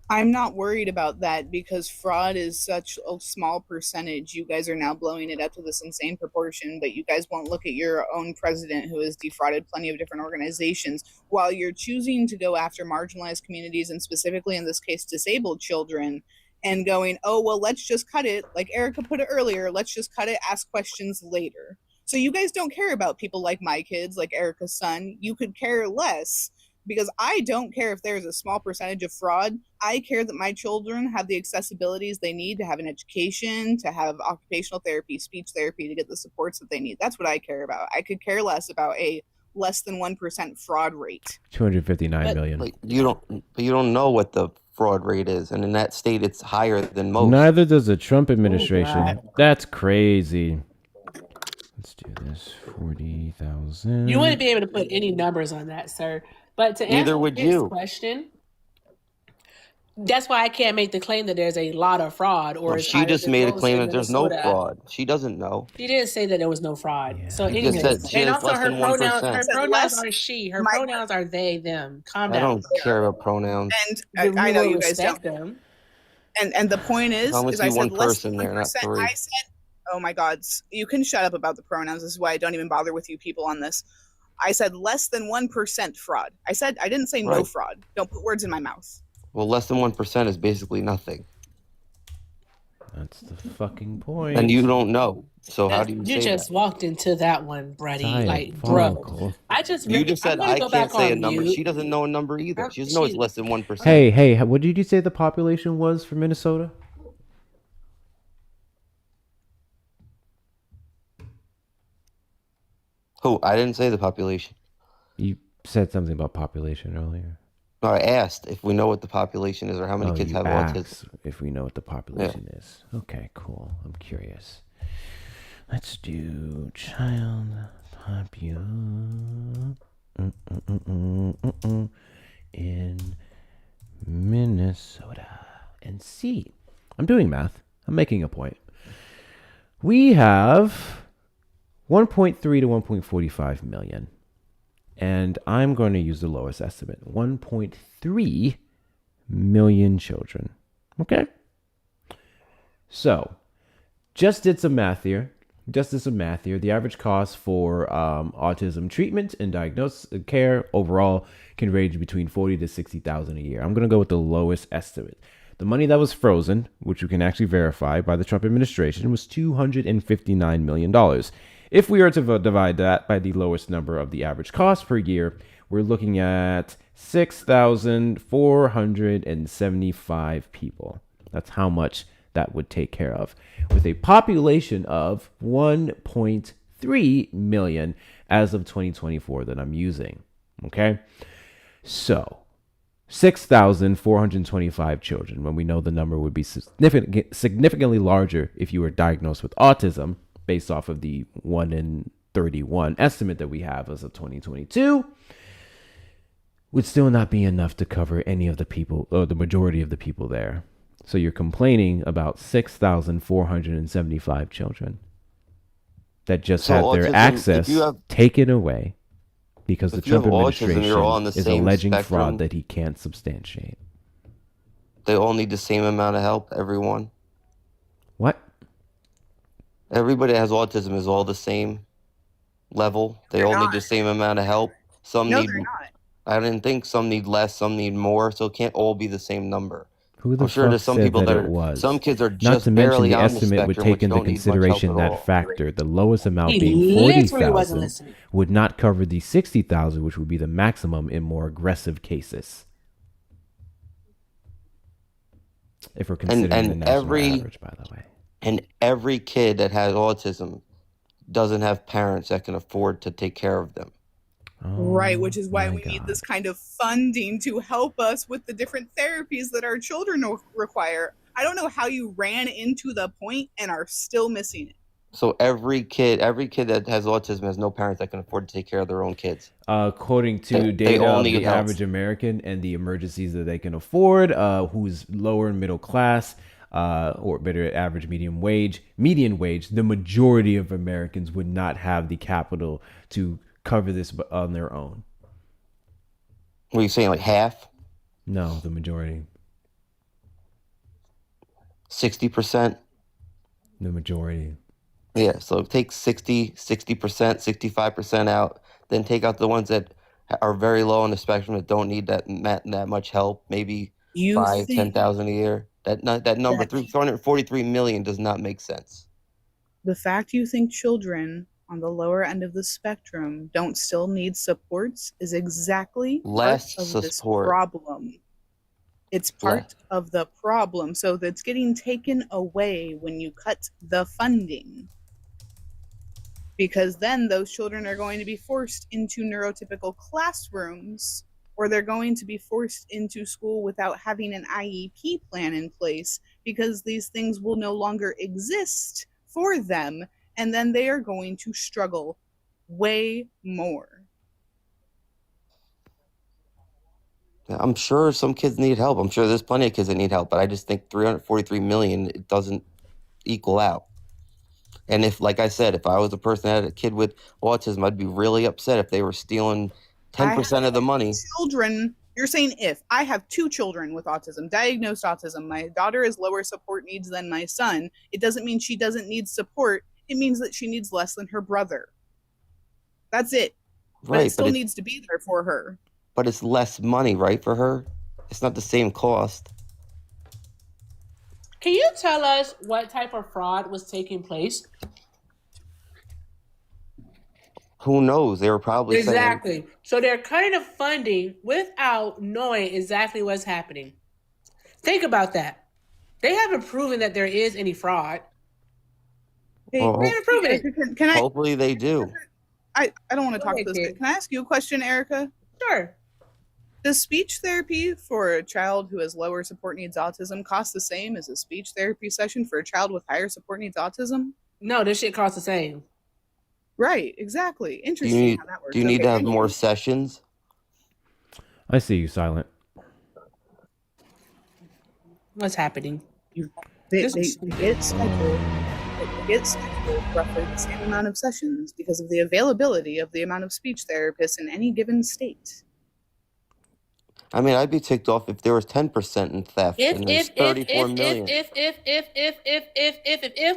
I'm not worried about that because fraud is such a small percentage. You guys are now blowing it up to this insane proportion, but you guys won't look at your own president who has defrauded plenty of different organizations while you're choosing to go after marginalized communities and specifically in this case disabled children and going, oh, well, let's just cut it. Like Erica put it earlier, let's just cut it, ask questions later. So you guys don't care about people like my kids, like Erica's son. You could care less because I don't care if there's a small percentage of fraud. I care that my children have the accessibilities they need to have an education, to have occupational therapy, speech therapy, to get the supports that they need. That's what I care about. I could care less about a less than 1% fraud rate. 259 million. Like you don't know what the fraud rate is, and in that state, it's higher than most. Neither does the Trump administration. God. That's crazy. Let's do this. 40,000. You wouldn't be able to put any numbers on that, sir. But to Neither answer would his you. question, that's why I can't make the claim that there's a lot of fraud or Well, it's she higher just than made a most claim in that there's no Minnesota. fraud. She doesn't know. She didn't say that there was no fraud. So She just anyways, said she and has also less her than pronouns, 1%. her Said pronouns less- aren't she. Her my- pronouns are they, them. Calm I down. don't care about pronouns. And I know you guys don't. them. And the point is I only I see said one less person than there, not 1%. three. I said, oh my God, you can shut up about the pronouns. This is why I don't even bother with you people on this. I said less than 1% fraud. I didn't say no Right. fraud. Don't put words in my mouth. Well, less than 1% is basically nothing, That's the fucking point. and you don't know. So how do you You say just that? walked into that one, Brady. Like, bro. Diabolical. I just You just said I'm gonna I go can't back say a on number. mute. She doesn't know a number either. She doesn't know it's She- less than 1%. Hey, what did you say the population was for Minnesota? Who? I didn't say the population. You said something about population earlier. No, I asked if we know what the population is or how many kids you have asked autism. if we know what the population is. Okay, cool. I'm curious. Let's do child population in Minnesota and see. I'm doing math. I'm making a point. We have 1.3 to 1.45 million. And I'm going to use the lowest estimate, 1.3 million children. Okay? So, just did some math here. The average cost for autism treatment and diagnosis care overall can range between 40 to 60,000 a year. I'm going to go with the lowest estimate. The money that was frozen, which we can actually verify by the Trump administration, was $259 million. If we were to divide that by the lowest number of the average cost per year, we're looking at 6,475 people. That's how much that would take care of, with a population of 1.3 million as of 2024 that I'm using. Okay? So, 6,425 children, when we know the number would be significantly larger if you were diagnosed with autism, based off of the 1 in 31 estimate that we have as of 2022, would still not be enough to cover any of the people, or the majority of the people there. So you're complaining about 6,475 children that just had their access taken away because the Trump administration is alleging fraud that he can't substantiate. They all need the same amount of help, everyone. What? Everybody that has autism is all the same level. They all need the same amount of help. Some need. They're not. I didn't think some need less, some need more, so it can't all be the same number. Who the I'm sure fuck there's some said people that that it was? Some kids are Not just to mention barely the on the estimate would spectrum, take which into don't need much help consideration at that all. factor. The lowest amount He being literally wasn't 40,000 listening. would not cover the 60,000, which would be the maximum in more aggressive cases. If we're considering the national average, by the way. And every kid that has autism doesn't have parents that can afford to take care of them. Right, which is why we need this kind of funding to help us with the different therapies that our children require. I don't know how you ran into the point and are still missing it. So every kid that has autism has no parents that can afford to take care of their own kids. According to data of the average American and the emergencies that they can afford, who's lower and middle class, or better, average median wage, the majority of Americans would not have the capital to cover this on their own. What are you saying, like half? No, the majority. 60%? The majority. Yeah, so take 60%, 65% out, then take out the ones that are very low on the spectrum that don't need that much help, maybe 10,000 a year. That number, 343 million, does not make sense. The fact you think children on the lower end of the spectrum don't still need supports is exactly Less part of this support. problem. It's part of the problem. So that's getting taken away when you cut the funding. because then those children are going to be forced into neurotypical classrooms, or they're going to be forced into school without having an IEP plan in place, because these things will no longer exist for them, and then they are going to struggle way more. I'm sure some kids need help. I'm sure there's plenty of kids that need help, but I just think 343 million, it doesn't equal out. And if, like I said, if I was a person that had a kid with autism, I'd be really upset if they were stealing 10% of the money. Children, you're saying if I have 2 children with autism, diagnosed autism, my daughter has lower support needs than my son, it doesn't mean she doesn't need support. It means that she needs less than her brother. That's it. But Right, it still needs to be there for her. but it's less money, right, for her? It's not the same cost. Can you tell us what type of fraud was taking place? Who knows? They were probably saying, Exactly. So they're cutting the funding without knowing exactly what's happening. Think about that. They haven't proven that there is any fraud. well, They haven't proven it. Can I? hopefully they do. I don't want to Go talk ahead, to this. Kate. Can I ask you a question, Erica? Sure. Does speech therapy for a child who has lower support needs autism cost the same as a speech therapy session for a child with higher support needs autism? No, this shit costs the same. Right, exactly. Do you Interesting need, how that works. do you need Okay, to have thank more you. sessions? I see you, Silent. What's happening? They This is get scheduled. They get scheduled roughly the same amount of sessions because of the availability of the amount of speech therapists in any given state. I mean, I'd be ticked off if there was 10% in theft and there's 34 million. If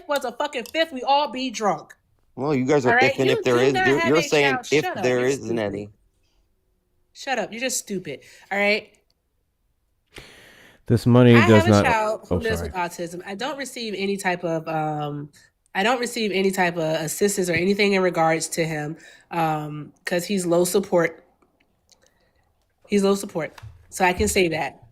was a fucking fifth, we all be drunk. Well, you guys All are right, ifing you if there do is. not have You're a saying child. if Shut up. there You're isn't stupid. any. Shut up. You're just stupid. All right. This money I does have a not. child who Oh, lives sorry. with autism. I don't receive any type of assistance or anything in regards to him because he's low support. He's low support. So I can say that.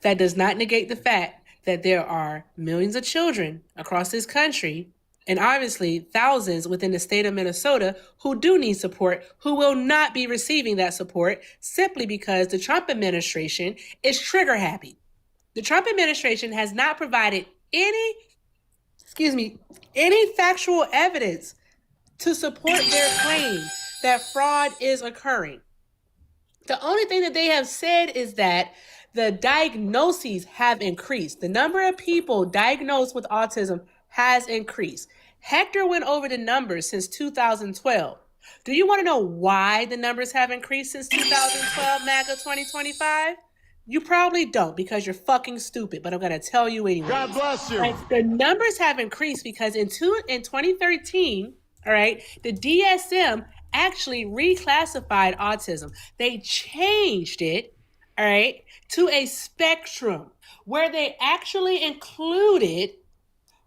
That does not negate the fact that there are millions of children across this country and obviously thousands within the state of Minnesota who do need support, who will not be receiving that support simply because the Trump administration is trigger happy. The Trump administration has not provided any factual evidence to support their claim that fraud is occurring. The only thing that they have said is that the diagnoses have increased. The number of people diagnosed with autism has increased. Hector went over the numbers since 2012. Do you want to know why the numbers have increased since 2012, MAGA 2025? You probably don't because you're fucking stupid, but I'm going to tell you anyway. God bless you. Right? The numbers have increased because in 2013, all right, the DSM actually reclassified autism. They changed it, all right, to a spectrum where they actually included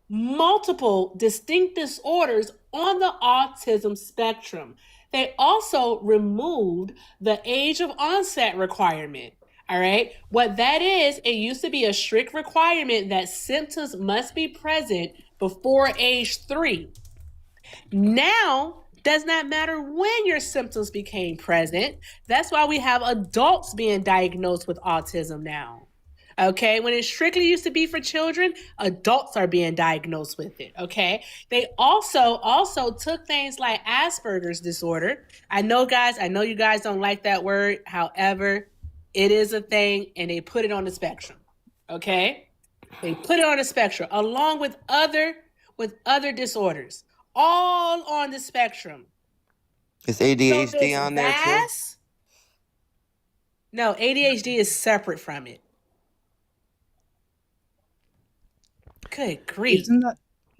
multiple distinct disorders on the autism spectrum. They also removed the age of onset requirement. All right. What that is, it used to be a strict requirement that symptoms must be present before age 3. Now, does not matter when your symptoms became present. That's why we have adults being diagnosed with autism now. Okay, when it strictly used to be for children, adults are being diagnosed with it. Okay, they also took things like Asperger's disorder. I know you guys don't like that word. However, it is a thing, and they put it on the spectrum. Okay, they put it on the spectrum along with other disorders, all on the spectrum. Is ADHD on there too? No, ADHD is separate from it. Good grief.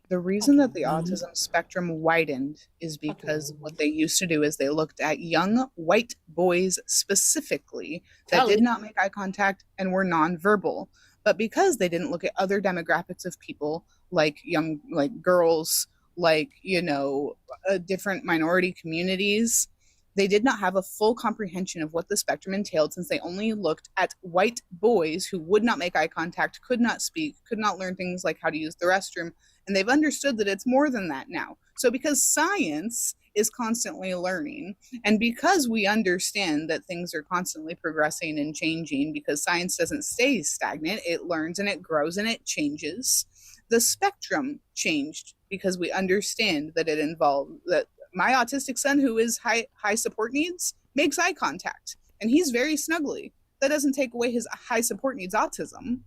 The reason that the autism spectrum widened is because what they used to do is they looked at young white boys specifically that did not make eye contact and were nonverbal. But because they didn't look at other demographics of people like girls, different minority communities, they did not have a full comprehension of what the spectrum entailed, since they only looked at white boys who would not make eye contact, could not speak, could not learn things like how to use the restroom. And they've understood that it's more than that now. So because science is constantly learning, and because we understand that things are constantly progressing and changing, because science doesn't stay stagnant, it learns and it grows and it changes. The spectrum changed because we understand that it involved that my autistic son, who is high support needs, makes eye contact, and he's very snuggly. That doesn't take away his high support needs autism.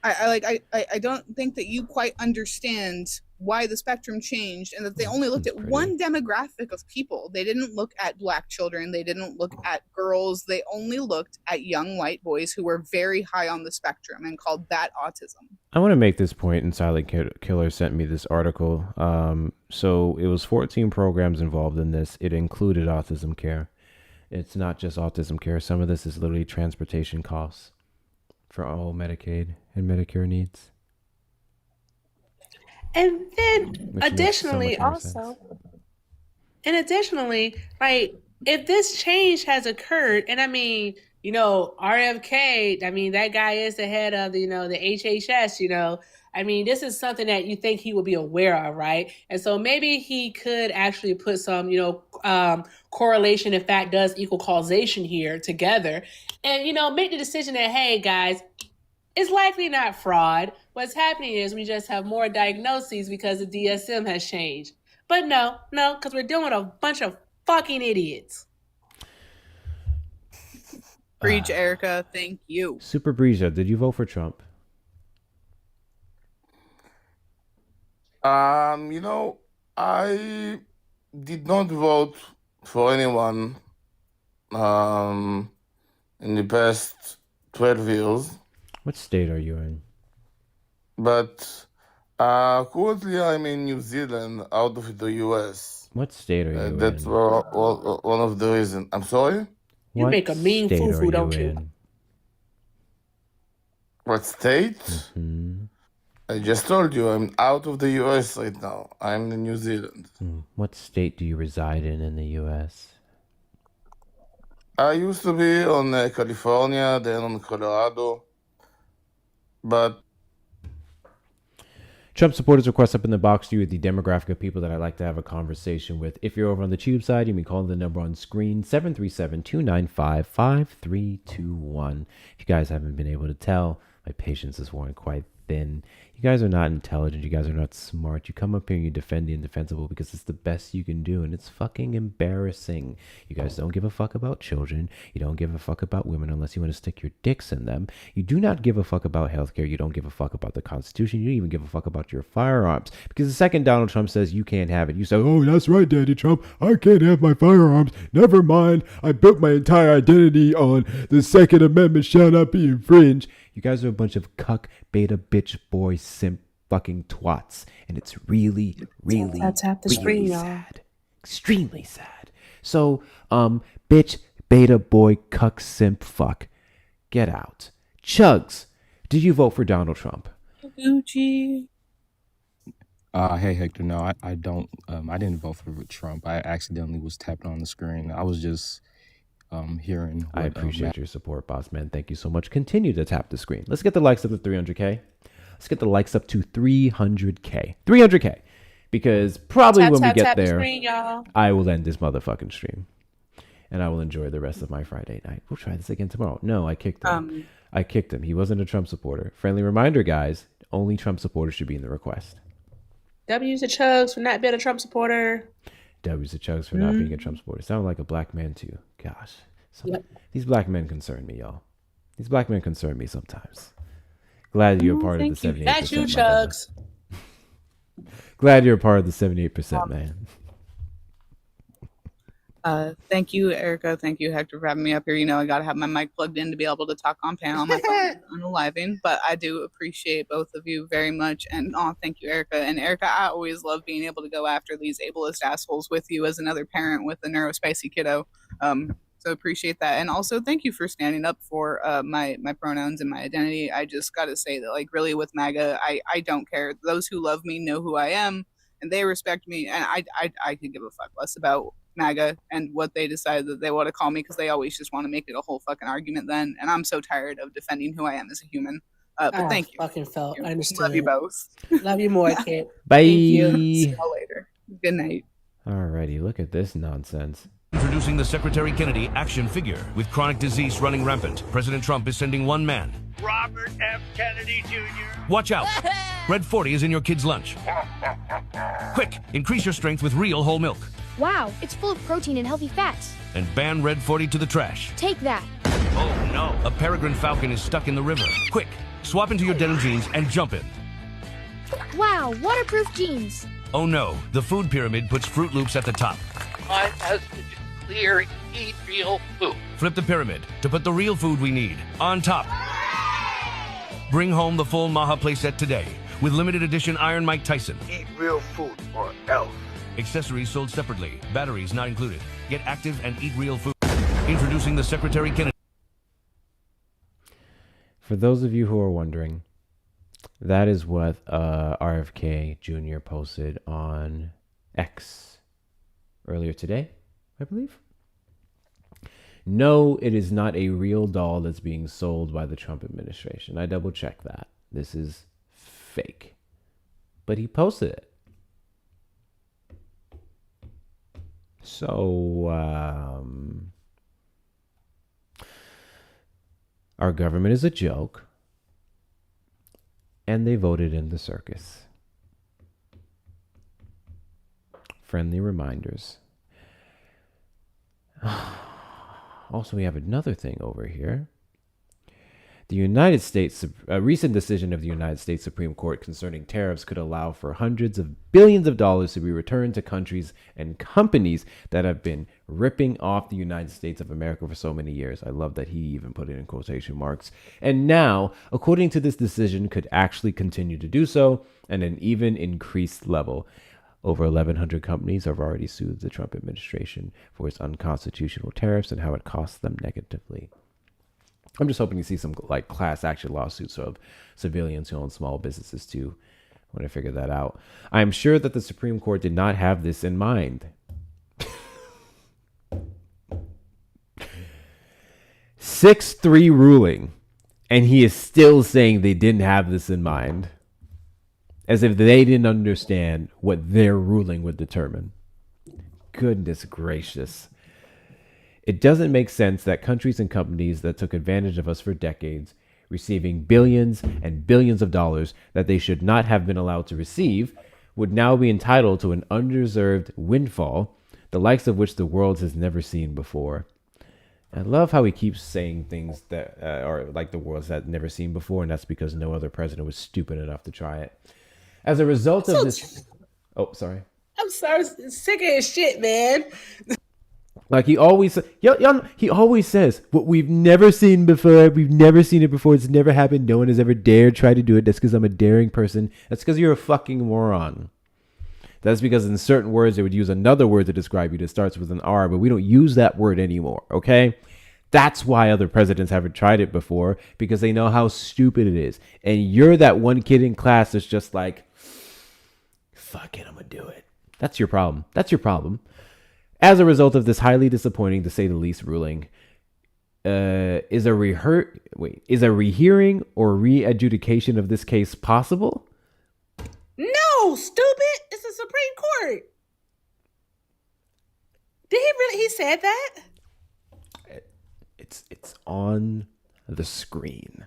I don't think that you quite understand why the spectrum changed, and that they only looked at one demographic of people. They didn't look at Black children. They didn't look at girls. They only looked at young white boys who were very high on the spectrum and called that autism. I want to make this point, and Silent Killer sent me this article. So it was 14 programs involved in this. It included autism care. It's not just autism care. Some of this is literally transportation costs for all Medicaid and Medicare needs. And then additionally, like, if this change has occurred, and I mean, RFK, I mean, that guy is the head of the HHS, I mean, this is something that you think he would be aware of, right? And so maybe he could actually put some, correlation, in fact, does equal causation here together, and, make the decision that, hey, guys, it's likely not fraud. What's happening is we just have more diagnoses because the DSM has changed. But no, because we're dealing with a bunch of fucking idiots. Preach, Erica. Thank you. Super Breeja, did you vote for Trump? I did not vote for anyone in the past 12 years. What state are you in? But currently I'm in New Zealand, out of the US. What state are you in? That's one of the reasons. I'm sorry? You make a mean foo-foo, don't you? What state? Mm-hmm. I just told you I'm out of the US right now. I'm in New Zealand. What state do you reside in the US? I used to be on California, then on Colorado. But Trump supporters request up in the box to you with the demographic of people that I'd like to have a conversation with. If you're over on the tube side, you can call the number on screen, 737-295-5321. If you guys haven't been able to tell, my patience is worn quite thin. You guys are not intelligent. You guys are not smart. You come up here and you defend the indefensible because it's the best you can do, and it's fucking embarrassing. You guys don't give a fuck about children. You don't give a fuck about women unless you want to stick your dicks in them. You do not give a fuck about healthcare. You don't give a fuck about the Constitution. You don't even give a fuck about your firearms. Because the second Donald Trump says you can't have it, you say, oh, that's right, Daddy Trump. I can't have my firearms. Never mind. I built my entire identity on the Second Amendment shall not be infringed. You guys are a bunch of cuck, beta, bitch, boy, simp, fucking twats. And it's really, really, really sad. Extremely sad. So, bitch, beta, boy, cuck, simp, fuck. Get out. Chugs, did you vote for Donald Trump? Gucci. Hey, Hector, no, I don't. I didn't vote for Trump. I accidentally was tapped on the screen. I was just hearing. I appreciate your support, boss man. Thank you so much. Continue to tap the screen. Let's get the likes up to 300K. Let's get the likes up to 300K. 300K. Because probably when we get there, I will end this motherfucking stream. And I will enjoy the rest of my Friday night. We'll try this again tomorrow. No, I kicked him. I kicked him. He wasn't a Trump supporter. Friendly reminder, guys. Only Trump supporters should be in the request. W's to Chugs for not being a Trump supporter. W's to Chugs for not being a Trump supporter. Sound like a black man too. Gosh. These black men concern me, y'all. These black men concern me sometimes. Glad you're a part of the 78%. That's you, Chugs. Glad you're a part of the 78%, man. Thank you, Erica. Thank you, Hector, for having me up here. I got to have my mic plugged in to be able to talk on panel. My phone is unaliving, but I do appreciate both of you very much. And thank you, Erica. And Erica, I always love being able to go after these ableist assholes with you as another parent with a neurospicy kiddo. So appreciate that. And also thank you for standing up for my pronouns and my identity. I just got to say that, really with MAGA, I don't care. Those who love me know who I am and they respect me. And I could give a fuck less about MAGA and what they decide that they want to call me, because they always just want to make it a whole fucking argument then. And I'm so tired of defending who I am as a human. But thank you. Fucking felt. I understood. Love you both. Love you more, Kit. Bye. Thank you. See y'all later. Good night. Alrighty, look at this nonsense. Introducing the Secretary Kennedy action figure. With chronic disease running rampant, President Trump is sending one man. Robert F. Kennedy Jr. Watch out! Red 40 is in your kid's lunch. Quick, increase your strength with real whole milk. Wow, it's full of protein and healthy fats. And ban Red 40 to the trash. Take that. Oh no! A peregrine falcon is stuck in the river. Quick, swap into your denim jeans and jump in. Wow, waterproof jeans. Oh no, the food pyramid puts Fruit Loops at the top. My message is clear. Eat real food. Flip the pyramid to put the real food we need on top. Bring home the full Maha playset today with limited edition Iron Mike Tyson. Eat real food or else. Accessories sold separately. Batteries not included. Get active and eat real food. Introducing the Secretary Kennedy. For those of you who are wondering, that is what RFK Jr. posted on X earlier today, I believe. No, it is not a real doll that's being sold by the Trump administration. I double checked that. This is fake. But he posted it. So, our government is a joke. And they voted in the circus. Friendly reminders. Also, we have another thing over here. The United States, a recent decision of the United States Supreme Court concerning tariffs could allow for hundreds of billions of dollars to be returned to countries and companies that have been ripping off the United States of America for so many years. I love that he even put it in quotation marks. And now, according to this decision, could actually continue to do so at an even increased level. Over 1,100 companies have already sued the Trump administration for its unconstitutional tariffs and how it costs them negatively. I'm just hoping to see some like class action lawsuits of civilians who own small businesses too when I figure that out. I'm sure that the Supreme Court did not have this in mind. 6-3 ruling, and he is still saying they didn't have this in mind. As if they didn't understand what their ruling would determine. Goodness gracious. It doesn't make sense that countries and companies that took advantage of us for decades, receiving billions and billions of dollars that they should not have been allowed to receive, would now be entitled to an undeserved windfall, the likes of which the world has never seen before. I love how he keeps saying things that are like the world has never seen before, and that's because no other president was stupid enough to try it. As a result of this... Oh, sorry. I'm sorry. Sick of his shit, man. Like he always, he always says, what we've never seen before, we've never seen it before, it's never happened, no one has ever dared try to do it, that's because I'm a daring person, that's because you're a fucking moron. That's because in certain words, they would use another word to describe you that starts with an R, but we don't use that word anymore, okay? That's why other presidents haven't tried it before, because they know how stupid it is. And you're that one kid in class that's just like, fuck it, I'm gonna do it. That's your problem. That's your problem. As a result of this highly disappointing, to say the least, ruling, is a rehearing or re-adjudication of this case possible? No, stupid. It's the Supreme Court. Did he really? He said that? It's on the screen.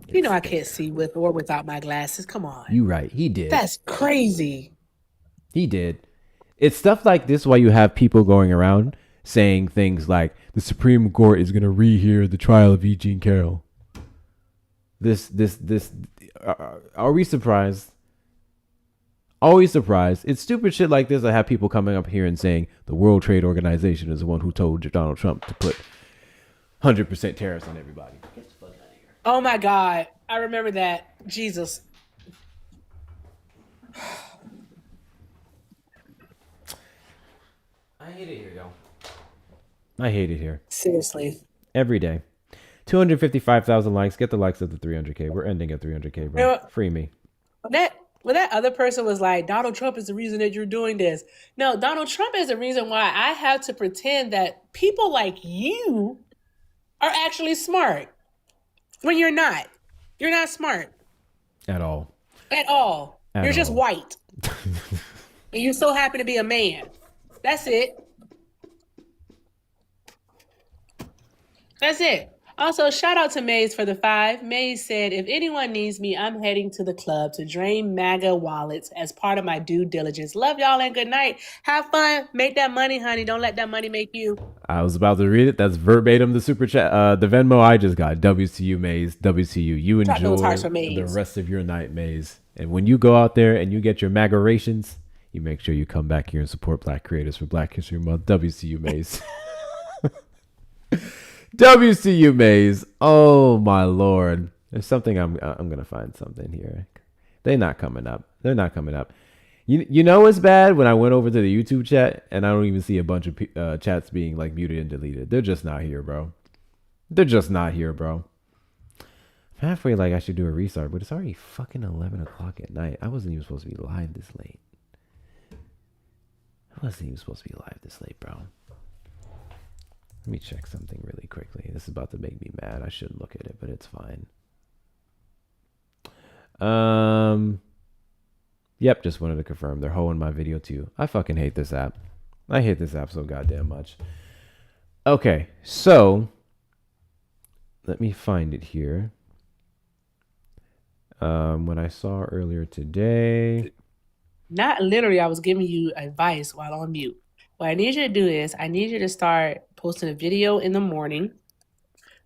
You know I can't see with or without my glasses. Come on. You right. He did. That's crazy. He did. It's stuff like this why you have people going around saying things like the Supreme Court is going to rehear the trial of E. Jean Carroll. Are we surprised? Always surprised. It's stupid shit like this. I have people coming up here and saying the World Trade Organization is the one who told Donald Trump to put 100% tariffs on everybody. Get the fuck out of here. Oh my God. I remember that. Jesus. I hate it here, yo. I hate it here. Seriously. Every day. 255,000 likes. Get the likes of the 300K. We're ending at 300K, bro. You know, Free me. When that other person was like, Donald Trump is the reason that you're doing this. No, Donald Trump is the reason why I have to pretend that people like you are actually smart when you're not. You're not smart At all. at all. At You're just all. white. And you're so happy to be a man. That's it. That's it. Also, shout out to Maze for the 5. Maze said, if anyone needs me, I'm heading to the club to drain MAGA wallets as part of my due diligence. Love y'all and good night. Have fun. Make that money, honey. Don't let that money make you. I was about to read it. That's verbatim the super chat. The Venmo I just got. WCU Maze. WCU. You Drop those enjoy hearts for the Maze. rest of your night, Maze. And when you go out there and you get your MAGA rations, you make sure you come back here and support Black creators for Black History Month. WCU Maze. WCU Maze. Oh my lord. There's something I'm gonna find something here. They're not coming up. They're not coming up. You know what's bad? When I went over to the YouTube chat and I don't even see a bunch of chats being like muted and deleted. They're just not here, bro. They're just not here, bro. I'm halfway like I should do a restart, but it's already fucking 11 o'clock at night. I wasn't even supposed to be live this late. I wasn't even supposed to be live this late, bro. Let me check something really quickly. This is about to make me mad. I shouldn't look at it, but it's fine. Yep, just wanted to confirm. They're hoeing my video too. I fucking hate this app. I hate this app so goddamn much. Okay, so let me find it here. What I saw earlier today. Not literally, I was giving you advice while on mute. What I need you to do is I need you to start posting a video in the morning,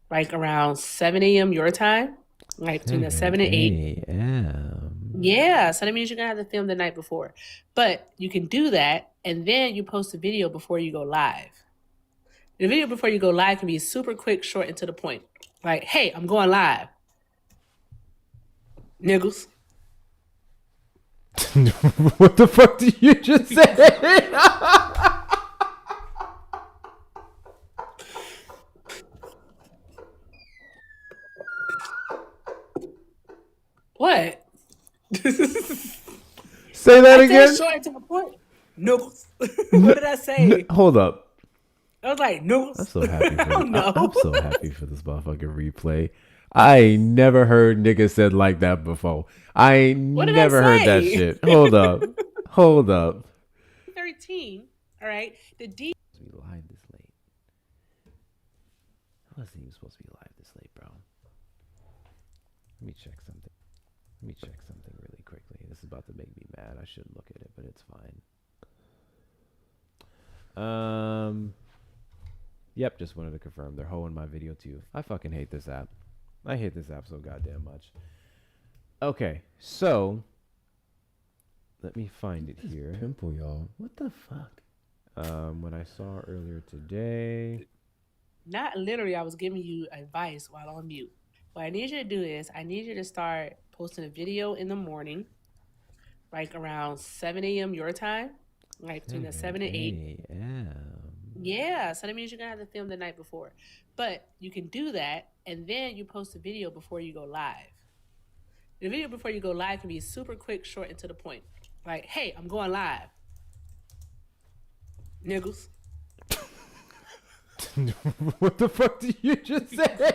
like around 7 a.m. your time, like between the 7 and 8. Yeah, so that means you're going to have to film the night before. But you can do that, and then you post a video before you go live. The video before you go live can be super quick, short, and to the point. Like, hey, I'm going live. Niggles. What the fuck did you just say? What? Say that I again. said short and to the point. Niggles. What did I say? Hold up. I was like, niggles. I'm so happy for Oh, no. I'm so happy for this motherfucking replay. I ain't never heard niggas said like that before. I ain't What did never I heard that say? shit. Hold up. Hold up. 13. All right. The D. We live this late. I wasn't even supposed to be live this late, bro. Let me check something. Let me check something really quickly. This is about to make me mad. I shouldn't look at it, but it's fine. Yep, just wanted to confirm. They're hoeing my video too. I fucking hate this app. I hate this app so goddamn much. Okay, so let me find it here. Pimple, y'all. What the fuck? What I saw earlier today. Not literally, I was giving you advice while on mute. What I need you to do is I need you to start posting a video in the morning, like around 7 a.m. your time, like between the 7 and 8. Yeah, so that means you're going to have to film the night before. But you can do that, and then you post a video before you go live. The video before you go live can be super quick, short, and to the point. Like, hey, I'm going live. Niggles. What the fuck did you just say?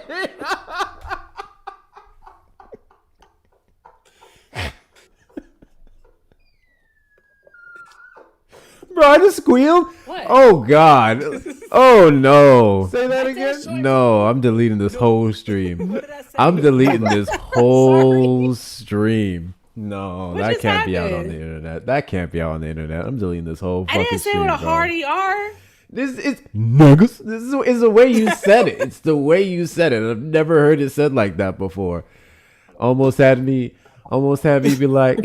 Bro, I just squealed? What? Oh, God. Oh, no. Say that I said again? short. No, I'm deleting this whole stream. What did I say? I'm deleting this whole stream. No, What that just can't be out on happened? the internet. That can't be out on the internet. I'm deleting this whole I fucking didn't say stream, with a bro. hard ER. This is nuggets. This is the way you said it. It's the way you said it. I've never heard it said like that before. Almost had me be like,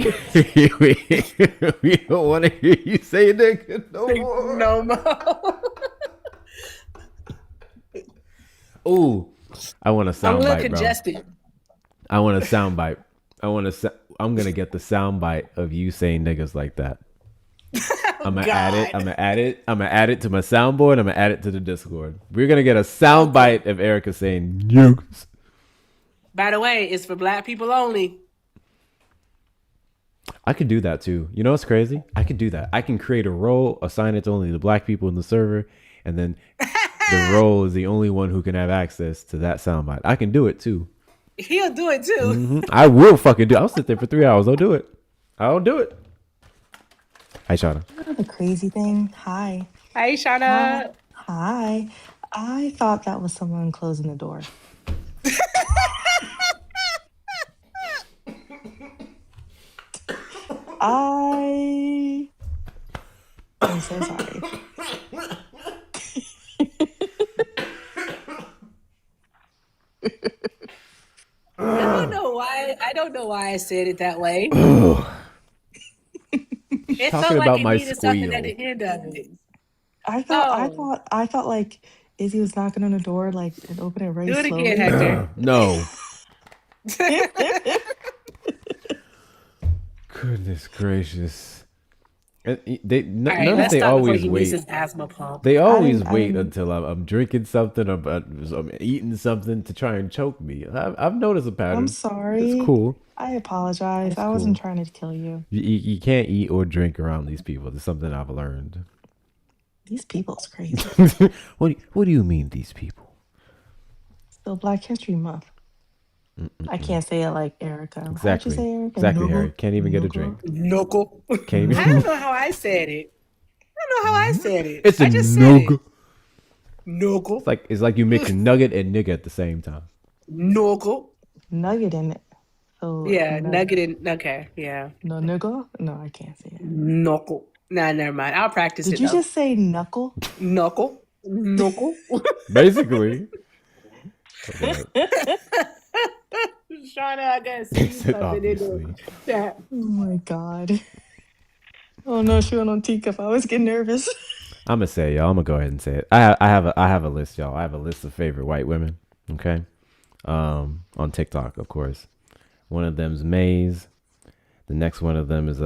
we don't want to hear you say nigga no more. No more. Ooh, I want a I'm a sound little bite, bro. congested. I want a sound bite. I'm gonna get the sound bite of you saying niggas like that. I'm gonna add it. I'm gonna add it to my soundboard. I'm gonna add it to the Discord. We're gonna get a sound bite of Erica saying niggas. By the way, it's for black people only. I could do that too. You know what's crazy? I could do that. I can create a role, assign it to only the black people in the server, and then the role is the only one who can have access to that soundbite. I can do it too. He'll do it too. I will fucking do it. I'll sit there for 3 hours. I'll do it. I'll do it. Hi, Shauna. You know the crazy thing? Hi. Hey, Shauna. Hi. I thought that was someone closing the door. I'm so sorry. I don't know why I said it that way. It Talking felt like about it my needed something at squeal. the end of it. I thought like Izzy was knocking on the door, like and open it very Do it slowly. again, Hector. No. Goodness gracious. All right, Notice let's they stop before always he wait. needs his asthma pump. They always I wait didn't- until I'm drinking something or I'm eating something to try and choke me. I've noticed a pattern. I'm sorry. It's cool. I apologize. It's I wasn't cool. trying to kill you. You can't eat or drink around these people. It's something I've learned. These people's crazy. What do you mean, these people? Still Black History Month. I can't say it like Erica. How'd you Exactly. say Erica? Exactly, Noble? Harry. Can't even get a drink. Knuckle. Can't I even. don't know how I said it. I don't know how I said it. It's I a just said nugget. it. Knuckle. It's like you mix nugget and nigga at the same time. Knuckle. Nugget in it. So Yeah, nugget and okay, yeah. No niggle? No, I can't say it. Knuckle. Nah, never mind. I'll practice Did it. you though. just say knuckle? Knuckle? Knuckle. Basically. Shauna, I gotta see Said something in obviously. the chat. Oh my god. Oh no, she went on teacup. I was getting nervous. I'm gonna say, y'all. I'm gonna go ahead and say it. I have a list, y'all. I have a list of favorite white women. Okay, on TikTok, of course. One of them's Maze. The next one of them is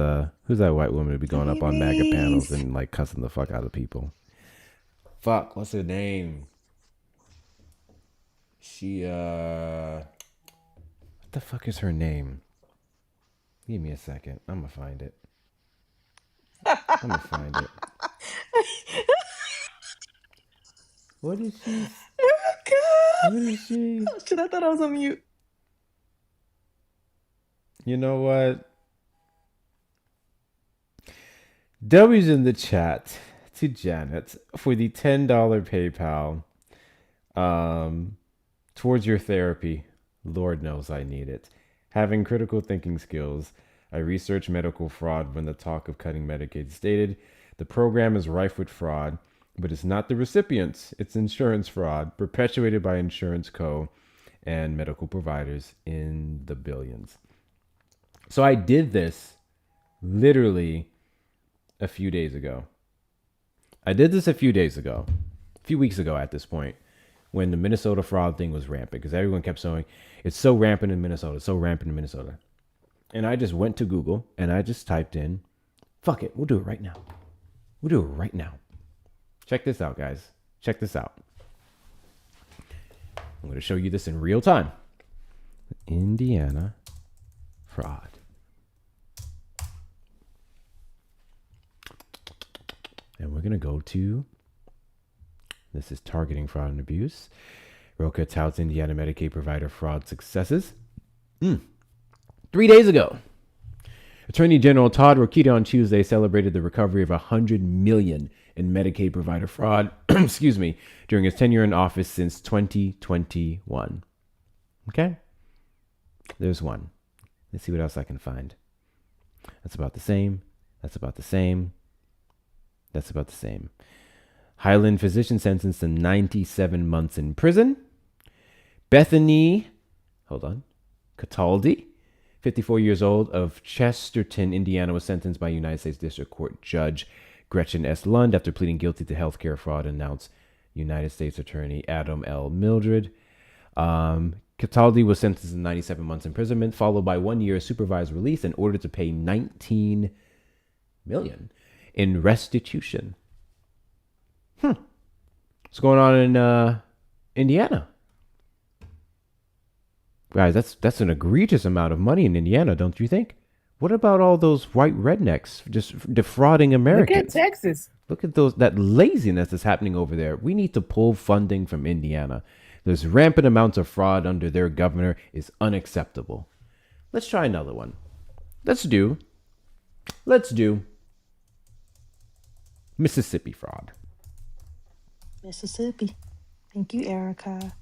who's that white woman who be going up on MAGA panels and like cussing the fuck out of people? Fuck, what's her name? She what the fuck is her name? Give me a second. I'm gonna find it. I'm gonna find it. What is she? What is she? Oh, shit, I thought I was on mute. You know what? W's in the chat to Janet for the $10 PayPal towards your therapy. Lord knows I need it. Having critical thinking skills. I researched medical fraud when the talk of cutting Medicaid stated the program is rife with fraud, but it's not the recipients. It's insurance fraud perpetuated by Insurance Co. and medical providers in the billions. So I did this literally a few days ago. A few weeks ago at this point, when the Minnesota fraud thing was rampant, because everyone kept saying, it's so rampant in Minnesota, so rampant in Minnesota. And I just went to Google and I just typed in, fuck it, we'll do it right now. We'll do it right now. Check this out, guys. Check this out. I'm going to show you this in real time. Indiana fraud. And we're going to go to, this is targeting fraud and abuse. Roca touts Indiana Medicaid provider fraud successes. 3 days ago, Attorney General Todd Rokita on Tuesday celebrated the recovery of $100 million in Medicaid provider fraud, excuse me, during his tenure in office since 2021. Okay? There's one. Let's see what else I can find. That's about the same. That's about the same. That's about the same. Highland physician sentenced to 97 months in prison. Bethany, Cataldi, 54 years old, of Chesterton, Indiana, was sentenced by United States District Court Judge Gretchen S. Lund after pleading guilty to healthcare fraud, announced United States Attorney Adam L. Mildred. Cataldi was sentenced to 97 months imprisonment, followed by 1 year supervised release and ordered to pay $19 million in restitution. What's going on in Indiana? Guys, that's an egregious amount of money in Indiana, don't you think? What about all those white rednecks just defrauding Americans? Look at Texas. Look at that laziness that's happening over there. We need to pull funding from Indiana. This rampant amounts of fraud under their governor is unacceptable. Let's try another one. Let's do Mississippi fraud. Mississippi. Thank you, Erica.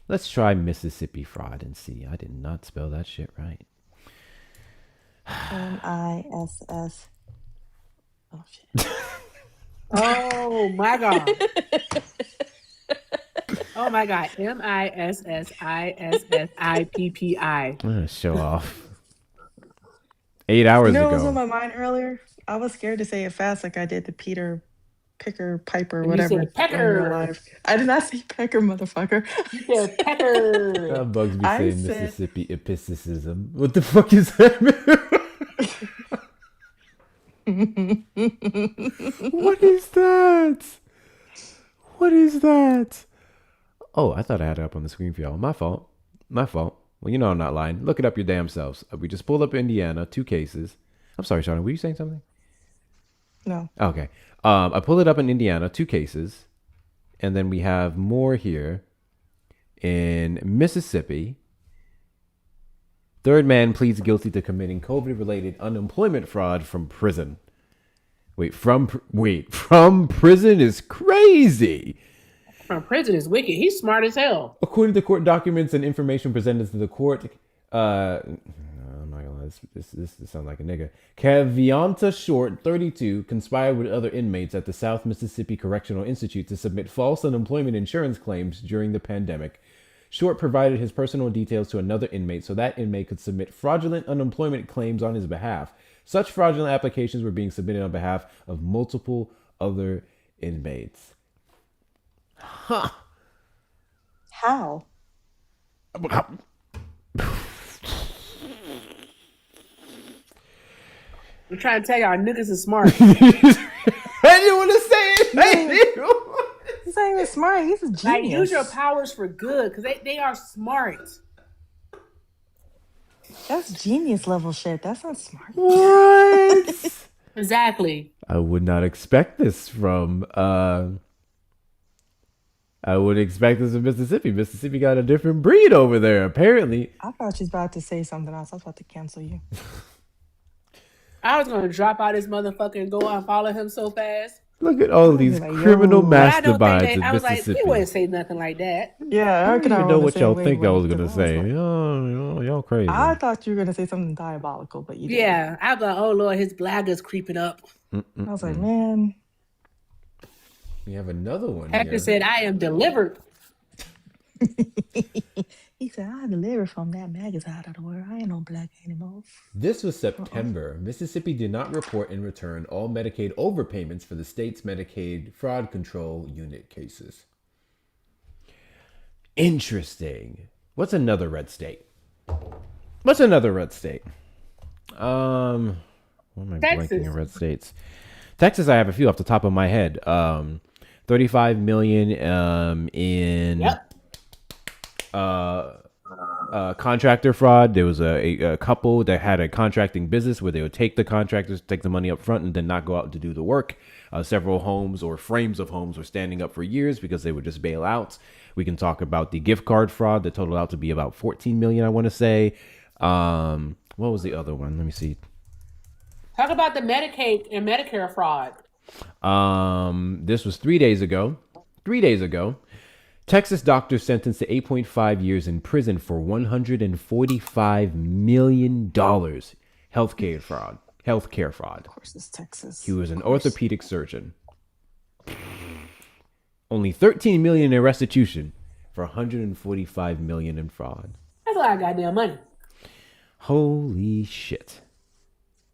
Let's try Mississippi fraud and see. I did not spell that shit right. MISS. Oh, shit. Oh, my God. Oh, my God. MISSISSIPPI. I'm gonna show off. 8 hours You know what was ago. on my mind earlier? I was scared to say it fast like I did the Peter Picker, Piper, You whatever. said in real pecker. life. I did not say pecker, motherfucker. You said pecker. That bugs me I saying said- Mississippi episticism. What the fuck is that? What is that? What is that? Oh, I thought I had it up on the screen for y'all. My fault. Well, you know I'm not lying. Look it up your damn selves. We just pulled up Indiana, 2 cases. I'm sorry, Shauna, were you saying something? No. Okay. I pulled it up in Indiana, 2 cases. And then we have more here in Mississippi. 3rd man pleads guilty to committing COVID-related unemployment fraud from prison. From prison is crazy. From prison is wicked. He's smart as hell. According to court documents and information presented to the court, I'm not gonna lie, this sounds like a nigga. Cavianta Short, 32, conspired with other inmates at the South Mississippi Correctional Institute to submit false unemployment insurance claims during the pandemic. Short provided his personal details to another inmate so that inmate could submit fraudulent unemployment claims on his behalf. Such fraudulent applications were being submitted on behalf of multiple other inmates. Huh. How? I'm trying to tell y'all, niggas is smart. I didn't want to say it. He's not even smart. He's a genius. Like, use your powers for good, because they are smart. That's genius level shit. That's not smart. What? Exactly. I would not expect this from I would expect this in Mississippi. Mississippi got a different breed over there, apparently. I thought you was about to say something else. I was about to cancel you. I was going to drop out this motherfucker and go out and follow him so fast. Look at all these Like, criminal But I don't masterminds think in I was like, Mississippi. he wouldn't say nothing like that. Yeah, I don't even know what y'all think I was gonna say. Y'all crazy. I thought you were gonna say something diabolical, but you didn't. Yeah, I was like, oh Lord, his blagger's creeping up. I was like, man. We have another one Hector here. said, I am delivered. He said, I delivered from that maggot out of the world. I ain't no black anymore. This was September. Mississippi did not report in return all Medicaid overpayments for the state's Medicaid fraud control unit cases. Interesting. What's another red state? What am I Texas. blanking in red states? Texas, I have a few off the top of my head. 35 million in contractor fraud. There was a couple that had a contracting business where they would take the contractors, take the money up front, and then not go out to do the work. Several homes or frames of homes were standing up for years because they would just bail out. We can talk about the gift card fraud that totaled out to be about 14 million, I want to say. What was the other one? Let me see. Talk about the Medicaid and Medicare fraud. This was 3 days ago. Texas doctor sentenced to 8.5 years in prison for $145 million. Healthcare fraud. Of course, it's Texas. He was an orthopedic surgeon. Only 13 million in restitution for 145 million in fraud. That's a lot of goddamn money. Holy shit.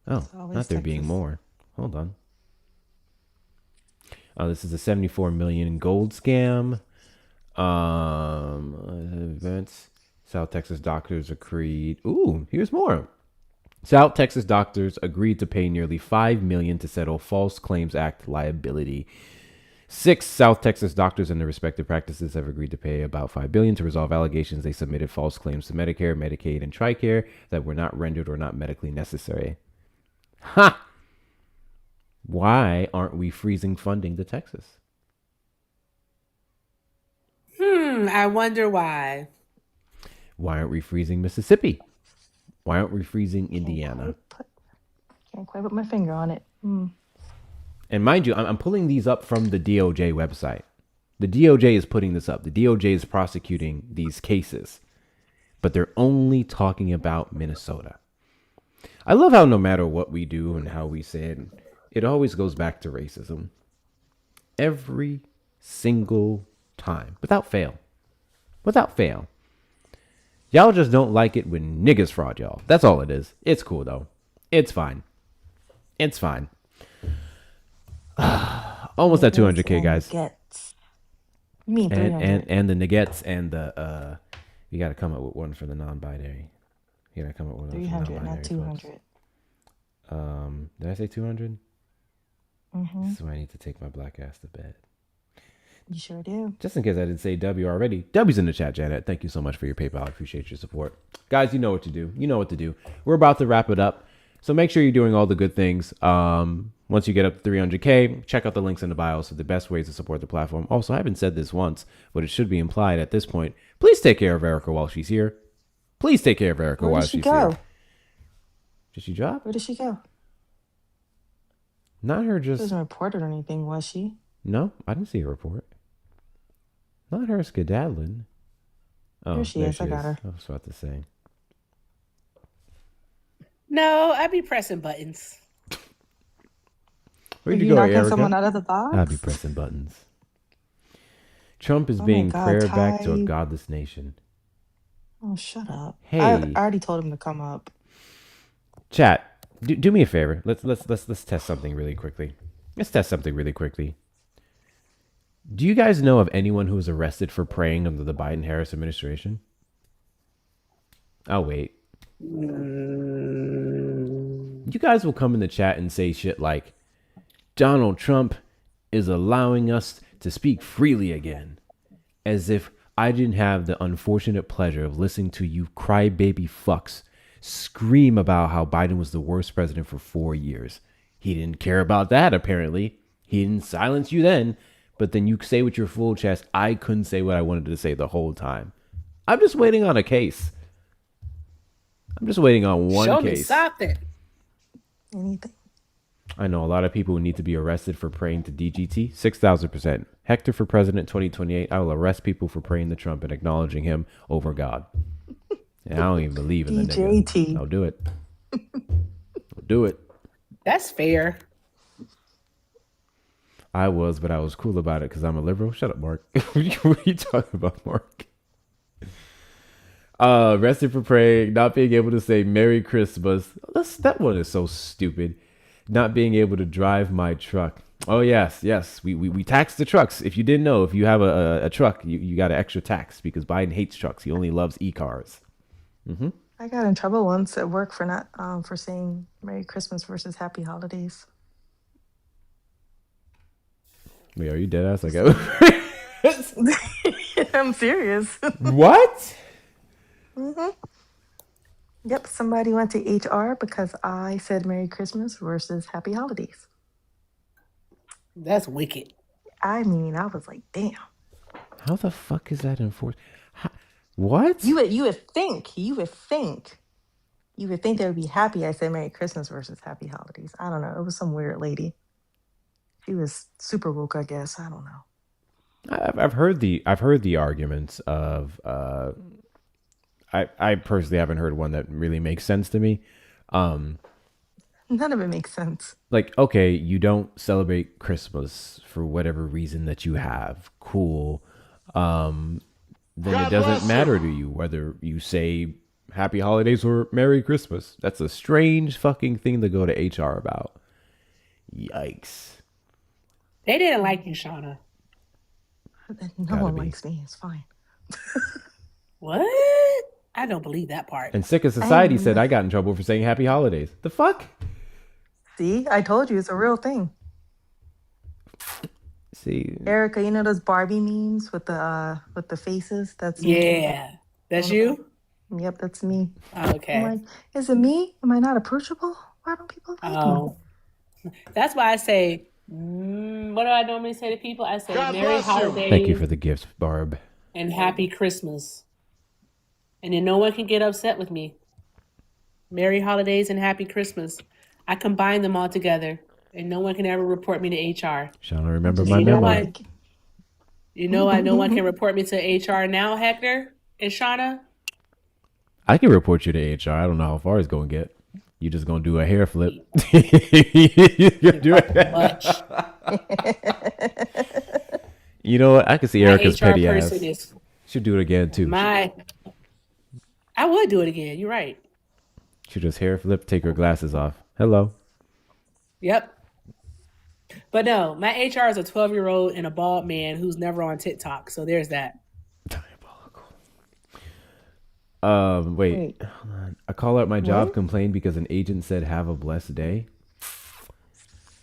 Oh, always not there being Texas. more. Hold on. This is a 74 million gold scam. Events. South Texas doctors agreed. Ooh, here's more. South Texas doctors agreed to pay nearly $5 million to settle False Claims Act liability. 6 South Texas doctors in their respective practices have agreed to pay about $5 billion to resolve allegations they submitted false claims to Medicare, Medicaid, and TRICARE that were not rendered or not medically necessary. Ha! Why aren't we freezing funding to Texas? I wonder why. Why aren't we freezing Mississippi? Why aren't we freezing Indiana? Can't quite put my finger on it. And mind you, I'm pulling these up from the DOJ website. The DOJ is putting this up. The DOJ is prosecuting these cases, but they're only talking about Minnesota. I love how no matter what we do and how we say it, it always goes back to racism. Every single time, without fail. Without fail. Y'all just don't like it when niggas fraud y'all. That's all it is. It's cool though. It's fine. It's fine. Almost at 200K, guys. You mean 300? And the nuggets and the you got to come up with one for the non-binary. You got to come up with one 300, for the non-binary. not 200. Did I say 200? Mm-hmm. This is why I need to take my black ass to bed. You sure do. Just in case I didn't say W already. W's in the chat, Janet. Thank you so much for your PayPal. I appreciate your support. Guys, you know what to do. You know what to do. We're about to wrap it up. So make sure you're doing all the good things. Once you get up to 300K, check out the links in the bios for the best ways to support the platform. Also, I haven't said this once, but it should be implied at this point. Please take care of Erica while she's here. Please take care of Erica while she's here. Did she drop? Where did she go? Not her She just... wasn't reported or anything, was she? No, I didn't see a report. Not her skedaddling. Oh, There she is. I got her. I was about to say. No, I be pressing buttons. Where'd Are you you go, knocking Erica? someone out of the box? I'll be pressing buttons. Trump is Oh my being God, prayer back to a Ty. godless nation. Oh, shut up. Hey. I already told him to come up. Chat, do me a favor. Let's test something really quickly. Let's test something really quickly. Do you guys know of anyone who was arrested for praying under the Biden-Harris administration? I'll wait. You guys will come in the chat and say shit like, Donald Trump is allowing us to speak freely again. As if I didn't have the unfortunate pleasure of listening to you crybaby fucks scream about how Biden was the worst president for 4 years. He didn't care about that, apparently. He didn't silence you then. But then you say with your full chest, I couldn't say what I wanted to say the whole time. I'm just waiting on a case. I'm just waiting on one Show case. me something. Anything. I know a lot of people who need to be arrested for praying to DGT. 6,000%. Hector for president 2028. I will arrest people for praying to Trump and acknowledging him over God. And I don't even believe in the nigga. DJT. I'll do it. I'll do it. That's fair. I was, but I was cool about it because I'm a liberal. Shut up, Mark. What are you talking about, Mark? Arrested for praying, not being able to say Merry Christmas. That one is so stupid. Not being able to drive my truck. Oh, yes. We tax the trucks. If you didn't know, if you have a truck, you got an extra tax because Biden hates trucks. He only loves e-cars. Mm-hmm. I got in trouble once at work for not for saying Merry Christmas versus Happy Holidays. Wait, are you dead ass? Like, I'm serious. What? Mm-hmm. Yep, somebody went to HR because I said Merry Christmas versus Happy Holidays. That's wicked. I mean, I was like, damn. How the fuck is that enforced? What? You would think they would be happy I said Merry Christmas versus Happy Holidays. I don't know. It was some weird lady. She was super woke, I guess. I don't know. I've heard the arguments of I personally haven't heard one that really makes sense to me. None of it makes sense. Like, okay, you don't celebrate Christmas for whatever reason that you have. Cool. Then God it doesn't bless matter you. to you whether you say Happy Holidays or Merry Christmas. That's a strange fucking thing to go to HR about. Yikes. They didn't like you, Shauna. No one likes me. It's fine. What? I don't believe that part. And Sick of Society said I got in trouble for saying Happy Holidays. The fuck? See, I told you it's a real thing. See, Erica, you know those Barbie memes with the faces? That's me. Yeah. That's you? Yep, that's me. Okay. I'm like, is it me? Am I not approachable? Why don't people like me? Oh. That's why I say, what do I normally say to people? I say, God Merry bless you. Holidays. thank you for the gifts, Barb. and Happy Christmas. And then no one can get upset with me. Merry Holidays and Happy Christmas. I combine them all together, and no one can ever report me to HR. Shauna, remember And my you know memo. what? You know why no one can report me to HR now, Hector and Shauna? I can report you to HR. I don't know how far it's going to get. You just going to do a hair flip. You do Much. You know what? I can see My Erica's HR petty ass. person is Should do it again too. I would do it again. You're right. Should just hair flip, take her glasses off. Hello. Yep. But no, my HR is a 12-year-old and a bald man who's never on TikTok. So there's that. Wait. Hold on. A caller at my job complained because an agent said have a blessed day.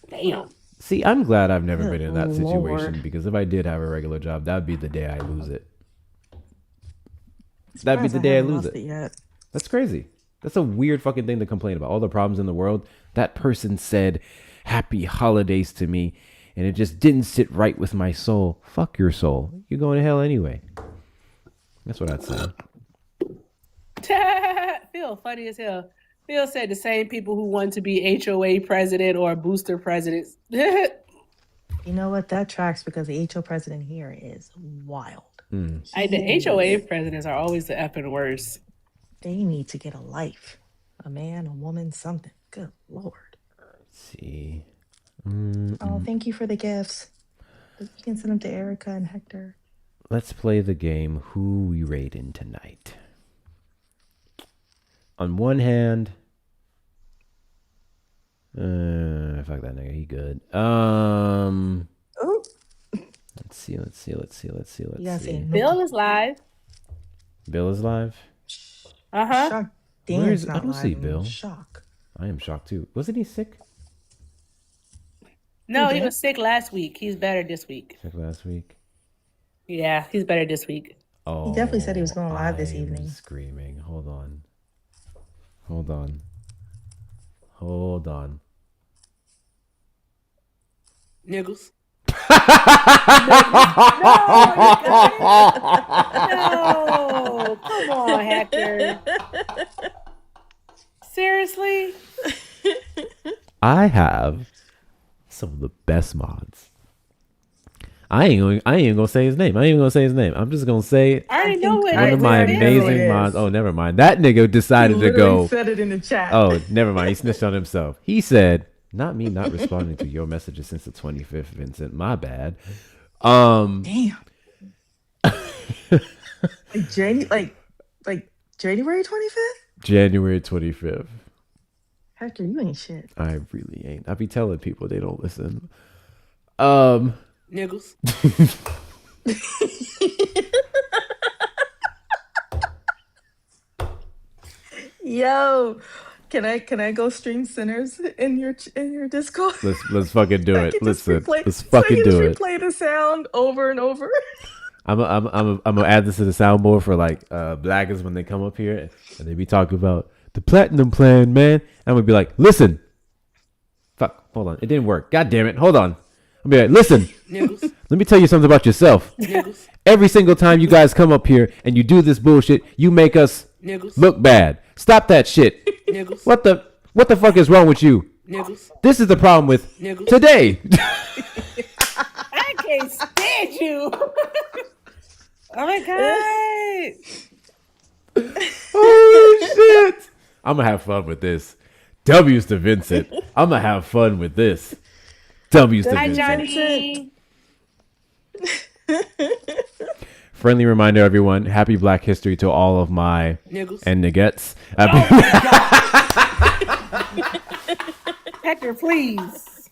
Damn. See, I'm glad I've never been in that Lord. situation, because if I did have a regular job, that'd be the day I lose it. Surprised That'd be the day I haven't lose lost it. yet. That's crazy. That's a weird fucking thing to complain about. All the problems in the world. That person said happy holidays to me, and it just didn't sit right with my soul. Fuck your soul. You're going to hell anyway. That's what I'd say. Phil, funny as hell. Phil said the same people who want to be HOA president or booster president. You know what? That tracks because the HO president here is wild. The HOA presidents are always the effing worst. They need to get a life. A man, a woman, something. Good Lord. Let's see. Oh, thank you for the gifts. You can send them to Erica and Hector. Let's play the game Who We Rating tonight. On one hand, fuck that nigga, he good. Let's see. Bill is live. Bill is live? Uh-huh. Where's not I don't live. see I'm Bill. in shock. I am shocked too. Wasn't he sick? No, Who he did? was sick last week. He's better this week. Sick last week. Yeah, he's better this week. Oh, He definitely said he was going live this I'm evening. Screaming. Hold on. Niggles. No, come on, Hector. Seriously? I have some of the best mods. I ain't gonna say his name. I'm just gonna say I already know what one it of my is. amazing mods. Oh, never mind. That nigga decided He to literally go. said it in the chat. Oh, never mind. He snitched on himself. He said, "Not me, not responding to your messages since the 25th, Vincent. My bad." Damn. like January 25th? January 25th. Hector, you ain't shit. I really ain't. I be telling people they don't listen. Niggles. Yo, can I go stream Sinners in your Discord? Let's fucking do it. Let's fucking do it. Play the sound over and over. I'm gonna add this to the soundboard for like blaggers when they come up here and they be talking about the platinum plan, man. I'm gonna be like, listen. Fuck, hold on. It didn't work. God damn it. Hold on. I'll be like, listen. Niggles. Let me tell you something about yourself. Niggles. Every single time you guys come up here and you do this bullshit, you make us Niggles. look bad. Stop that shit. Niggles. What the fuck is wrong with you? Niggles. This is the problem with Niggles. today. I can't stand you. Oh my god. Holy shit. I'm gonna have fun with this. W's to Vincent. I'm gonna have fun with this. W's to Hi, Vincent. Johnny. Friendly reminder, everyone. Happy Black History to all of my Niggles. and niggettes. Hector, please.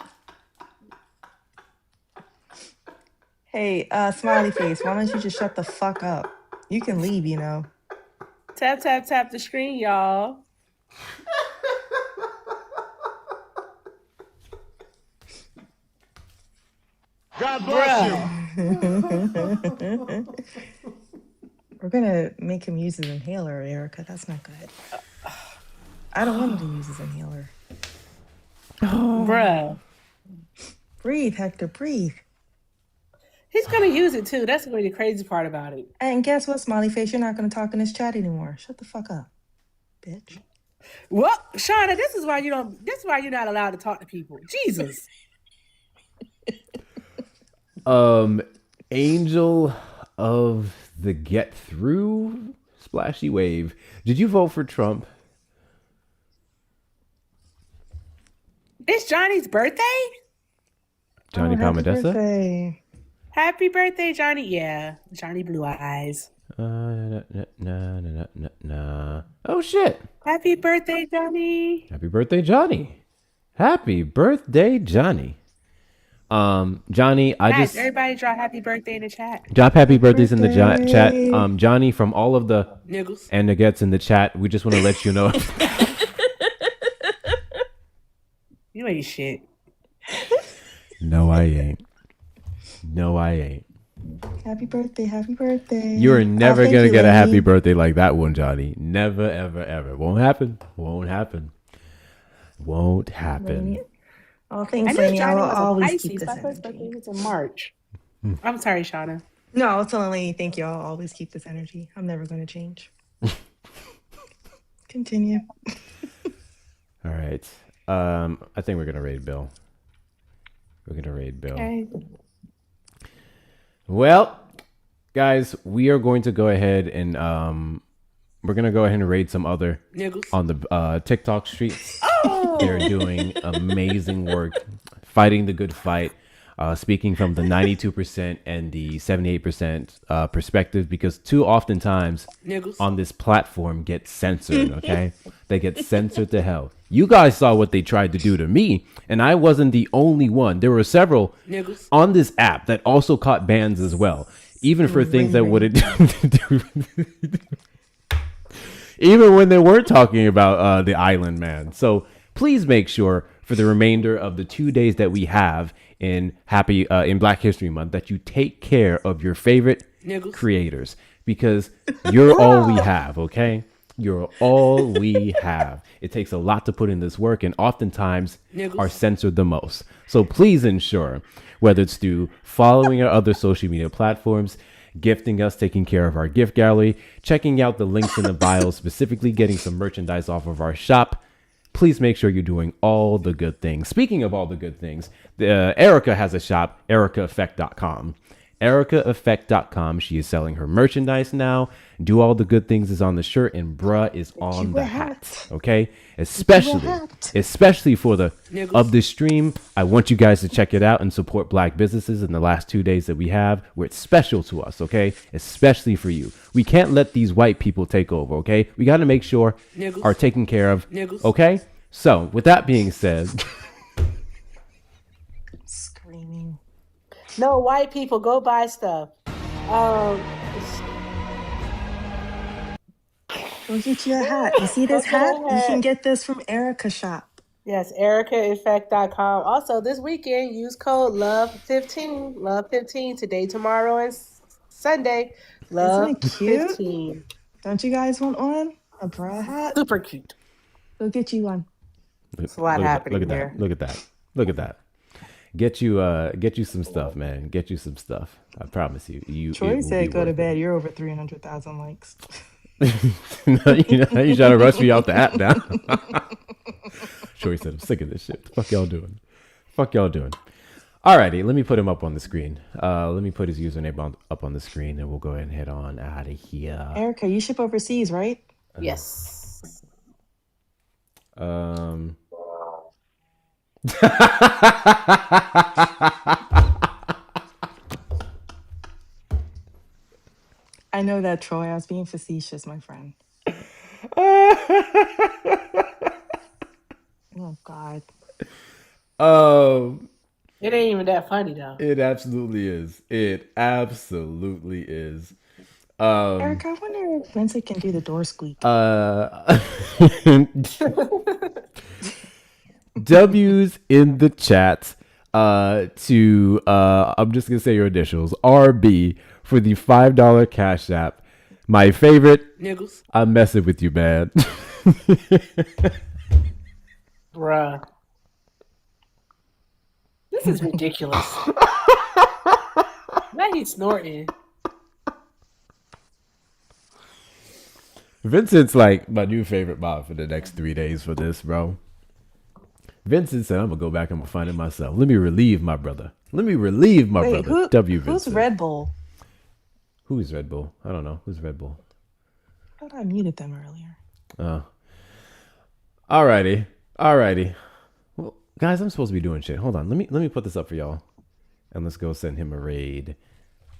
Hey, smiley face, why don't you just shut the fuck up? You can leave, you know. Tap, tap, tap the screen, y'all. God bless you. We're gonna make him use his inhaler, Erica. That's not good. I don't want him to use his inhaler. Bruh. Breathe, Hector, breathe. He's gonna use it too. That's gonna be the crazy part about it. And guess what, Smiley Face? You're not going to talk in this chat anymore. Shut the fuck up, bitch. Well, Shauna, this is why you don't. This is why you're not allowed to talk to people. Jesus. Angel of the Get Through Splashy Wave. Did you vote for Trump? It's Johnny's birthday? Johnny Palmadessa? Birthday. Happy birthday, Johnny. Yeah, Johnny Blue Eyes. Oh shit. Happy birthday, Johnny. Happy birthday, Johnny. Happy birthday, Johnny. Johnny, Everybody draw happy birthday in the chat. drop happy birthdays in the chat. Johnny, from all of the Niggles. and nuggets in the chat, we just want to let you know. You ain't shit. No, I ain't. No, I ain't. Happy birthday, happy birthday. You're never thank gonna you, get a happy Lainey. birthday like that one, Johnny. Never, ever, ever. Won't happen. Won't happen. Won't happen. Lainey. Oh, I thanks, knew Lainey. I Johnny will was a always keep Pisces. this My first energy. birthday was in March. I'm sorry, Shauna. No, I was telling Lainey, thank you. I'll always keep this energy. I'm never going to change. Continue. All right. I think we're gonna raid Bill. We're gonna raid Bill. Okay. Well, guys, we are going to go ahead and we're gonna go ahead and raid some other Niggles. on the TikTok streets. Oh! They're doing amazing work, fighting the good fight. Speaking from the 92% and the 78% perspective, because too oftentimes Niggles. on this platform get censored, okay? They get censored to hell. You guys saw what they tried to do to me, and I wasn't the only one. There were several Niggles. on this app that also caught bans as well, even for things that wouldn't even when they weren't talking about the island man. So please make sure for the remainder of the 2 days that we have in in Black History Month that you take care of your favorite Niggles. creators, because you're all we have, okay? You're all we have. It takes a lot to put in this work, and oftentimes Niggles. are censored the most. So please ensure, whether it's through following our other social media platforms, gifting us, taking care of our gift gallery, checking out the links in the bio, specifically getting some merchandise off of our shop, please make sure you're doing all the good things. Speaking of all the good things, Erica has a shop, ericaeffect.com. ericaeffect.com. She is selling her merchandise now. Do all the good things is on the shirt, and bruh is on the hat. Okay? Especially for the of this stream. I want you guys to check it out and support Black businesses in the last 2 days that we have, where it's special to us, okay? Especially for you. We can't let these white people take over, okay? We got to make sure are taken care of, okay? So, with that being said, Screaming. No, white people, go buy stuff. Go get you a hat. You see this hat? You can get this from Erica shop. Yes, ericaeffect.com. Also, this weekend, use code LOVE15. LOVE15 today, tomorrow, and Sunday. Isn't it cute? LOVE15. Don't you guys want one? A bra hat? Super cute. Go get you one. There's a lot happening look at here. that. Look at that. Look at that. Get you some stuff, man. Get you some stuff. I promise you. Troy said go to bed. You're over 300,000 likes. you trying to rush me out the app now. Troy said, I'm sick of this shit. The fuck y'all doing? Alrighty, let me put him up on the screen. Let me put his username up on the screen, and we'll go ahead and head on out of here. Erica, you ship overseas, right? Yes. I know that, Troy. I was being facetious, my friend. Oh, God. It ain't even that funny, though. It absolutely is. Erica, I wonder if Vincent can do the door squeak. W's in the chat to I'm just gonna say your initials, RB, for the $5 cash app. My favorite. Niggles. I'm messing with you, man. Bruh. This is ridiculous. Now he's snorting. Vincent's like my new favorite mod for the next 3 days for this, bro. Vincent said, I'm going to go back and find it myself. Let me relieve my brother. Wait, W. who's Vincent. Red Bull? Who's Red Bull? I don't know. Who's Red Bull? I thought I muted them earlier. Oh. Alrighty. Well, guys, I'm supposed to be doing shit. Hold on. Let me put this up for y'all. And let's go send him a raid.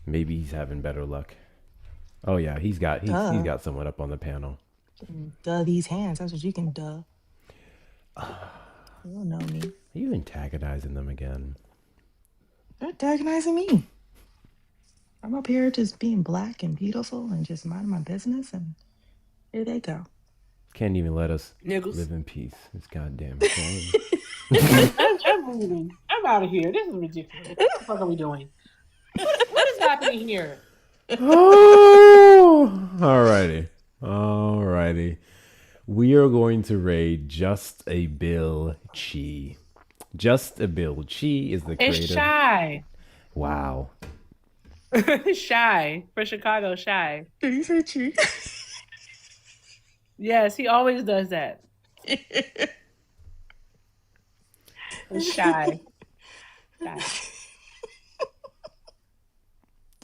Maybe he's having better luck. Oh yeah, he's got someone up on the panel. Duh these hands. That's what you can duh. You don't know me. Are you antagonizing them again? They're antagonizing me. I'm up here just being black and beautiful and just minding my business, and here they go. Can't even let us Niggles. live in peace. It's goddamn shame. I'm moving. I'm out of here. This is ridiculous. What the fuck are we doing? What is happening here? Oh, alrighty. We are going to raid Just a Bill Chi. Just a Bill Chi is the creator. It's Shy. Wow. Shy. For Chicago, Shy. Did you say Chi? Yes, he always does that. It's Shy.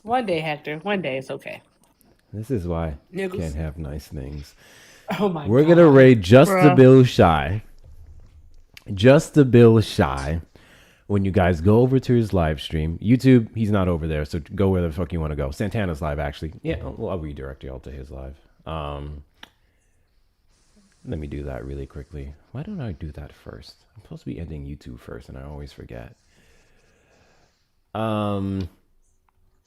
One day, Hector. One day, it's okay. This is why you Niggles. can't have nice things. Oh my We're God. going to raid Just a Bruh. Bill Shy. Just a Bill Shy. When you guys go over to his live stream, YouTube, he's not over there, so go where the fuck you want to go. Santana's live, actually. Yeah, well, I'll redirect y'all to his live. Let me do that really quickly. Why don't I do that first? I'm supposed to be ending YouTube first, and I always forget.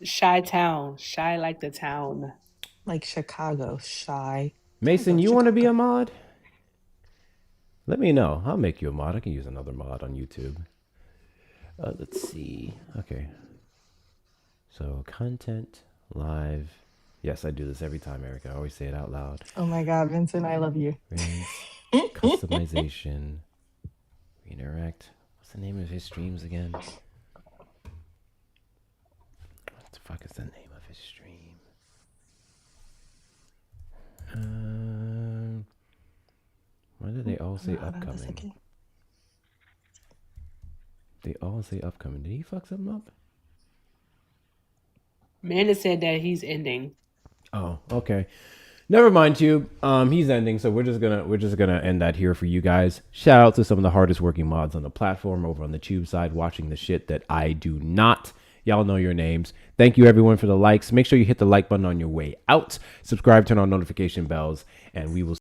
Shy Town. Shy like the town. Like Chicago, Shy. Mason, you want to be a mod? Let me know. I'll make you a mod. I can use another mod on YouTube. Let's see. Okay. So, content, live. Yes, I do this every time, Erica. I always say it out loud. Oh my God, Vincent, I love you. Customization. Redirect. What's the name of his streams again? What the fuck is the name of his stream? Why do they all say upcoming? They all say upcoming. Did he fuck something up? Amanda said that he's ending. Oh, okay. Never mind, Tube. He's ending, so we're just gonna end that here for you guys. Shout out to some of the hardest working mods on the platform over on the Tube side, watching the shit that I do not. Y'all know your names. Thank you everyone for the likes. Make sure you hit the like button on your way out. Subscribe, turn on notification bells, and we will